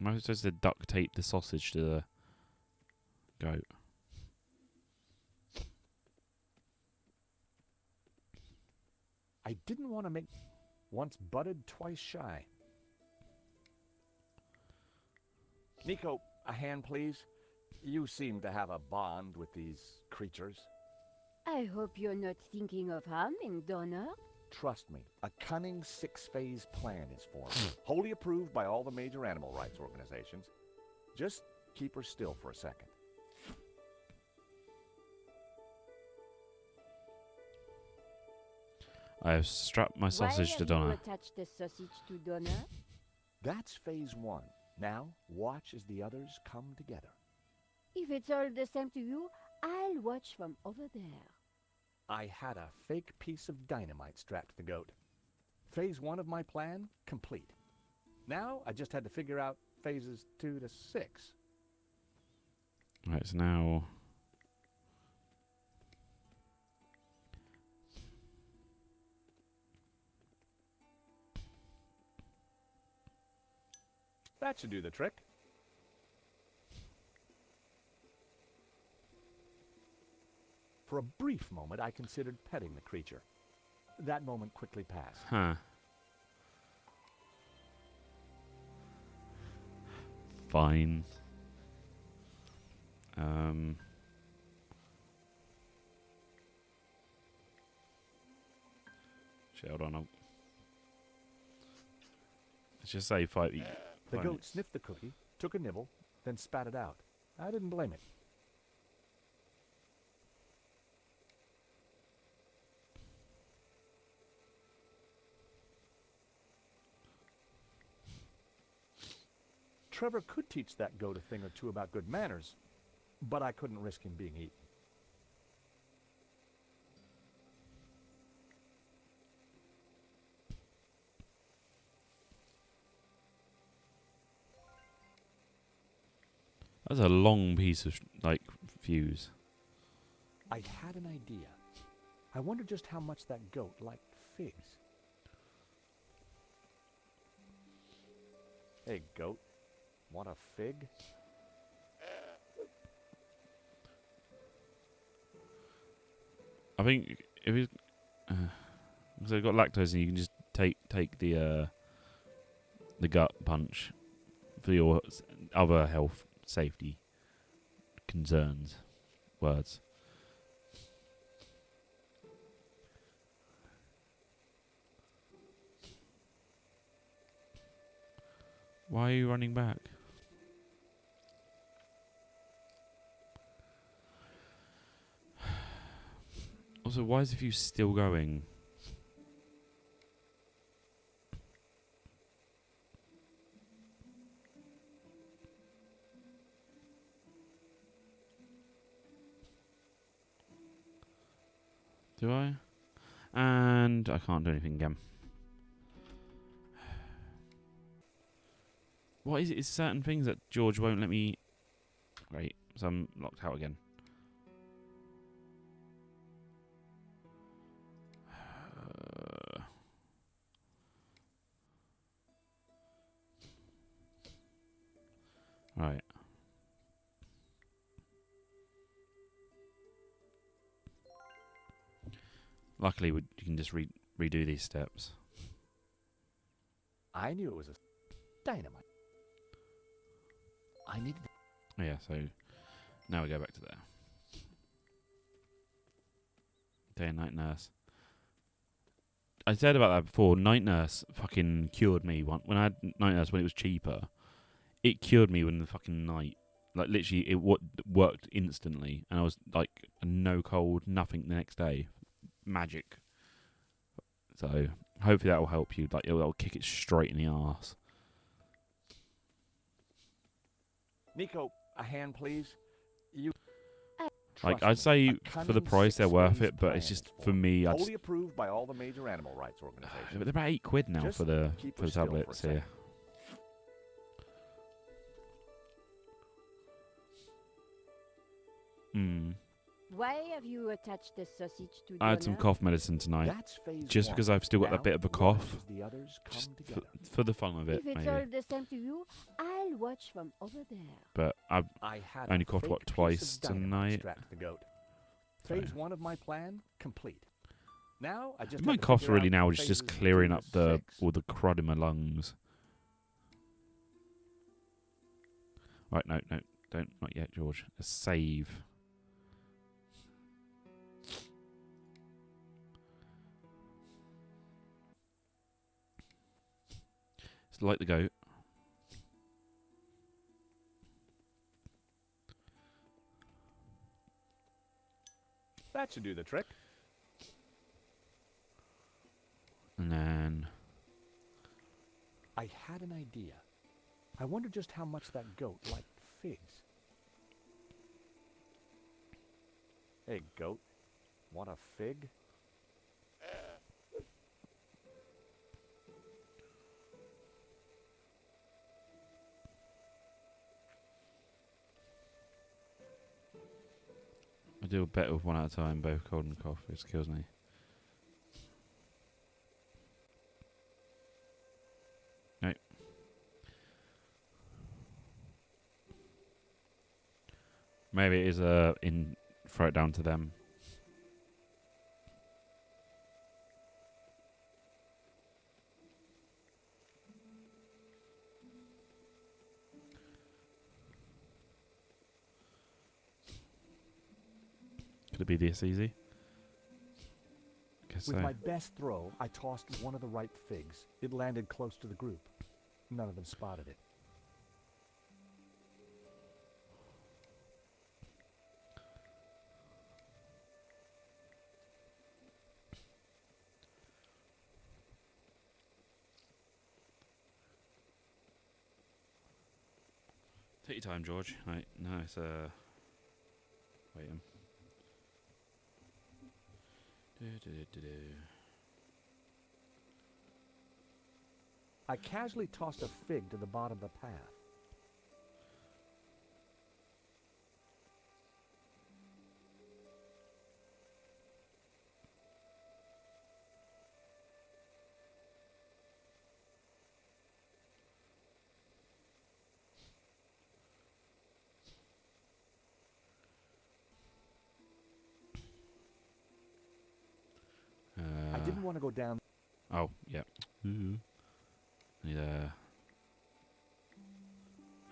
Am I supposed to duct tape the sausage to the goat?
I didn't want to make... Once butted, twice shy. Nico, a hand, please. You seem to have a bond with these creatures.
I hope you're not thinking of harming Donna.
Trust me, a cunning six-phase plan is formed, wholly approved by all the major animal rights organizations. Just keep her still for a second.
I have strapped my sausage to Donna.
Why have you attached the sausage to Donna?
That's phase one. Now, watch as the others come together.
If it's all the same to you, I'll watch from over there.
I had a fake piece of dynamite strapped to the goat. Phase one of my plan, complete. Now, I just had to figure out phases 2 to 6.
Right, so now...
That should do the trick. For a brief moment, I considered petting the creature. That moment quickly passed.
Huh. Fine. Shit, hold on. Let's just say fight.
The goat sniffed the cookie, took a nibble, then spat it out. I didn't blame it. Trevor could teach that goat a thing or two about good manners, but I couldn't risk him being eaten.
That's a long piece of, like, fuse.
I had an idea. I wondered just how much that goat liked figs. Hey, goat. Want a fig?
I think if you, because they've got lactose, and you can just take the gut punch for your other health safety concerns. Words. Why are you running back? Also, why is the view still going? Do I? And I can't do anything again. What is it? It's certain things that George won't let me... Great, so I'm locked out again. Right. Luckily, you can just redo these steps.
I knew it was a dynamite. I needed.
Oh yeah, so now we go back to there. Day and night nurse. I said about that before. Night nurse fucking cured me. When I had night nurse when it was cheaper, it cured me when the fucking night. Like literally, it worked instantly, and I was like no cold, nothing the next day. Magic. So hopefully that will help you. Like it'll kick it straight in the arse.
Nico, a hand, please. You.
Like I'd say for the price they're worth it, but it's just for me. I
Wholly approved by all the major animal rights organizations.
But they're about £8 now
Just
for the
keep her still for a
tablets
second.
here.
Why have you attached the sausage to
I had some
dinner?
cough medicine tonight,
That's phase
just
one.
because I've still got
Now
that bit of a
watch
cough.
as the others come
Just
together.
for the fun of it,
If it's
maybe.
all the same to you, I'll watch from over there.
But I've
I had
only
a
coughed what
fake piece
twice
of dynamite
tonight.
strapped to the goat. Phase one of my plan complete. Now I just
My
have to
cough's
figure
really
out
now is just
phases
clearing
2
up
to 6.
all the crud in my lungs. Right, no, don't, not yet, George. A save. It's like the goat.
That should do the trick.
And then...
I had an idea. I wonder just how much that goat liked figs. Hey, goat. Want a fig?
I do better with one at a time, both cold and cough. It kills me. No. Maybe it is throw it down to them. Could it be this easy? Guess
With
so.
my best throw, I tossed one of the ripe figs. It landed close to the group. None of them spotted it.
Take your time, George. Right, no, it's wait.
I casually tossed a fig to the bottom of the path. want to go down.
Oh, yeah. Need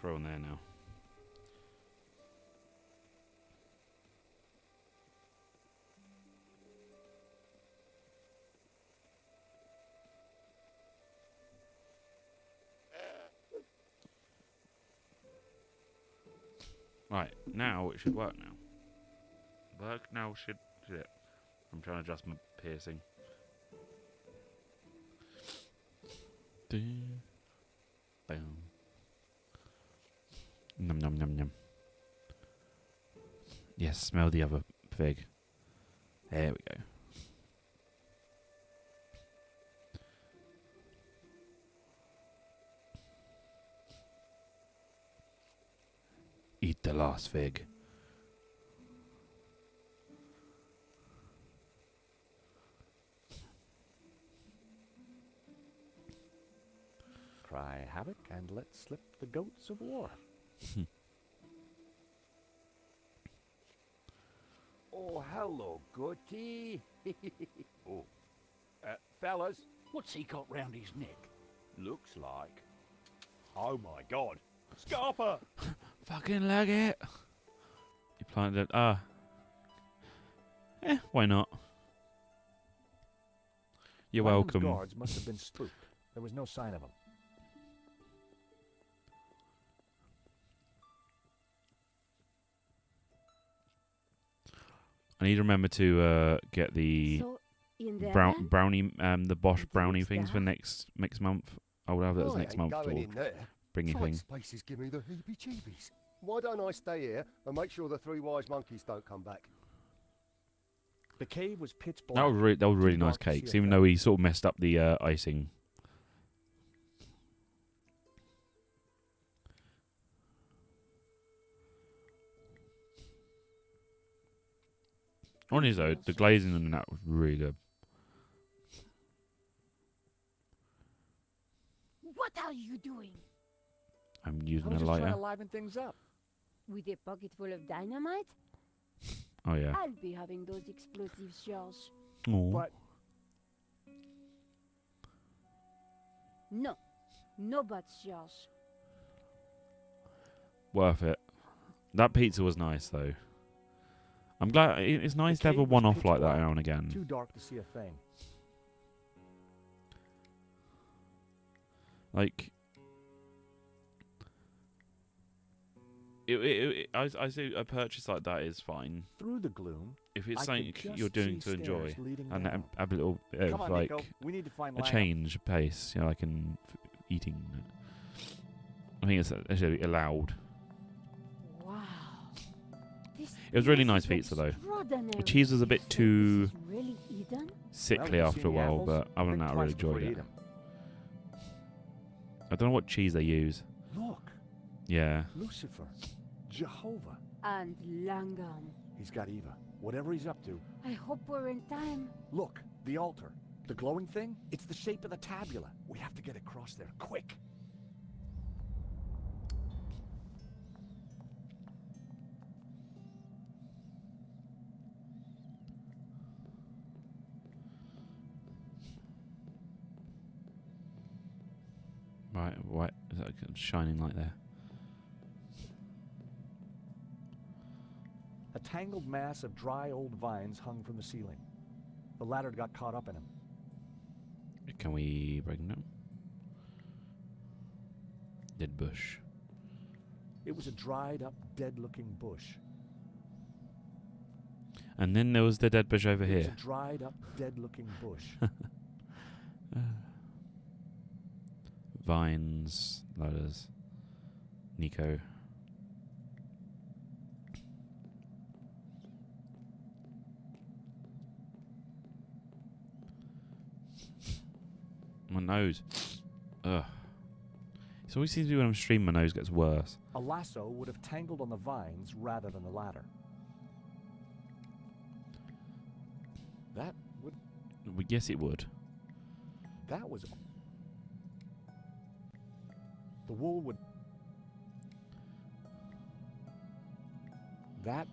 throw in there now. Right, now it should work now. Work now should it. I'm trying to adjust my piercing. Boom. Num num num num. Yes, smell the other fig. There we go. Eat the last fig.
Cry havoc and let slip the goats of war.
Oh, hello, goatee. Oh, fellas,
What's he got round his neck?
looks like. Oh my God, Scarpa!
Fucking leg it. You planted it. Why not? You're
Langham's
welcome.
guards must have been spooked. There was no sign of them.
I need to remember to get the
So, in there
brownie, the Bosch
It
brownie
looks
things for
dark.
next month. Or whatever that was
I
next
ain't
month.
going
Or
in there.
bringy
Tight
thing.
spaces give me the heebie-jeebies. Why don't I stay here and make sure the three wise monkeys don't come back?
The cave was pitch black.
That was really
too
nice
dark to see
cakes,
a
even
thing.
though he sort of messed up the icing. On his own, the glazing on that was really good.
What are you doing?
I'm
I
using
was
a
just trying
lighter.
to liven things up.
With a pocket full of dynamite?
Oh yeah.
I'll be having those explosives, George.
Aw.
But
No. No buts, George.
Worth it. That pizza was nice though. I'm glad it's nice
the
to have a
cave was
one-off
pitch
like that
black,
now and again.
Too dark to see a thing.
Like, I say a purchase like that is fine
Through the gloom,
if it's
I
something
could
you're
just
doing
see
to enjoy
stairs leading
and
down.
have a little bit
Come
of
on,
like
Nico. We need to find
a
Langham.
change of pace, you know, like in eating. I think it's actually allowed.
Wow. This
It was really
place
nice
is
pizza though.
extraordinary.
The cheese was a
You
bit
think
too
this is really Eden?
sickly
you
after
seen
a
the
while,
apples?
but other than
Think
that, I really
twice before
enjoyed
you
it.
eat 'em.
I don't know what cheese they use.
Look,
Yeah.
Lucifer, Jehovah.
And Langham.
He's got Eva. Whatever he's up to.
I hope we're in time.
Look, the altar. The glowing thing? It's the shape of the tabula. We have to get across there, quick.
Right. What is that shining light there?
A tangled mass of dry old vines hung from the ceiling. The ladder got caught up in him.
Can we break them down? Dead bush.
It was a dried up, dead-looking bush.
And then there was the dead bush over
It was
here.
a dried up, dead-looking bush.
Vines, ladders. Nico. My nose. Ugh. It always seems to be when I'm streaming, my nose gets worse.
A lasso would have tangled on the vines rather than the ladder. That would...
Well, yes, it would.
That was... The wool would... That...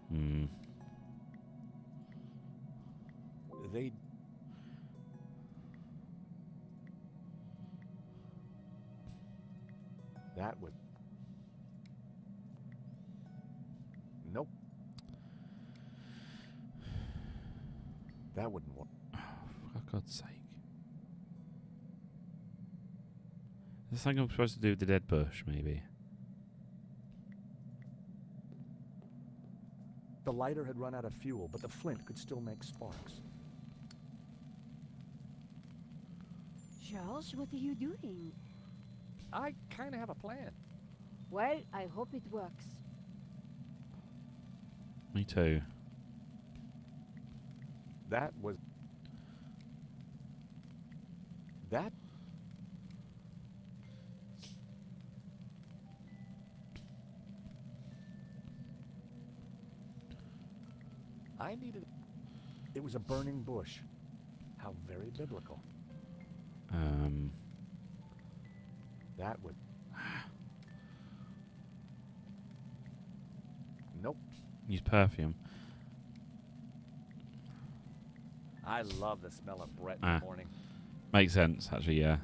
Hmm.
They'd... That was... Nope. That wouldn't work.
For God's sake. Is this something I'm supposed to do with the dead bush, maybe?
The lighter had run out of fuel, but the flint could still make sparks.
Charles, what are you doing?
I kind of have a plan.
Well, I hope it works.
Me too.
That was... That... I needed... It was a burning bush. How very biblical. That would... Nope.
Use perfume.
I love the smell of Brett in the morning.
Makes sense, actually, yeah.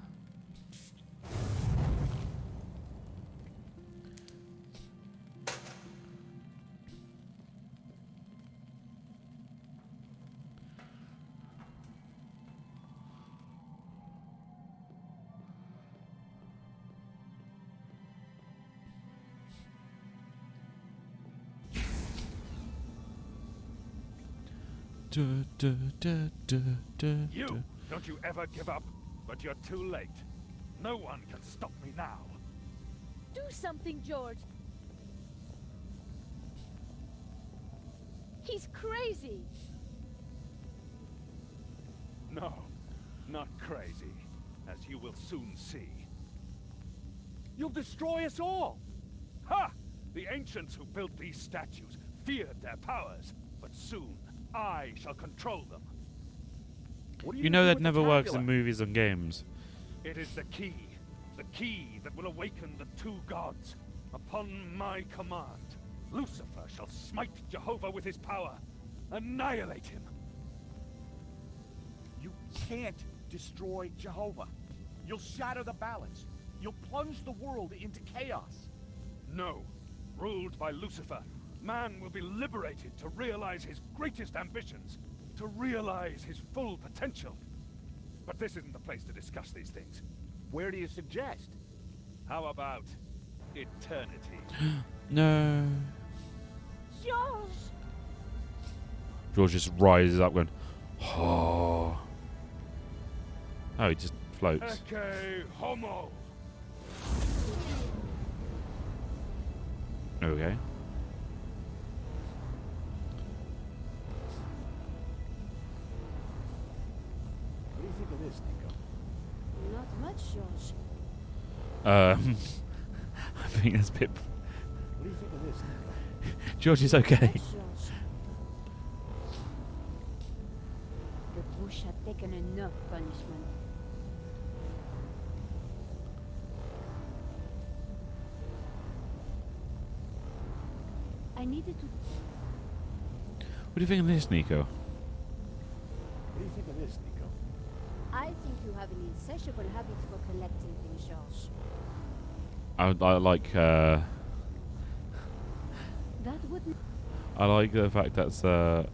You! Don't you ever give up, but you're too late. No one can stop me now.
Do something, George. He's crazy.
No, not crazy, as you will soon see.
You'll destroy us all!
Ha! The ancients who built these statues feared their powers, but soon I shall control them.
You know that never works in movies and games.
It is the key that will awaken the two gods. Upon my command, Lucifer shall smite Jehovah with his power, annihilate him.
You can't destroy Jehovah. You'll shatter the balance. You'll plunge the world into chaos.
No. Ruled by Lucifer, man will be liberated to realize his greatest ambitions, to realize his full potential. But this isn't the place to discuss these things.
Where do you suggest?
How about eternity?
No.
George!
George just rises up going, oh. Oh, he just floats.
Ecce homo!
Okay.
What do you think of this, Nico?
Not much, George.
I think that's a bit...
What do you think of this, Nico?
George is okay.
George. The bush had taken enough punishment. I needed to...
What do you think of this, Nico?
What do you think of this, Nico?
I think you have an insatiable habit for collecting things, George.
I like,
That wouldn't...
I like the fact that's,
I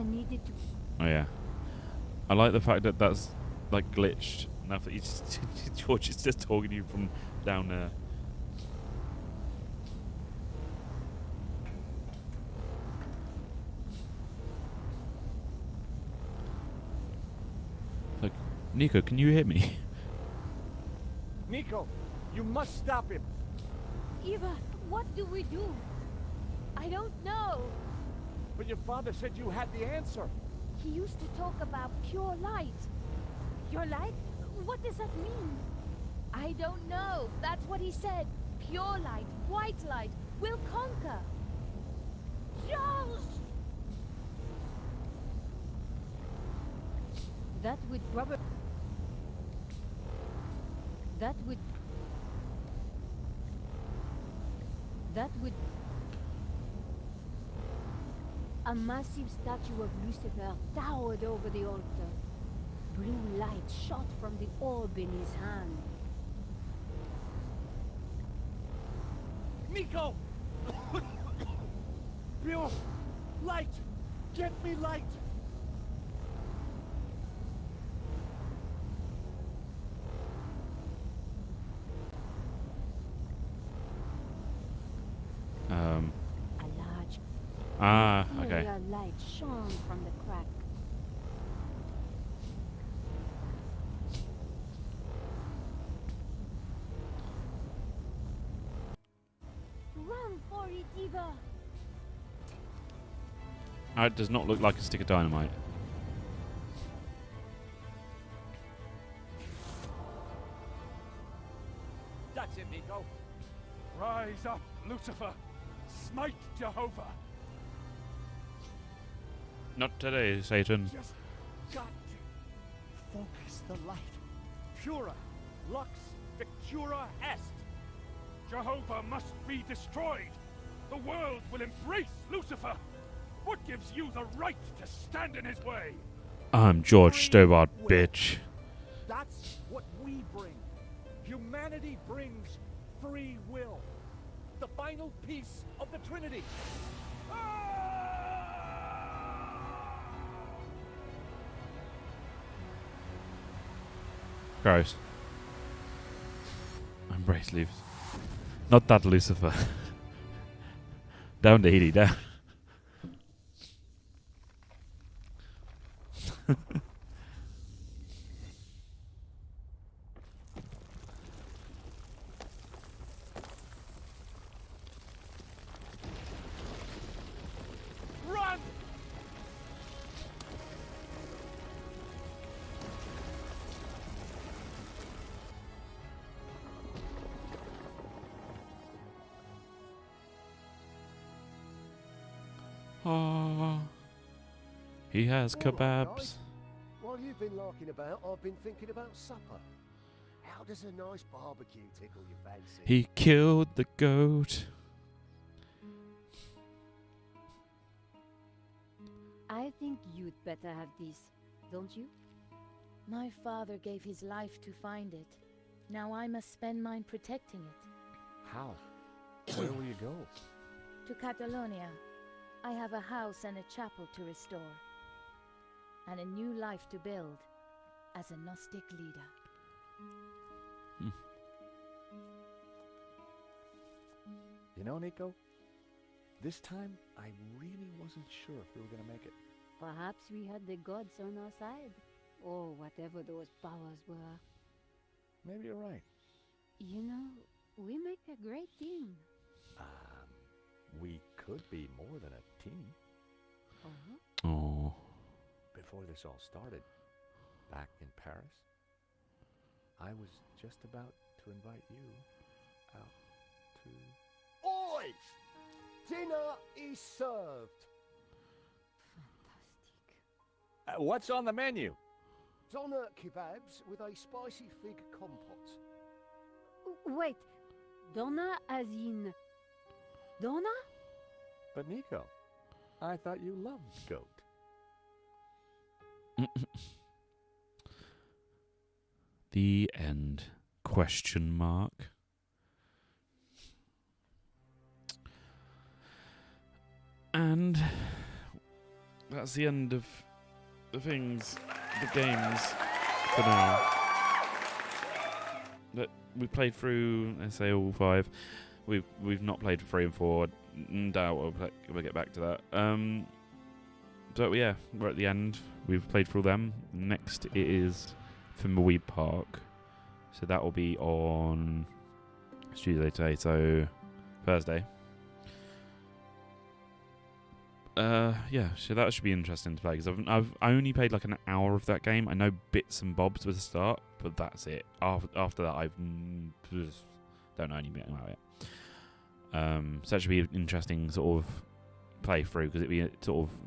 needed to...
oh yeah. I like the fact that that's, like, glitched enough that George is just talking to you from down there. Like, Nico, can you hear me?
Nico, you must stop him.
Eva, what do we do? I don't know.
But your father said you had the answer.
He used to talk about pure light. Pure light? What does that mean? I don't know. That's what he said. Pure light, white light, will conquer. George! That would probably... That would... A massive statue of Lucifer towered over the altar. Blue light shot from the orb in his hand.
Nico! Bill! Light! Get me light!
A large
Okay.
clear light shone from the crack. Run for it, Eva!
It does not look like a stick of dynamite.
That's it, Nico. Rise up, Lucifer. Smite Jehovah.
Not today, Satan.
Just got to focus the light. Pura, lux, victura est. Jehovah must be destroyed. The world will embrace Lucifer. What gives you the right to stand in his way?
I'm George Stobart, bitch.
That's what we bring. Humanity brings free will. The final piece of the Trinity.
Gross. Embrace Lucifer. Not that Lucifer. Down to Edie, down.
Run!
Oh, he has
All right,
kebabs.
guys. While you've been larking about, I've been thinking about supper. How does a nice barbecue tickle your fancy?
He killed the goat.
I think you'd better have this, don't you?
My father gave his life to find it. Now I must spend mine protecting it.
How? Where will you go?
To Catalonia. I have a house and a chapel to restore. And a new life to build as a Gnostic leader.
You know, Nico, this time I really wasn't sure if we were going to make it.
Perhaps we had the gods on our side, or whatever those powers were.
Maybe you're right.
You know, we make a great team.
We could be more than a team.
Oh.
Before this all started, back in Paris, I was just about to invite you out to...
Oi! Dinner is served.
Fantastic.
What's on the menu?
Doner kebabs with a spicy fig compote.
Wait, Donna as in... Donna?
But Nico, I thought you loved goat.
The end. Question mark. And that's the end of the things, the games for now. But we played through, let's say, all 5. We've not played 3 and 4. Doubt we'll get back to that. So yeah, we're at the end. We've played through them. Next it is Thimbleweed Park. So that will be on Tuesday today, so Thursday. Yeah, so that should be interesting to play because I've only played like an hour of that game. I know bits and bobs with the start, but that's it. After that, I've don't know anything about it. So that should be an interesting sort of play through because it'd be sort of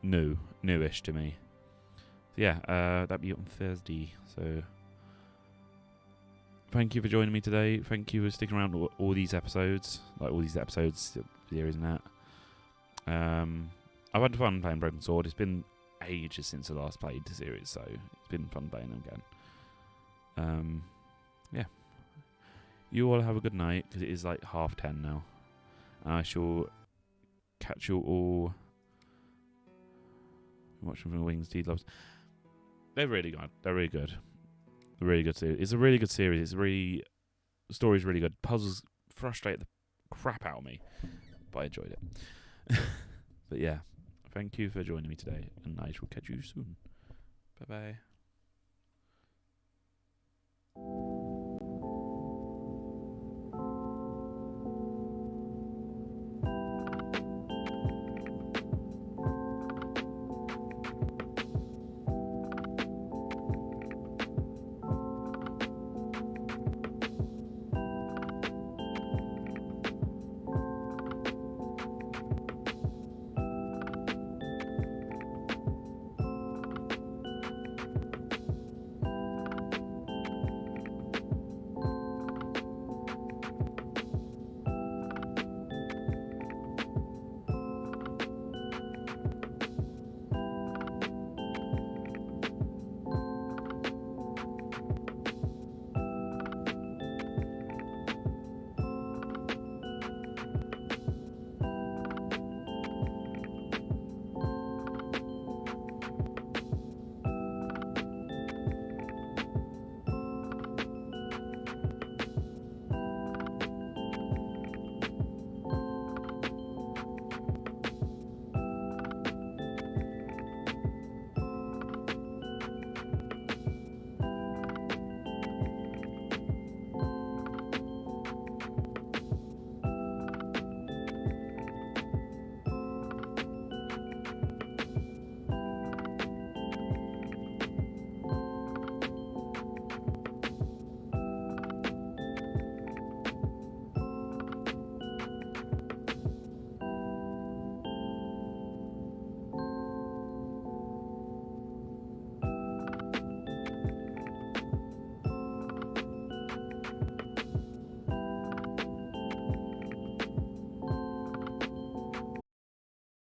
newish to me. So yeah, that'd be on Thursday. So thank you for joining me today. Thank you for sticking around all these episodes, series and that. I've had fun playing Broken Sword. It's been ages since I last played the series, so it's been fun playing them again. Yeah. You all have a good night, because it is like 10:30 now. And I shall catch you all watching from Wings Deed Loves. They're really good. They're really good. A really good series. It's a really good series. The story's really good. Puzzles frustrate the crap out of me, but I enjoyed it. But yeah, thank you for joining me today, and I shall catch you soon. Bye bye.